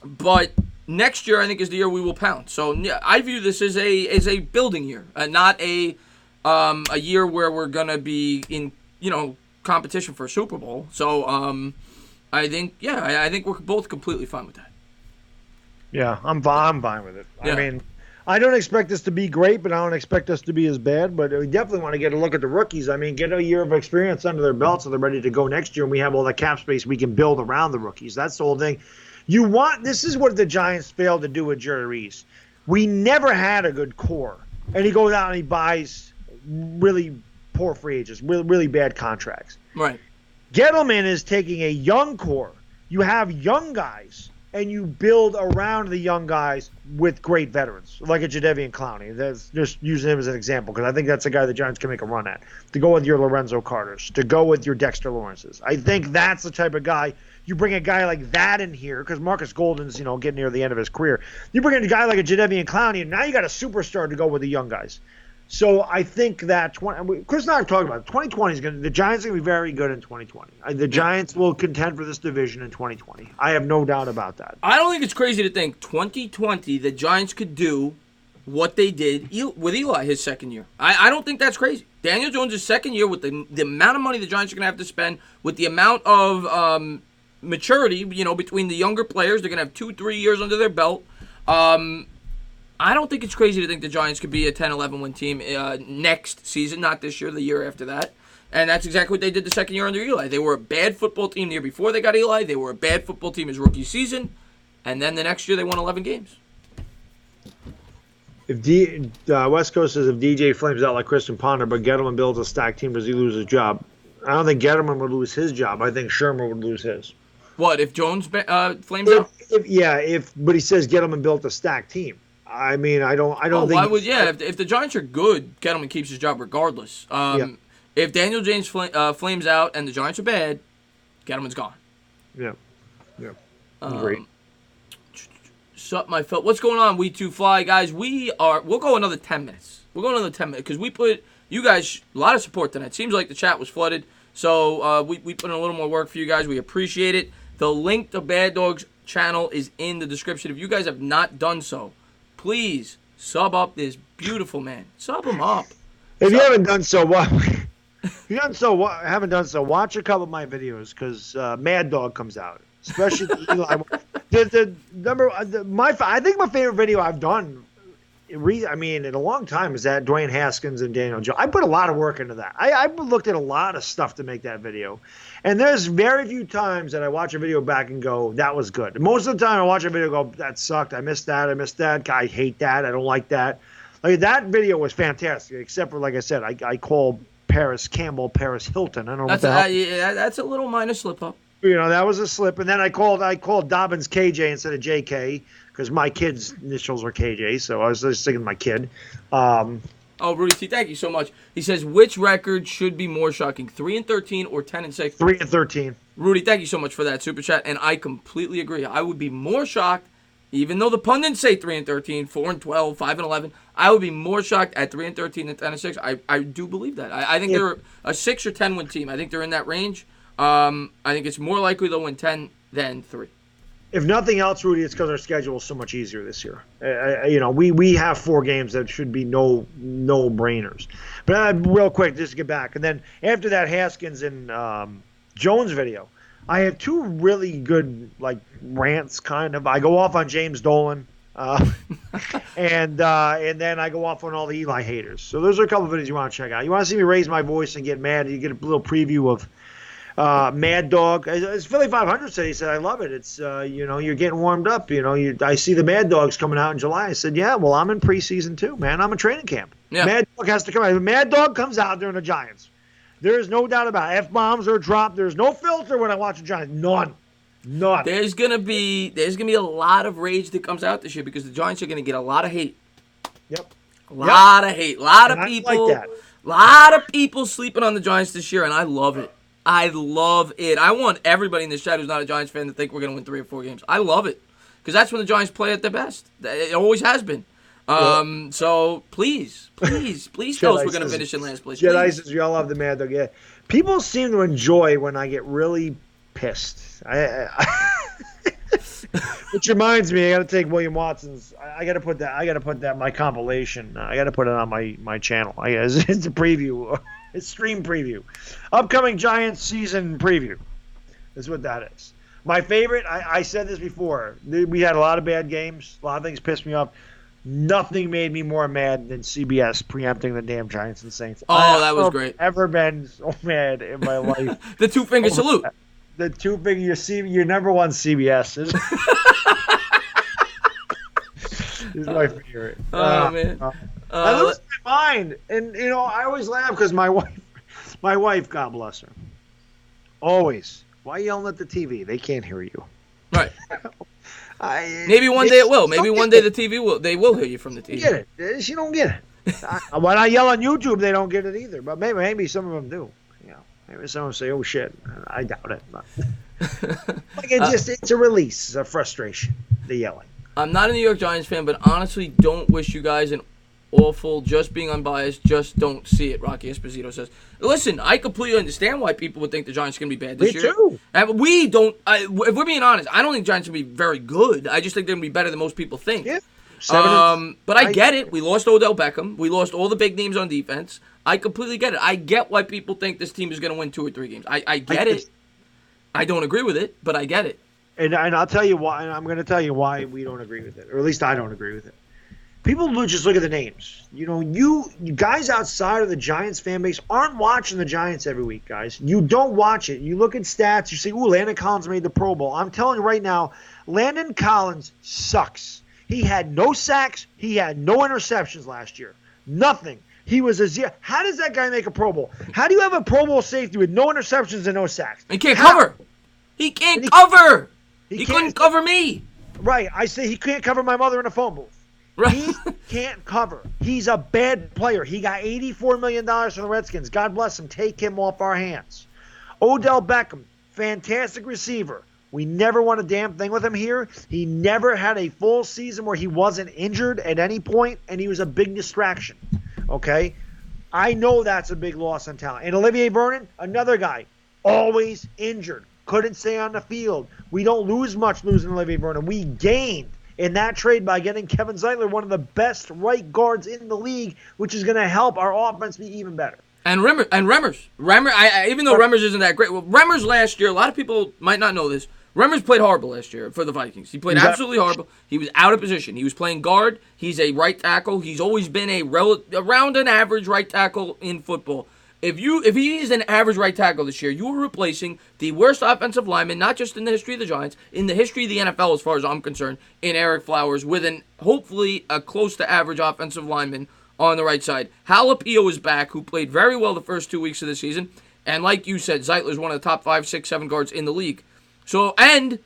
But next year, I think, is the year we will pound. So yeah, I view this as a building year, not a year where we're gonna be in competition for a Super Bowl. So I think we're both completely fine with that. Yeah, I'm fine with it. Yeah. I mean, I don't expect this to be great, but I don't expect us to be as bad. But we definitely want to get a look at the rookies. I mean, get a year of experience under their belt so they're ready to go next year, and we have all the cap space we can build around the rookies. That's the whole thing. This is what the Giants failed to do with Jerry Reese. We never had a good core. And he goes out and he buys really poor free agents, really bad contracts. Right. Gettleman is taking a young core. You have young guys, and you build around the young guys with great veterans, like a Jadeveon Clowney. That's just using him as an example, because I think that's a guy the Giants can make a run at. To go with your Lorenzo Carters, to go with your Dexter Lawrences. I think that's the type of guy. You bring a guy like that in here, because Marcus Golden's, getting near the end of his career. You bring in a guy like a Jadeveon Clowney, and now you got a superstar to go with the young guys. So I think that Chris and I have talked about it. 2020 the Giants are going to be very good in 2020. The Giants will contend for this division in 2020. I have no doubt about that. I don't think it's crazy to think 2020 the Giants could do what they did with Eli his second year. I don't think that's crazy. Daniel Jones' second year with the amount of money the Giants are going to have to spend, with the amount of maturity, between the younger players, they're going to have 2-3 years under their belt. I don't think it's crazy to think the Giants could be a 10-11 win team next season, not this year, the year after that. And that's exactly what they did the second year under Eli. They were a bad football team the year before they got Eli. They were a bad football team his rookie season. And then the next year they won 11 games. If West Coast says if DJ flames out like Christian Ponder, but Gettleman builds a stacked team, does he lose his job? I don't think Gettleman would lose his job. I think Shermer would lose his. What, if Jones flames out? But he says Gettleman built a stacked team. I mean, I don't think. Why would? Yeah, if the Giants are good, Gettleman keeps his job regardless. If Daniel James flames out and the Giants are bad, Gettleman's gone. Yeah. Great. What's going on, We Two Fly guys? We'll go another 10 minutes. Because we put you guys a lot of support tonight. Seems like the chat was flooded, so we put in a little more work for you guys. We appreciate it. The link to Bad Dog's channel is in the description. If you guys have not done so, please sub up this beautiful man. Sub him up. If you haven't done so, haven't done so, watch a couple of my videos because Mad Dog comes out, especially the Eli. I think my favorite video I've done, in a long time, is that Dwayne Haskins and Daniel Jones. I put a lot of work into that. I looked at a lot of stuff to make that video, and there's very few times that I watch a video back and go, that was good. Most of the time I watch a video and go, that sucked. I missed that. I hate that. I don't like that. Like, that video was fantastic, except for, like I said, I call Paris Hilton. I don't know what the hell. That's a little minor slip up. That was a slip. And then I called Dobbins KJ instead of JK because my kid's initials were KJ, so I was just thinking my kid. Rudy T, thank you so much. He says, which record should be more shocking, 3-13 or 10-6? 3-13. Rudy, thank you so much for that super chat, and I completely agree. I would be more shocked, even though the pundits say 3-13, 4-12, 5-11. I would be more shocked at 3-13 than 10-6. I do believe that. I think they're a 6 or 10 win team. I think they're in that range. I think it's more likely they'll win 10 than 3. If nothing else, Rudy, it's because our schedule is so much easier this year. We have 4 games that should be no brainers. But real quick, just to get back, and then after that Haskins and Jones video, I have 2 really good rants. Kind of, I go off on James Dolan, and then I go off on all the Eli haters. So those are a couple of videos you want to check out. You want to see me raise my voice and get mad? You get a little preview of. Mad Dog, as Philly 500 said, he said, I love it. It's, you're getting warmed up. I see the Mad Dogs coming out in July. I said, yeah, well, I'm in preseason too, man. I'm in training camp. Yeah. Mad Dog has to come out. Mad Dog comes out during the Giants. There is no doubt about it. F-bombs are dropped. There's no filter when I watch the Giants. None. There's gonna be a lot of rage that comes out this year because the Giants are gonna get a lot of hate. Yep. A lot of hate. A lot of people. Like that. A lot of people sleeping on the Giants this year, and I love it. I love it. I want everybody in this chat who's not a Giants fan to think we're going to win 3 or 4 games. I love it because that's when the Giants play at their best. It always has been. So please tell us we're going to finish in last place. Jedi says we all love the Mad Dog. Yeah, people seem to enjoy when I get really pissed. Which reminds me, I got to take William Watson's. I got to put that my compilation. I got to put it on my channel. It's a preview. It's stream preview. Upcoming Giants season preview. That's what that is. My favorite, I said this before. We had a lot of bad games. A lot of things pissed me off. Nothing made me more mad than CBS preempting the damn Giants and Saints. That was great. I've never been so mad in my life. The 2-finger salute. The 2-finger, your number one CBS is my favorite. Man. I lose my mind, and I always laugh because my wife, God bless her, always. Why are you yelling at the TV? They can't hear you. Right. Maybe one day it will. Maybe one day the TV they will hear you from the TV. Get it? She don't get it. When I yell on YouTube, they don't get it either. But maybe some of them do. Maybe some of them say, "Oh shit." I doubt it. But it's a release of frustration. The yelling. I'm not a New York Giants fan, but honestly, don't wish you guys an awful, just being unbiased, just don't see it, Rocky Esposito says. Listen, I completely understand why people would think the Giants are going to be bad this year. Me too. And if we're being honest, I don't think the Giants are going to be very good. I just think they're going to be better than most people think. Yeah. But I get it. We lost Odell Beckham. We lost all the big names on defense. I completely get it. I get why people think this team is going to win 2 or 3 games. I get it. I don't agree with it, but I get it. And I'll tell you why. And I'm going to tell you why we don't agree with it, or at least I don't agree with it. People just look at the names. You guys outside of the Giants fan base aren't watching the Giants every week, guys. You don't watch it. You look at stats. You say, "Ooh, Landon Collins made the Pro Bowl." I'm telling you right now, Landon Collins sucks. He had no sacks. He had no interceptions last year. Nothing. He was a zero. How does that guy make a Pro Bowl? How do you have a Pro Bowl safety with no interceptions and no sacks? He can't cover. He can't cover. He couldn't cover me. Right. I say he can't cover my mother in a phone booth. Right. He can't cover. He's a bad player. He got $84 million from the Redskins. God bless him. Take him off our hands. Odell Beckham, fantastic receiver. We never won a damn thing with him here. He never had a full season where he wasn't injured at any point, and he was a big distraction. Okay? I know that's a big loss on talent. And Olivier Vernon, another guy, always injured. Couldn't stay on the field. We don't lose much losing Olivier Vernon. We gained in that trade by getting Kevin Zeitler, one of the best right guards in the league, which is going to help our offense be even better. And Remmers. Even though Remmers isn't that great. Well, Remmers last year, a lot of people might not know this. Remmers played horrible last year for the Vikings. He played absolutely horrible. He was out of position. He was playing guard. He's a right tackle. He's always been around an average right tackle in football. If he's an average right tackle this year, you are replacing the worst offensive lineman, not just in the history of the Giants, in the history of the NFL as far as I'm concerned, in Eric Flowers, with hopefully a close to average offensive lineman on the right side. Halapio is back, who played very well the first 2 weeks of the season. And like you said, Zeitler's one of the top 5, 6, 7 guards in the league. So, and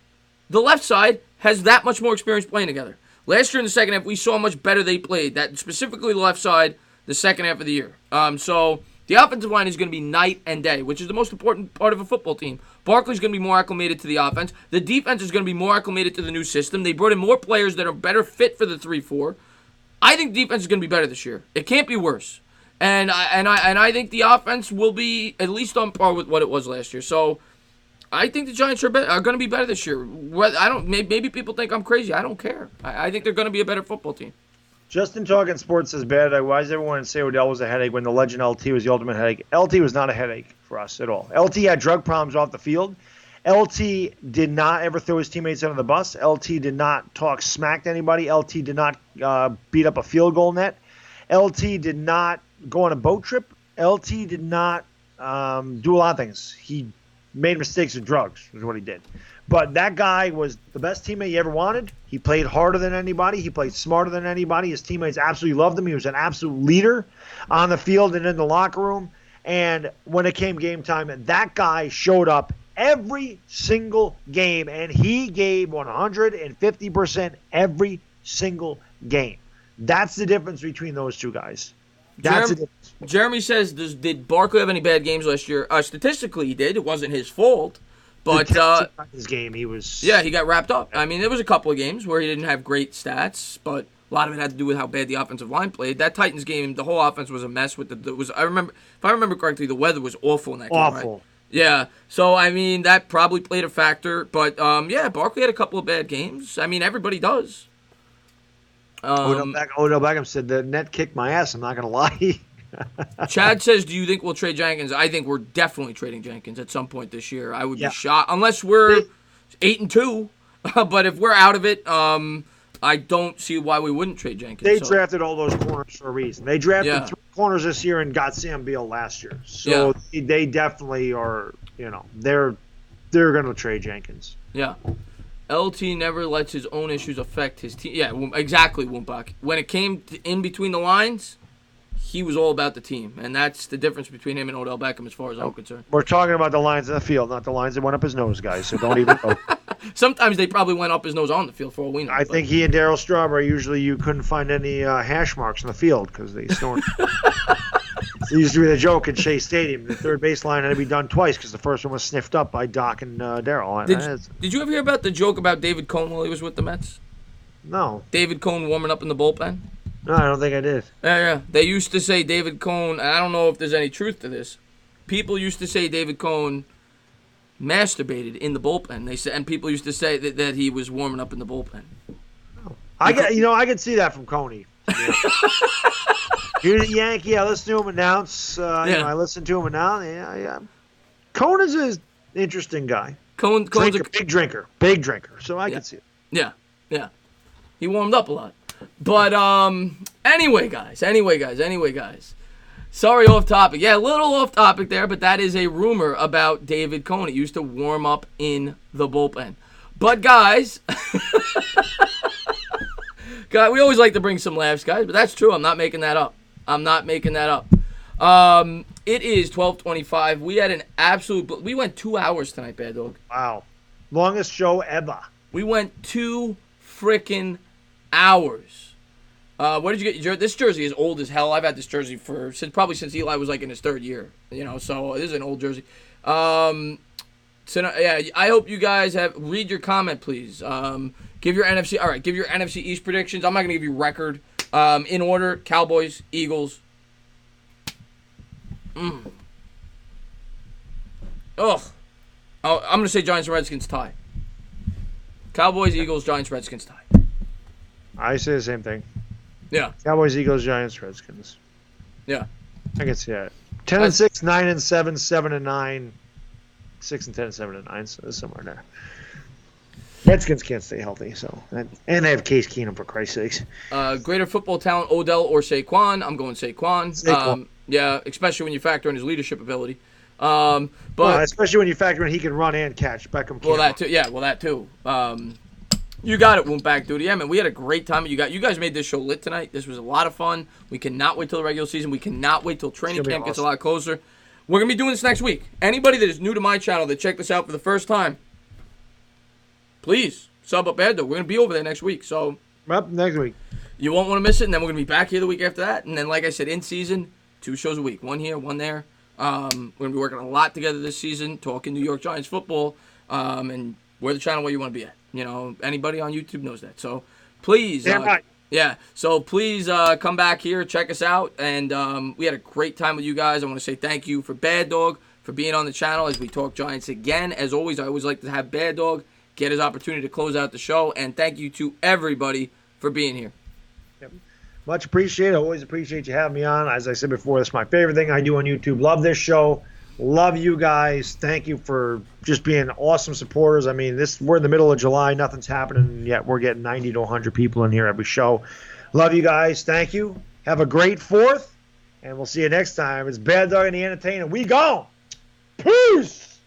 the left side has that much more experience playing together. Last year in the second half, we saw how much better they played. That specifically the left side, the second half of the year. So the offensive line is going to be night and day, which is the most important part of a football team. Barkley's going to be more acclimated to the offense. The defense is going to be more acclimated to the new system. They brought in more players that are better fit for the 3-4. I think the defense is going to be better this year. It can't be worse. And I think the offense will be at least on par with what it was last year. So I think the Giants are going to be better this year. Maybe people think I'm crazy. I don't care. I think they're going to be a better football team. Justin Talkin Sports says, Baddog, why does everyone say Odell was a headache when the legend LT was the ultimate headache? LT was not a headache for us at all. LT had drug problems off the field. LT did not ever throw his teammates under the bus. LT did not talk smack to anybody. LT did not beat up a field goal net. LT did not go on a boat trip. LT did not do a lot of things. He made mistakes with drugs, is what he did. But that guy was the best teammate you ever wanted. He played harder than anybody. He played smarter than anybody. His teammates absolutely loved him. He was an absolute leader on the field and in the locker room. And when it came game time, that guy showed up every single game, and he gave 150% every single game. That's the difference between those two guys. That's the difference. Jeremy says, did Barkley have any bad games last year? Statistically, he did. It wasn't his fault. But his game, he was. Yeah, he got wrapped up. I mean, there was a couple of games where he didn't have great stats, but a lot of it had to do with how bad the offensive line played. That Titans game, the whole offense was a mess. If I remember correctly, the weather was awful in that game. Awful. Right? Yeah. So I mean, that probably played a factor. But yeah, Barkley had a couple of bad games. I mean, everybody does. Odell Beckham said the net kicked my ass. I'm not gonna lie. Chad says, do you think we'll trade Jenkins? I think we're definitely trading Jenkins at some point this year. I would be shocked, unless we're 8-2. But if we're out of it, I don't see why we wouldn't trade Jenkins. They drafted all those corners for a reason. They drafted 3 corners this year and got Sam Beal last year. So they definitely are, they're going to trade Jenkins. Yeah. LT never lets his own issues affect his team. Yeah, exactly, Woombach. When it came in between the lines, he was all about the team, and that's the difference between him and Odell Beckham as far as I'm concerned. We're talking about the lines in the field, not the lines that went up his nose, guys, so don't even go. Sometimes they probably went up his nose on the field for all we know. I think he and Darryl Strawberry, usually you couldn't find any hash marks in the field because they snorted. It used to be the joke at Shea Stadium. The third baseline had to be done twice because the first one was sniffed up by Doc and Darryl. Did you ever hear about the joke about David Cone while he was with the Mets? No. David Cone warming up in the bullpen? No, I don't think I did. Yeah. They used to say David Cone, and I don't know if there's any truth to this. People used to say David Cone masturbated in the bullpen. And people used to say that he was warming up in the bullpen. I can see that from Coney. Yeah. Here's a Yankee. I listen to him announce. I listen to him announce. Yeah. Cone is an interesting guy. Cone's big drinker. So I can see it. Yeah. He warmed up a lot. But anyway, guys. Sorry, off topic. Yeah, a little off topic there, but that is a rumor about David Cone. He used to warm up in the bullpen. But guys, we always like to bring some laughs, guys, but that's true. I'm not making that up. It is 12:25. We had an we went 2 hours tonight, Bad Dog. Wow. Longest show ever. We went 2 freaking hours. Where did you get your jersey? This jersey is old as hell. I've had this jersey probably since Eli was like in his 3rd year. So this is an old jersey. I hope you guys read your comment, please. Give your NFC East predictions. I'm not gonna give you record. In order: Cowboys, Eagles. Ugh. Oh, I'm gonna say Giants and Redskins tie. Cowboys, Eagles, Giants, Redskins tie. I say the same thing. Yeah. Cowboys, Eagles, Giants, Redskins. Yeah. I can see that. 10-6, 9-7, 7-9, 6-10, 7-9. So somewhere there. Redskins can't stay healthy, and they have Case Keenum for Christ's sakes. Greater football talent: Odell or Saquon. I'm going Saquon. Yeah, especially when you factor in his leadership ability. Especially when you factor in he can run and catch. Beckham can't. That too. You got it, Wompback Duty. Yeah, man, we had a great time. You guys made this show lit tonight. This was a lot of fun. We cannot wait till the regular season. We cannot wait till training camp gets a lot closer. We're going to be doing this next week. Anybody that is new to my channel that checked this out for the first time, please sub up Bad Dog. We're going to be over there next week. So next week. You won't want to miss it, and then we're going to be back here the week after that. And then, like I said, in season, 2 shows a week. 1 here, 1 there. We're going to be working a lot together this season, talking New York Giants football, and we're the channel where you want to be at. Anybody on YouTube knows that. So please, So please come back here, check us out, and we had a great time with you guys. I want to say thank you for Bad Dog for being on the channel as we talk Giants again. As always, I always like to have Bad Dog get his opportunity to close out the show, and thank you to everybody for being here. Yep. Much appreciated. Always appreciate you having me on. As I said before, this is my favorite thing I do on YouTube. Love this show. Love you guys. Thank you for just being awesome supporters. I mean, we're in the middle of July. Nothing's happening yet. We're getting 90 to 100 people in here every show. Love you guys. Thank you. Have a great 4th. And we'll see you next time. It's Bad Dog and the Entertainer. We gone. Peace.